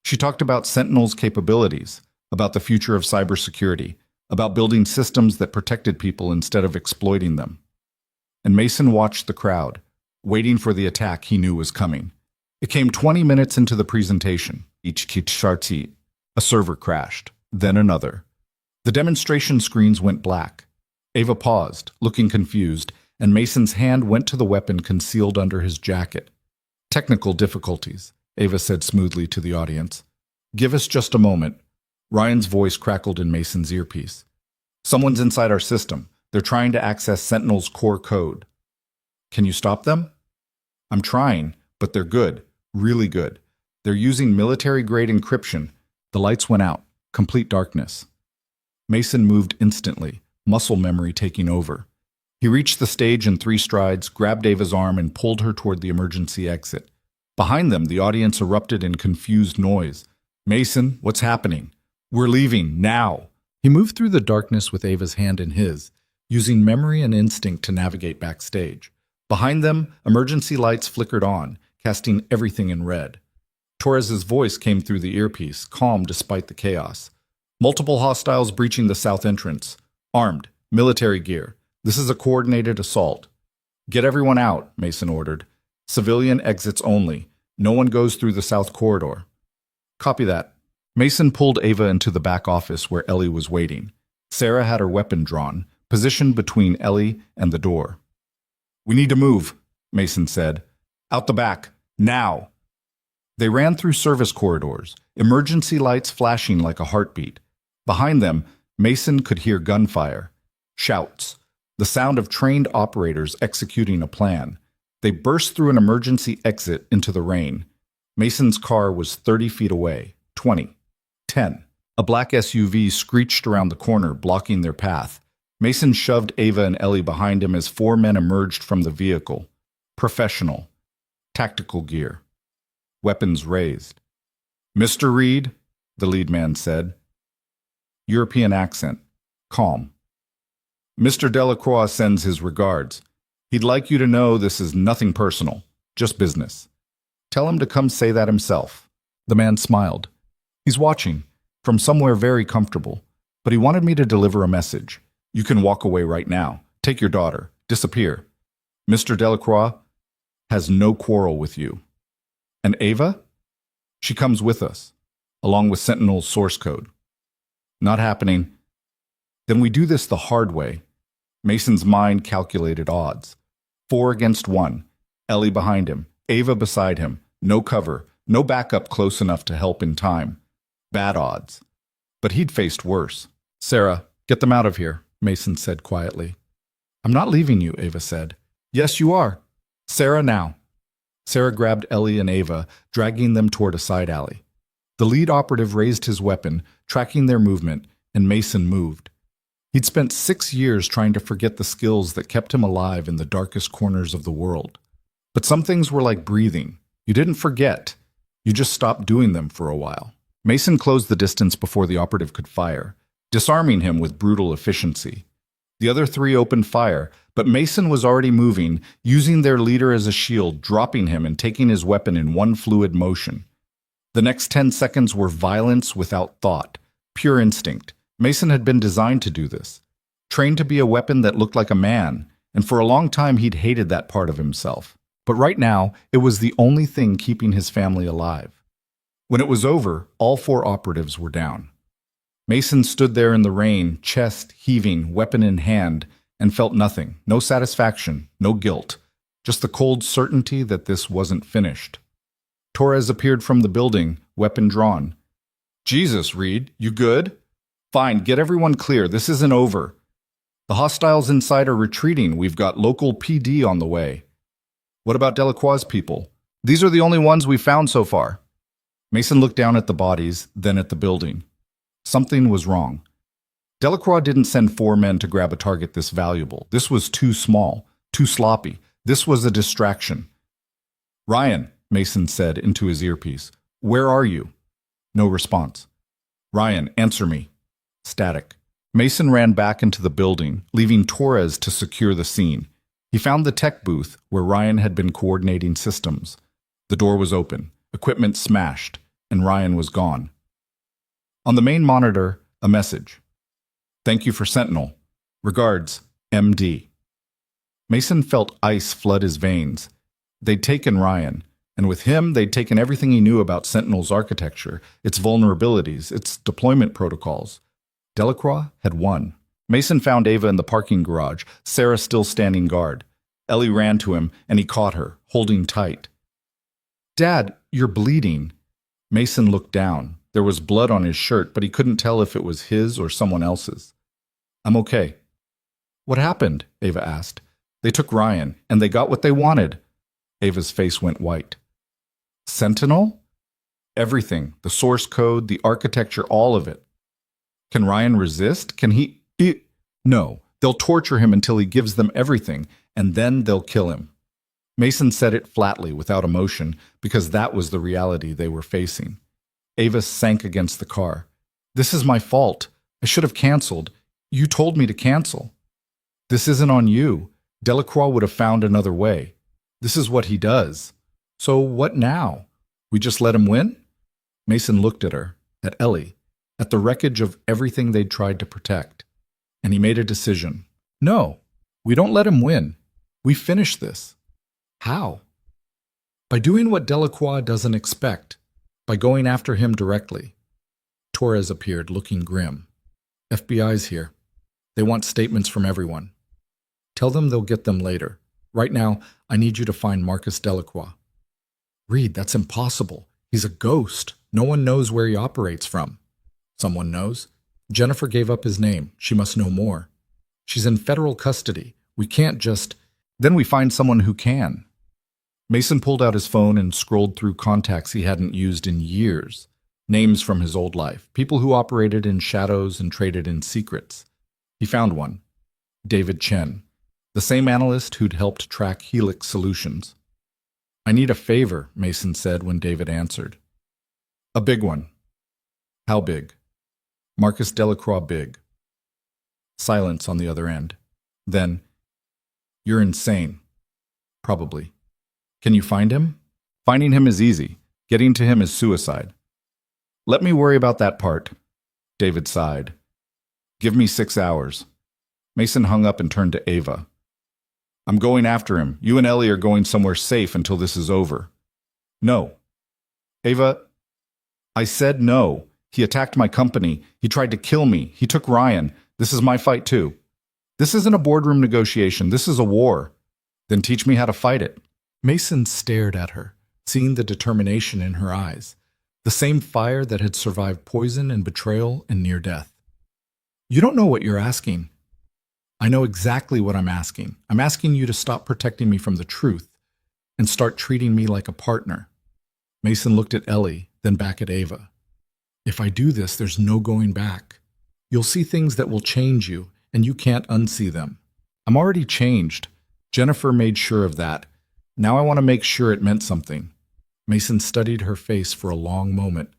A: She talked about Sentinel's capabilities, about the future of cybersecurity, about building systems that protected people instead of exploiting them. And Mason watched the crowd, waiting for the attack he knew was coming. It came 20 minutes into the presentation. A server crashed, then another. The demonstration screens went black. Ava paused, looking confused, and Mason's hand went to the weapon concealed under his jacket. Technical difficulties, Ava said smoothly to the audience. Give us just a moment. Ryan's voice crackled in Mason's earpiece. Someone's inside our system. They're trying to access Sentinel's core code. Can you stop them? I'm trying, but they're good, really good. They're using military-grade encryption. The lights went out, complete darkness. Mason moved instantly, muscle memory taking over. He reached the stage in 3 strides, grabbed Ava's arm, and pulled her toward the emergency exit. Behind them, the audience erupted in confused noise. Mason, what's happening? We're leaving, now! He moved through the darkness with Ava's hand in his, using memory and instinct to navigate backstage. Behind them, emergency lights flickered on, casting everything in red. Torres's voice came through the earpiece, calm despite the chaos. Multiple hostiles breaching the south entrance. Armed, military gear. This is a coordinated assault. Get everyone out, Mason ordered. Civilian exits only. No one goes through the south corridor. Copy that. Mason pulled Ava into the back office where Ellie was waiting. Sarah had her weapon drawn, positioned between Ellie and the door. We need to move, Mason said. Out the back, now. They ran through service corridors, emergency lights flashing like a heartbeat. Behind them, Mason could hear gunfire, shouts, the sound of trained operators executing a plan. They burst through an emergency exit into the rain. Mason's car was 30 feet away, 20, 10. A black SUV screeched around the corner, blocking their path. Mason shoved Ava and Ellie behind him as 4 men emerged from the vehicle. Professional. Tactical gear. Weapons raised. Mr. Reed, the lead man said. European accent. Calm. Mr. Delacroix sends his regards. He'd like you to know this is nothing personal, just business. Tell him to come say that himself. The man smiled. He's watching, from somewhere very comfortable, but he wanted me to deliver a message. You can walk away right now. Take your daughter. Disappear. Mr. Delacroix has no quarrel with you. And Ava? She comes with us, along with Sentinel's source code. Not happening. Then we do this the hard way. Mason's mind calculated odds. 4 against 1. Ellie behind him. Ava beside him. No cover. No backup close enough to help in time. Bad odds. But he'd faced worse. Sarah, get them out of here, Mason said quietly. I'm not leaving you, Ava said. Yes, you are. Sarah, now. Sarah grabbed Ellie and Ava, dragging them toward a side alley. The lead operative raised his weapon, tracking their movement, and Mason moved. He'd spent 6 years trying to forget the skills that kept him alive in the darkest corners of the world. But some things were like breathing. You didn't forget. You just stopped doing them for a while. Mason closed the distance before the operative could fire, disarming him with brutal efficiency. The other 3 opened fire, but Mason was already moving, using their leader as a shield, dropping him and taking his weapon in one fluid motion. The next 10 seconds were violence without thought, pure instinct. Mason had been designed to do this, trained to be a weapon that looked like a man, and for a long time he'd hated that part of himself. But right now, it was the only thing keeping his family alive. When it was over, all 4 operatives were down. Mason stood there in the rain, chest heaving, weapon in hand, and felt nothing, no satisfaction, no guilt, just the cold certainty that this wasn't finished. Torres appeared from the building, weapon drawn. Jesus, Reed, you good? Fine, get everyone clear, this isn't over. The hostiles inside are retreating, we've got local PD on the way. What about Delacroix's people? These are the only ones we've found so far. Mason looked down at the bodies, then at the building. Something was wrong. Delacroix didn't send 4 men to grab a target this valuable. This was too small, too sloppy. This was a distraction. Ryan, Mason said into his earpiece, where are you? No response. Ryan, answer me. Static. Mason ran back into the building, leaving Torres to secure the scene. He found the tech booth where Ryan had been coordinating systems. The door was open, equipment smashed, and Ryan was gone. On the main monitor, a message. Thank you for Sentinel. Regards, MD. Mason felt ice flood his veins. They'd taken Ryan, and with him they'd taken everything he knew about Sentinel's architecture, its vulnerabilities, its deployment protocols. Delacroix had won. Mason found Ava in the parking garage, Sarah still standing guard. Ellie ran to him, and he caught her, holding tight. Dad, you're bleeding. Mason looked down. There was blood on his shirt, but he couldn't tell if it was his or someone else's. I'm okay. What happened? Ava asked. They took Ryan, and they got what they wanted. Ava's face went white. Sentinel? Everything, the source code, the architecture, all of it. Can Ryan resist? Can he? No, they'll torture him until he gives them everything, and then they'll kill him. Mason said it flatly, without emotion, because that was the reality they were facing. Ava sank against the car. This is my fault. I should have canceled. You told me to cancel. This isn't on you. Delacroix would have found another way. This is what he does. So what now? We just let him win? Mason looked at her, at Ellie, at the wreckage of everything they'd tried to protect. And he made a decision. No, we don't let him win. We finish this. How? By doing what Delacroix doesn't expect. By going after him directly. Torres appeared, looking grim. FBI's here. They want statements from everyone. Tell them they'll get them later. Right now, I need you to find Marcus Delacroix. Reed, that's impossible. He's a ghost. No one knows where he operates from. Someone knows. Jennifer gave up his name. She must know more. She's in federal custody. We can't just... Then we find someone who can. Mason pulled out his phone and scrolled through contacts he hadn't used in years. Names from his old life. People who operated in shadows and traded in secrets. He found one. David Chen. The same analyst who'd helped track Helix Solutions. I need a favor, Mason said when David answered. A big one. How big? Marcus Delacroix big. Silence on the other end. Then, you're insane. Probably. Can you find him? Finding him is easy. Getting to him is suicide. Let me worry about that part. David sighed. Give me 6 hours. Mason hung up and turned to Ava. I'm going after him. You and Ellie are going somewhere safe until this is over. No. Ava, I said no. He attacked my company. He tried to kill me. He took Ryan. This is my fight too. This isn't a boardroom negotiation. This is a war. Then teach me how to fight it. Mason stared at her, seeing the determination in her eyes, the same fire that had survived poison and betrayal and near death. You don't know what you're asking. I know exactly what I'm asking. I'm asking you to stop protecting me from the truth and start treating me like a partner. Mason looked at Ellie, then back at Ava. If I do this, there's no going back. You'll see things that will change you, and you can't unsee them. I'm already changed. Jennifer made sure of that. Now I want to make sure it meant something. Mason studied her face for a long moment.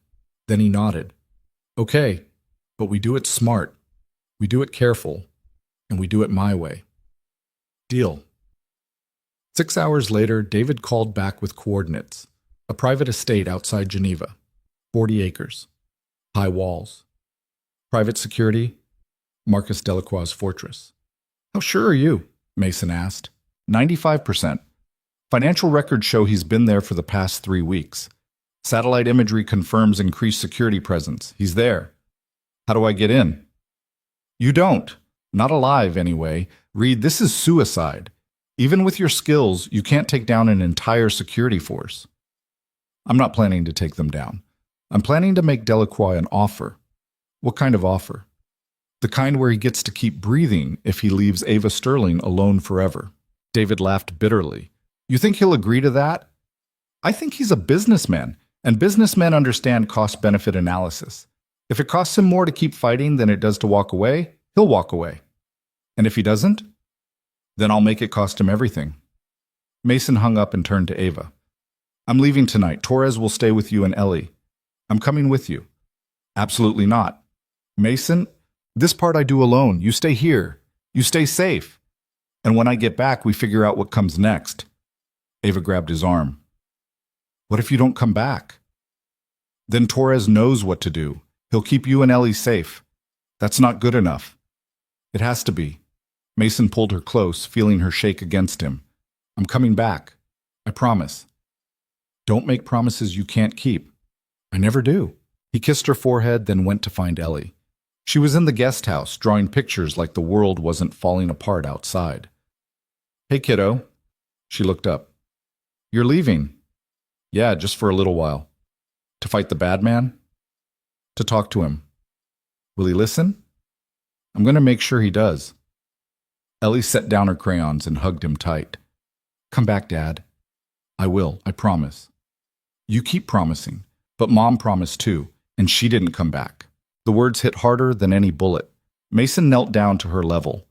A: Then he nodded. Okay, but we do it smart. We do it careful. And we do it my way. Deal. 6 hours later, David called back with coordinates. A private estate outside Geneva. 40 acres. High walls. Private security. Marcus Delacroix's fortress. How sure are you? Mason asked. 95%. Financial records show he's been there for the past 3 weeks. Satellite imagery confirms increased security presence. He's there. How do I get in? You don't. Not alive, anyway. Reed, this is suicide. Even with your skills, you can't take down an entire security force. I'm not planning to take them down. I'm planning to make Delacroix an offer. What kind of offer? The kind where he gets to keep breathing if he leaves Ava Sterling alone forever. David laughed bitterly. You think he'll agree to that? I think he's a businessman, and businessmen understand cost-benefit analysis. If it costs him more to keep fighting than it does to walk away, he'll walk away. And if he doesn't, then I'll make it cost him everything. Mason hung up and turned to Ava. I'm leaving tonight. Torres will stay with you and Ellie. I'm coming with you. Absolutely not. Mason, this part I do alone. You stay here. You stay safe. And when I get back, we figure out what comes next. Ava grabbed his arm. What if you don't come back? Then Torres knows what to do. He'll keep you and Ellie safe. That's not good enough. It has to be. Mason pulled her close, feeling her shake against him. I'm coming back. I promise. Don't make promises you can't keep. I never do. He kissed her forehead, then went to find Ellie. She was in the guest house, drawing pictures like the world wasn't falling apart outside. Hey, kiddo. She looked up. You're leaving? Yeah, just for a little while. To fight the bad man? To talk to him. Will he listen? I'm going to make sure he does. Ellie set down her crayons and hugged him tight. Come back, Dad. I will, I promise. You keep promising, but Mom promised too, and she didn't come back. The words hit harder than any bullet. Mason knelt down to her level.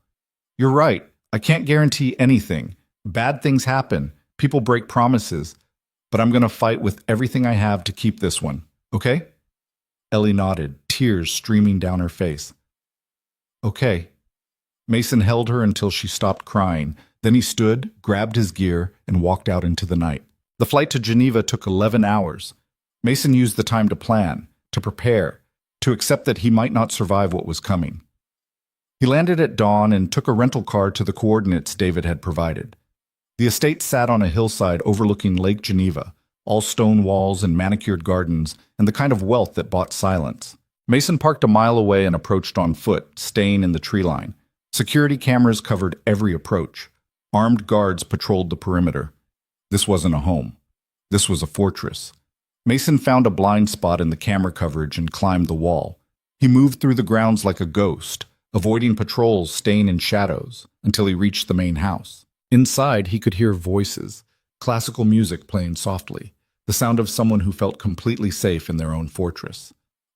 A: You're right. I can't guarantee anything. Bad things happen. People break promises. But I'm going to fight with everything I have to keep this one, okay? Ellie nodded, tears streaming down her face. Okay. Mason held her until she stopped crying. Then he stood, grabbed his gear, and walked out into the night. The flight to Geneva took 11 hours. Mason used the time to plan, to prepare, to accept that he might not survive what was coming. He landed at dawn and took a rental car to the coordinates David had provided. The estate sat on a hillside overlooking Lake Geneva, all stone walls and manicured gardens, and the kind of wealth that bought silence. Mason parked a mile away and approached on foot, staying in the tree line. Security cameras covered every approach. Armed guards patrolled the perimeter. This wasn't a home. This was a fortress. Mason found a blind spot in the camera coverage and climbed the wall. He moved through the grounds like a ghost, avoiding patrols staying in shadows, until he reached the main house. Inside, he could hear voices, classical music playing softly, the sound of someone who felt completely safe in their own fortress.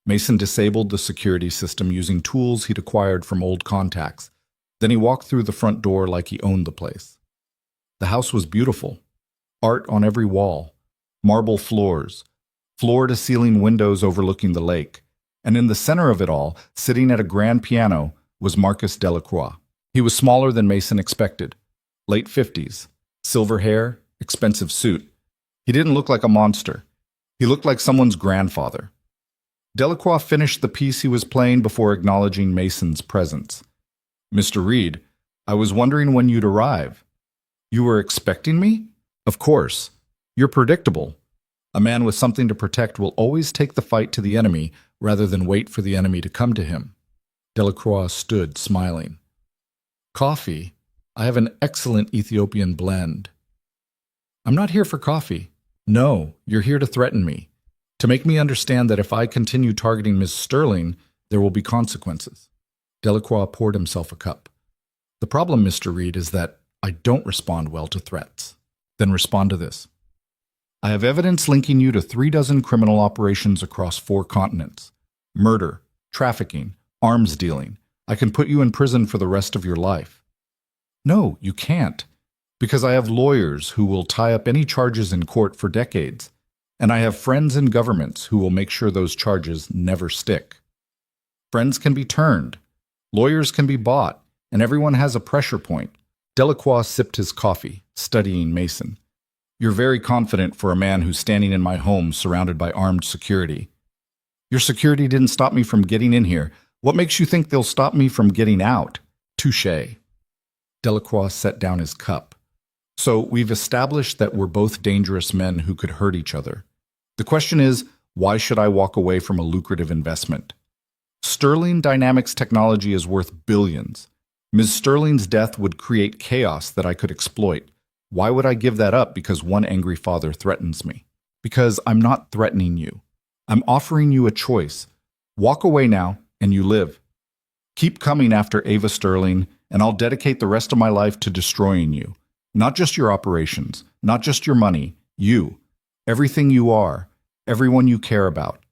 A: Mason disabled the security system using tools he'd acquired from old contacts. Then he walked through the front door like he owned the place. The house was beautiful. Art on every wall, marble floors, floor-to-ceiling windows overlooking the lake, and in the center of it all, sitting at a grand piano, was Marcus Delacroix. He was smaller than Mason expected. Late 50s, silver hair, expensive suit. He didn't look like a monster. He looked like someone's grandfather. Delacroix finished the piece he was playing before acknowledging Mason's presence. "Mr. Reed, I was wondering when you'd arrive. You were expecting me? Of course. You're predictable. A man with something to protect will always take the fight to the enemy rather than wait for the enemy to come to him." Delacroix stood, smiling. "Coffee? I have an excellent Ethiopian blend." "I'm not here for coffee. No, you're here to threaten me, to make me understand that if I continue targeting Miss Sterling, there will be consequences." Delacroix poured himself a cup. "The problem, Mr. Reed, is that I don't respond well to threats." "Then respond to this. I have evidence linking you to 36 criminal operations across 4 continents. Murder, trafficking, arms dealing. I can put you in prison for the rest of your life." "No, you can't, because I have lawyers who will tie up any charges in court for decades, and I have friends in governments who will make sure those charges never stick. Friends can be turned, lawyers can be bought, and everyone has a pressure point." Delacroix sipped his coffee, studying Mason. "You're very confident for a man who's standing in my home surrounded by armed security. Your security didn't stop me from getting in here. What makes you think they'll stop me from getting out?" "Touché." Delacroix set down his cup. "So we've established that we're both dangerous men who could hurt each other. The question is, why should I walk away from a lucrative investment? Sterling Dynamics technology is worth billions. Ms. Sterling's death would create chaos that I could exploit. Why would I give that up because one angry father threatens me? Because I'm not threatening you. I'm offering you a choice. Walk away now, and you live. Keep coming after Ava Sterling, and I'll dedicate the rest of my life to destroying you. Not just your operations, not just your money, you. Everything you are, everyone you care about.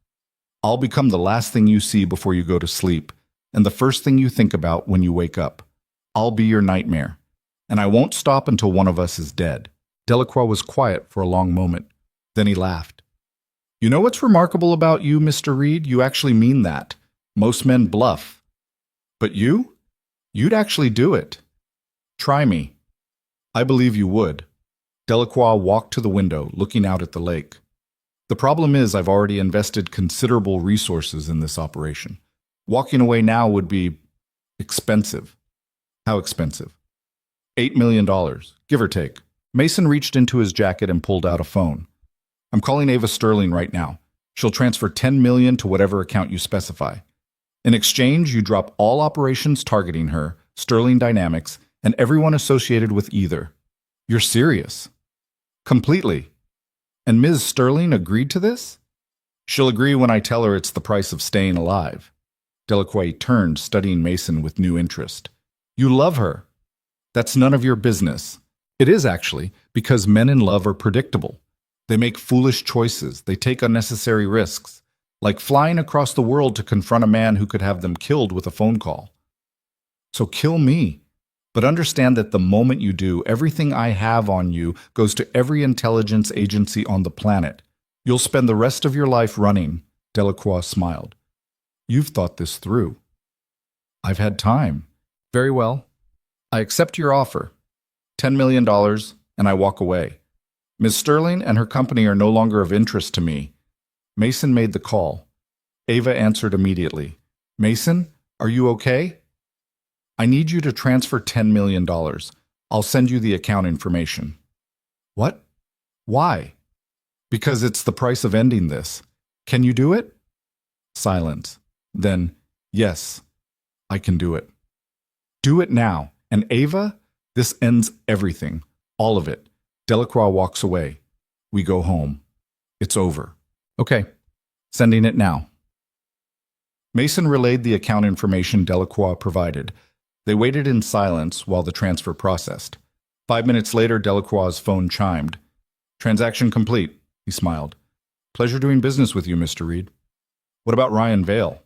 A: I'll become the last thing you see before you go to sleep, and the first thing you think about when you wake up. I'll be your nightmare. And I won't stop until one of us is dead." Delacroix was quiet for a long moment. Then he laughed. "You know what's remarkable about you, Mr. Reed? You actually mean that. Most men bluff. But you? You'd actually do it. Try me." "I believe you would." Delacroix walked to the window, looking out at the lake. "The problem is I've already invested considerable resources in this operation. Walking away now would be expensive." "How expensive?" $8 million, give or take. Mason reached into his jacket and pulled out a phone. "I'm calling Ava Sterling right now. She'll transfer $10 million to whatever account you specify. In exchange, you drop all operations targeting her, Sterling Dynamics, and everyone associated with either." "You're serious?" "Completely." "And Ms. Sterling agreed to this?" "She'll agree when I tell her it's the price of staying alive." Delacroix turned, studying Mason with new interest. "You love her." "That's none of your business." "It is actually, because men in love are predictable. They make foolish choices. They take unnecessary risks, like flying across the world to confront a man who could have them killed with a phone call. So kill me. But understand that the moment you do, everything I have on you goes to every intelligence agency on the planet. You'll spend the rest of your life running." Delacroix smiled. "You've thought this through." "I've had time." "Very well. I accept your offer. $10 million, and I walk away. Ms. Sterling and her company are no longer of interest to me." Mason made the call. Ava answered immediately. "Mason, are you okay?" "I need you to transfer $10 million. I'll send you the account information." "What? Why?" "Because it's the price of ending this. Can you do it?" Silence. Then, "Yes, I can do it." "Do it now. And Ava, this ends everything. All of it." Delacroix walks away. We go home. It's over. "Okay, sending it now." Mason relayed the account information Delacroix provided. They waited in silence while the transfer processed. 5 minutes later, Delacroix's phone chimed. "Transaction complete," he smiled. "Pleasure doing business with you, Mr. Reed." "What about Ryan Vale?"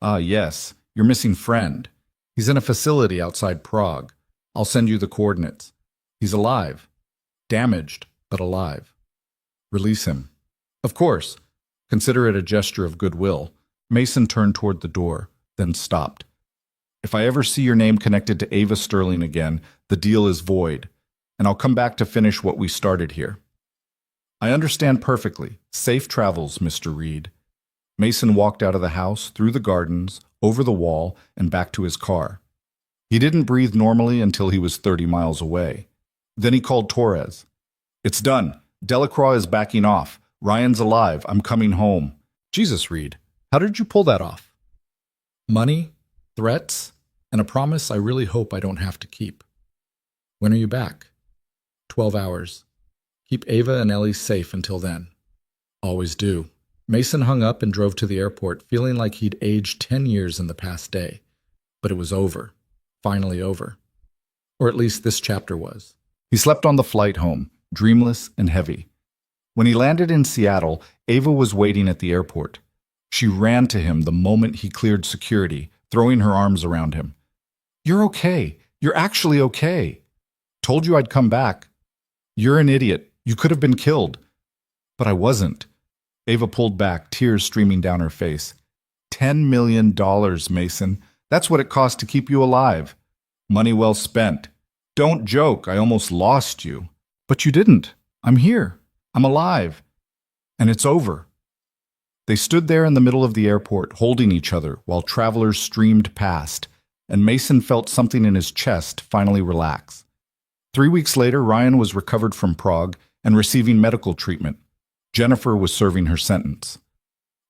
A: "Ah, yes, your missing friend. He's in a facility outside Prague. I'll send you the coordinates. He's alive. Damaged, but alive. Release him." "Of course." Consider it a gesture of goodwill. Mason turned toward the door, then stopped. If I ever see your name connected to Ava Sterling again, the deal is void, and I'll come back to finish what we started here. I understand perfectly. Safe travels, Mr. Reed. Mason walked out of the house, through the gardens, over the wall, and back to his car. He didn't breathe normally until he was 30 miles away. Then he called Torres. It's done. Delacroix is backing off. Ryan's alive. I'm coming home. Jesus, Reed, how did you pull that off? Money, threats, and a promise I really hope I don't have to keep. When are you back? 12 hours. Keep Ava and Ellie safe until then. Always do. Mason hung up and drove to the airport, feeling like he'd aged 10 years in the past day. But it was over. Finally over. Or at least this chapter was. He slept on the flight home, dreamless and heavy. When he landed in Seattle, Ava was waiting at the airport. She ran to him the moment he cleared security, throwing her arms around him. You're okay. You're actually okay. Told you I'd come back. You're an idiot. You could have been killed. But I wasn't. Ava pulled back, tears streaming down her face. $10 million, Mason. That's what it cost to keep you alive. Money well spent. Don't joke, I almost lost you. But you didn't. I'm here. I'm alive. And it's over. They stood there in the middle of the airport, holding each other, while travelers streamed past, and Mason felt something in his chest finally relax. 3 weeks later, Ryan was recovered from Prague and receiving medical treatment. Jennifer was serving her sentence.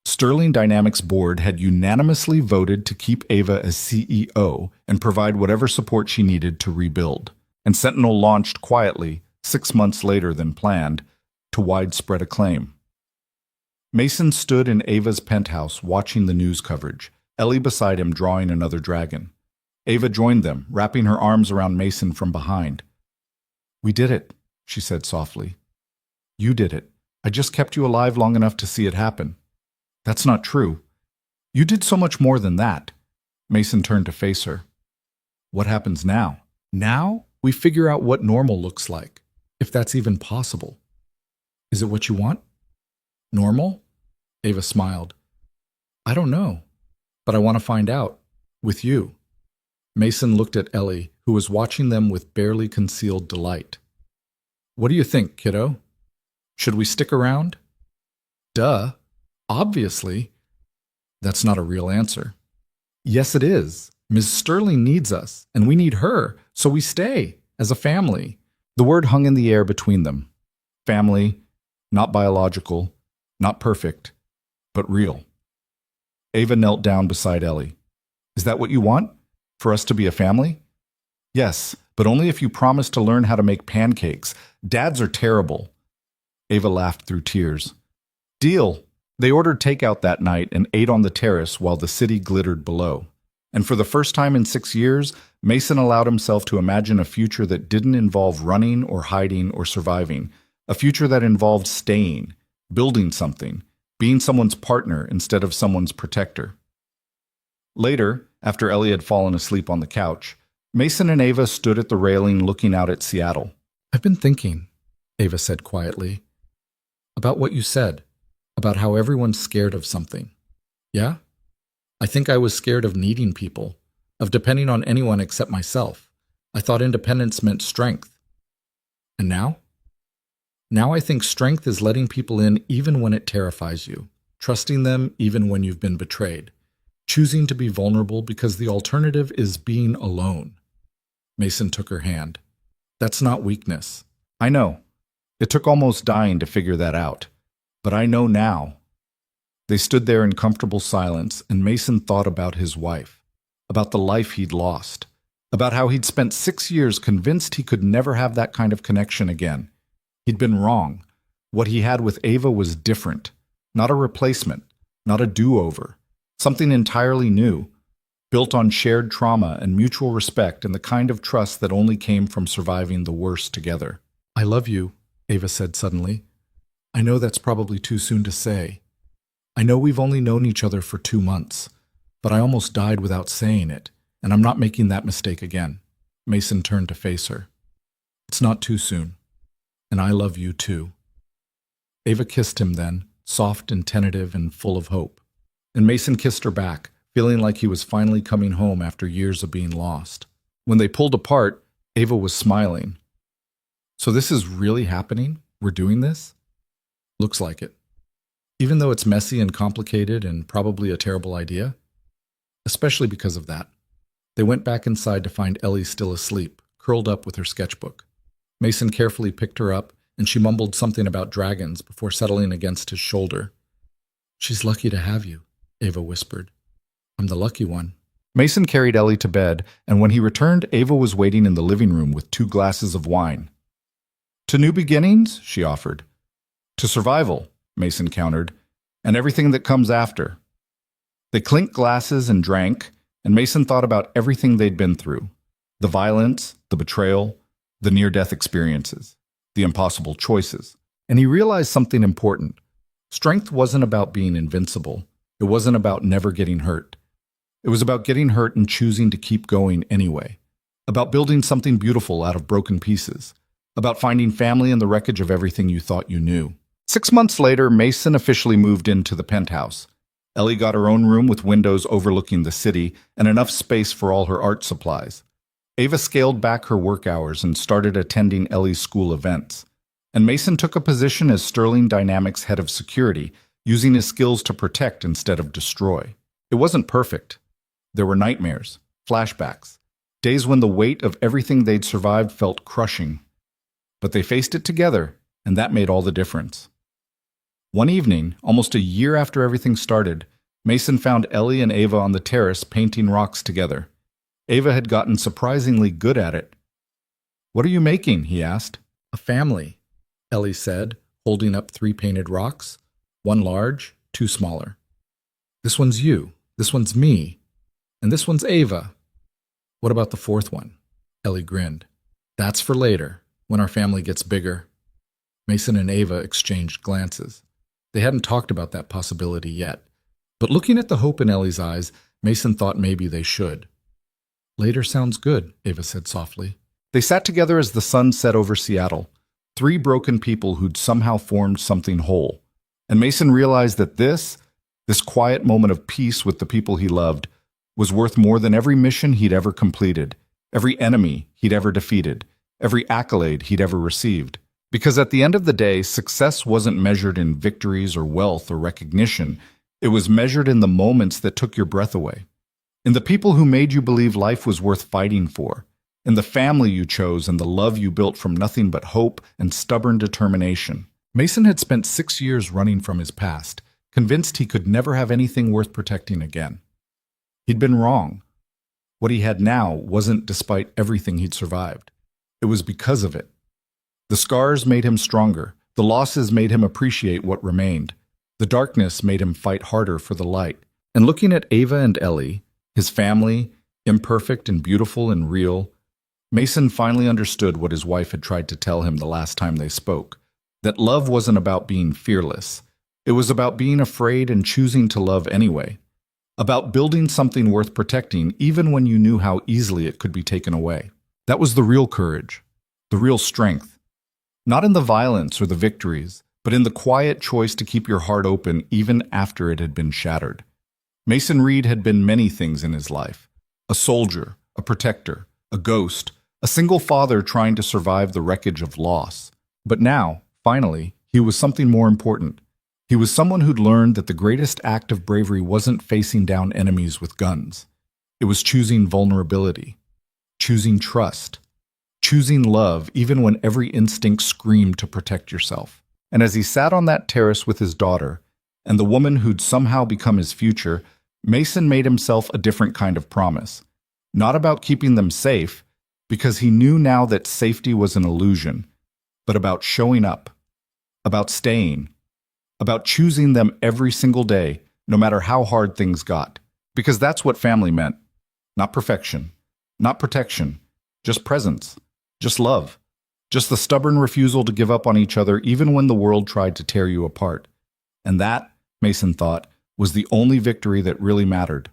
A: Sterling Dynamics board had unanimously voted to keep Ava as CEO and provide whatever support she needed to rebuild. And Sentinel launched quietly, 6 months later than planned, to widespread acclaim. Mason stood in Ava's penthouse watching the news coverage, Ellie beside him drawing another dragon. Ava joined them, wrapping her arms around Mason from behind. We did it, she said softly. You did it. I just kept you alive long enough to see it happen. That's not true. You did so much more than that. Mason turned to face her. What happens now? Now we figure out what normal looks like, if that's even possible. Is it what you want? Normal? Ava smiled. I don't know, but I want to find out. With you. Mason looked at Ellie, who was watching them with barely concealed delight. What do you think, kiddo? Should we stick around? Duh. Obviously. That's not a real answer. Yes, it is. Ms. Sterling needs us, and we need her, so we stay, as a family. The word hung in the air between them. Family, not biological, not perfect, but real. Ava knelt down beside Ellie. Is that what you want? For us to be a family? Yes, but only if you promise to learn how to make pancakes. Dads are terrible. Ava laughed through tears. Deal. They ordered takeout that night and ate on the terrace while the city glittered below. And for the first time in 6 years, Mason allowed himself to imagine a future that didn't involve running or hiding or surviving, a future that involved staying, building something, being someone's partner instead of someone's protector. Later, after Ellie had fallen asleep on the couch, Mason and Ava stood at the railing looking out at Seattle. I've been thinking, Ava said quietly, about what you said, about how everyone's scared of something. Yeah? I think I was scared of needing people, of depending on anyone except myself. I thought independence meant strength. And now? Now I think strength is letting people in even when it terrifies you, trusting them even when you've been betrayed, choosing to be vulnerable because the alternative is being alone. Mason took her hand. That's not weakness. I know. It took almost dying to figure that out. But I know now. They stood there in comfortable silence, and Mason thought about his wife, about the life he'd lost, about how he'd spent 6 years convinced he could never have that kind of connection again. He'd been wrong. What he had with Ava was different, not a replacement, not a do-over, something entirely new, built on shared trauma and mutual respect and the kind of trust that only came from surviving the worst together. I love you, Ava said suddenly. I know that's probably too soon to say. I know we've only known each other for 2 months, but I almost died without saying it, and I'm not making that mistake again. Mason turned to face her. It's not too soon, and I love you too. Ava kissed him then, soft and tentative and full of hope. And Mason kissed her back, feeling like he was finally coming home after years of being lost. When they pulled apart, Ava was smiling. So this is really happening? We're doing this? Looks like it. Even though it's messy and complicated and probably a terrible idea. Especially because of that. They went back inside to find Ellie still asleep, curled up with her sketchbook. Mason carefully picked her up, and she mumbled something about dragons before settling against his shoulder. "She's lucky to have you," Ava whispered. "I'm the lucky one." Mason carried Ellie to bed, and when he returned, Ava was waiting in the living room with 2 glasses of wine. "To new beginnings?" she offered. "To survival," Mason countered, "and everything that comes after." They clinked glasses and drank, and Mason thought about everything they'd been through. The violence, the betrayal, the near-death experiences, the impossible choices. And he realized something important. Strength wasn't about being invincible. It wasn't about never getting hurt. It was about getting hurt and choosing to keep going anyway. About building something beautiful out of broken pieces. About finding family in the wreckage of everything you thought you knew. 6 months later, Mason officially moved into the penthouse. Ellie got her own room with windows overlooking the city and enough space for all her art supplies. Ava scaled back her work hours and started attending Ellie's school events. And Mason took a position as Sterling Dynamics head of security, using his skills to protect instead of destroy. It wasn't perfect. There were nightmares, flashbacks, days when the weight of everything they'd survived felt crushing. But they faced it together, and that made all the difference. One evening, almost a year after everything started, Mason found Ellie and Ava on the terrace painting rocks together. Ava had gotten surprisingly good at it. "What are you making?" he asked. "A family," Ellie said, holding up 3 painted rocks, 1 large, 2 smaller. "This one's you, this one's me, and this one's Ava." "What about the 4th one?" Ellie grinned. "That's for later, when our family gets bigger." Mason and Ava exchanged glances. They hadn't talked about that possibility yet, but looking at the hope in Ellie's eyes, Mason thought maybe they should. "Later sounds good," Ava said softly. They sat together as the sun set over Seattle, 3 broken people who'd somehow formed something whole. And Mason realized that this quiet moment of peace with the people he loved, was worth more than every mission he'd ever completed, every enemy he'd ever defeated, every accolade he'd ever received. Because at the end of the day, success wasn't measured in victories or wealth or recognition. It was measured in the moments that took your breath away. In the people who made you believe life was worth fighting for. In the family you chose and the love you built from nothing but hope and stubborn determination. Mason had spent 6 years running from his past, convinced he could never have anything worth protecting again. He'd been wrong. What he had now wasn't despite everything he'd survived. It was because of it. The scars made him stronger. The losses made him appreciate what remained. The darkness made him fight harder for the light. And looking at Ava and Ellie, his family, imperfect and beautiful and real, Mason finally understood what his wife had tried to tell him the last time they spoke. That love wasn't about being fearless. It was about being afraid and choosing to love anyway. About building something worth protecting even when you knew how easily it could be taken away. That was the real courage, the real strength. Not in the violence or the victories, but in the quiet choice to keep your heart open even after it had been shattered. Mason Reed had been many things in his life. A soldier, a protector, a ghost, a single father trying to survive the wreckage of loss. But now, finally, he was something more important. He was someone who'd learned that the greatest act of bravery wasn't facing down enemies with guns. It was choosing vulnerability, choosing trust, choosing love even when every instinct screamed to protect yourself. And as he sat on that terrace with his daughter, and the woman who'd somehow become his future, Mason made himself a different kind of promise. Not about keeping them safe, because he knew now that safety was an illusion, but about showing up, about staying, about choosing them every single day, no matter how hard things got. Because that's what family meant. Not perfection, not protection, just presence, just love, just the stubborn refusal to give up on each other even when the world tried to tear you apart. And that, Mason thought, was the only victory that really mattered.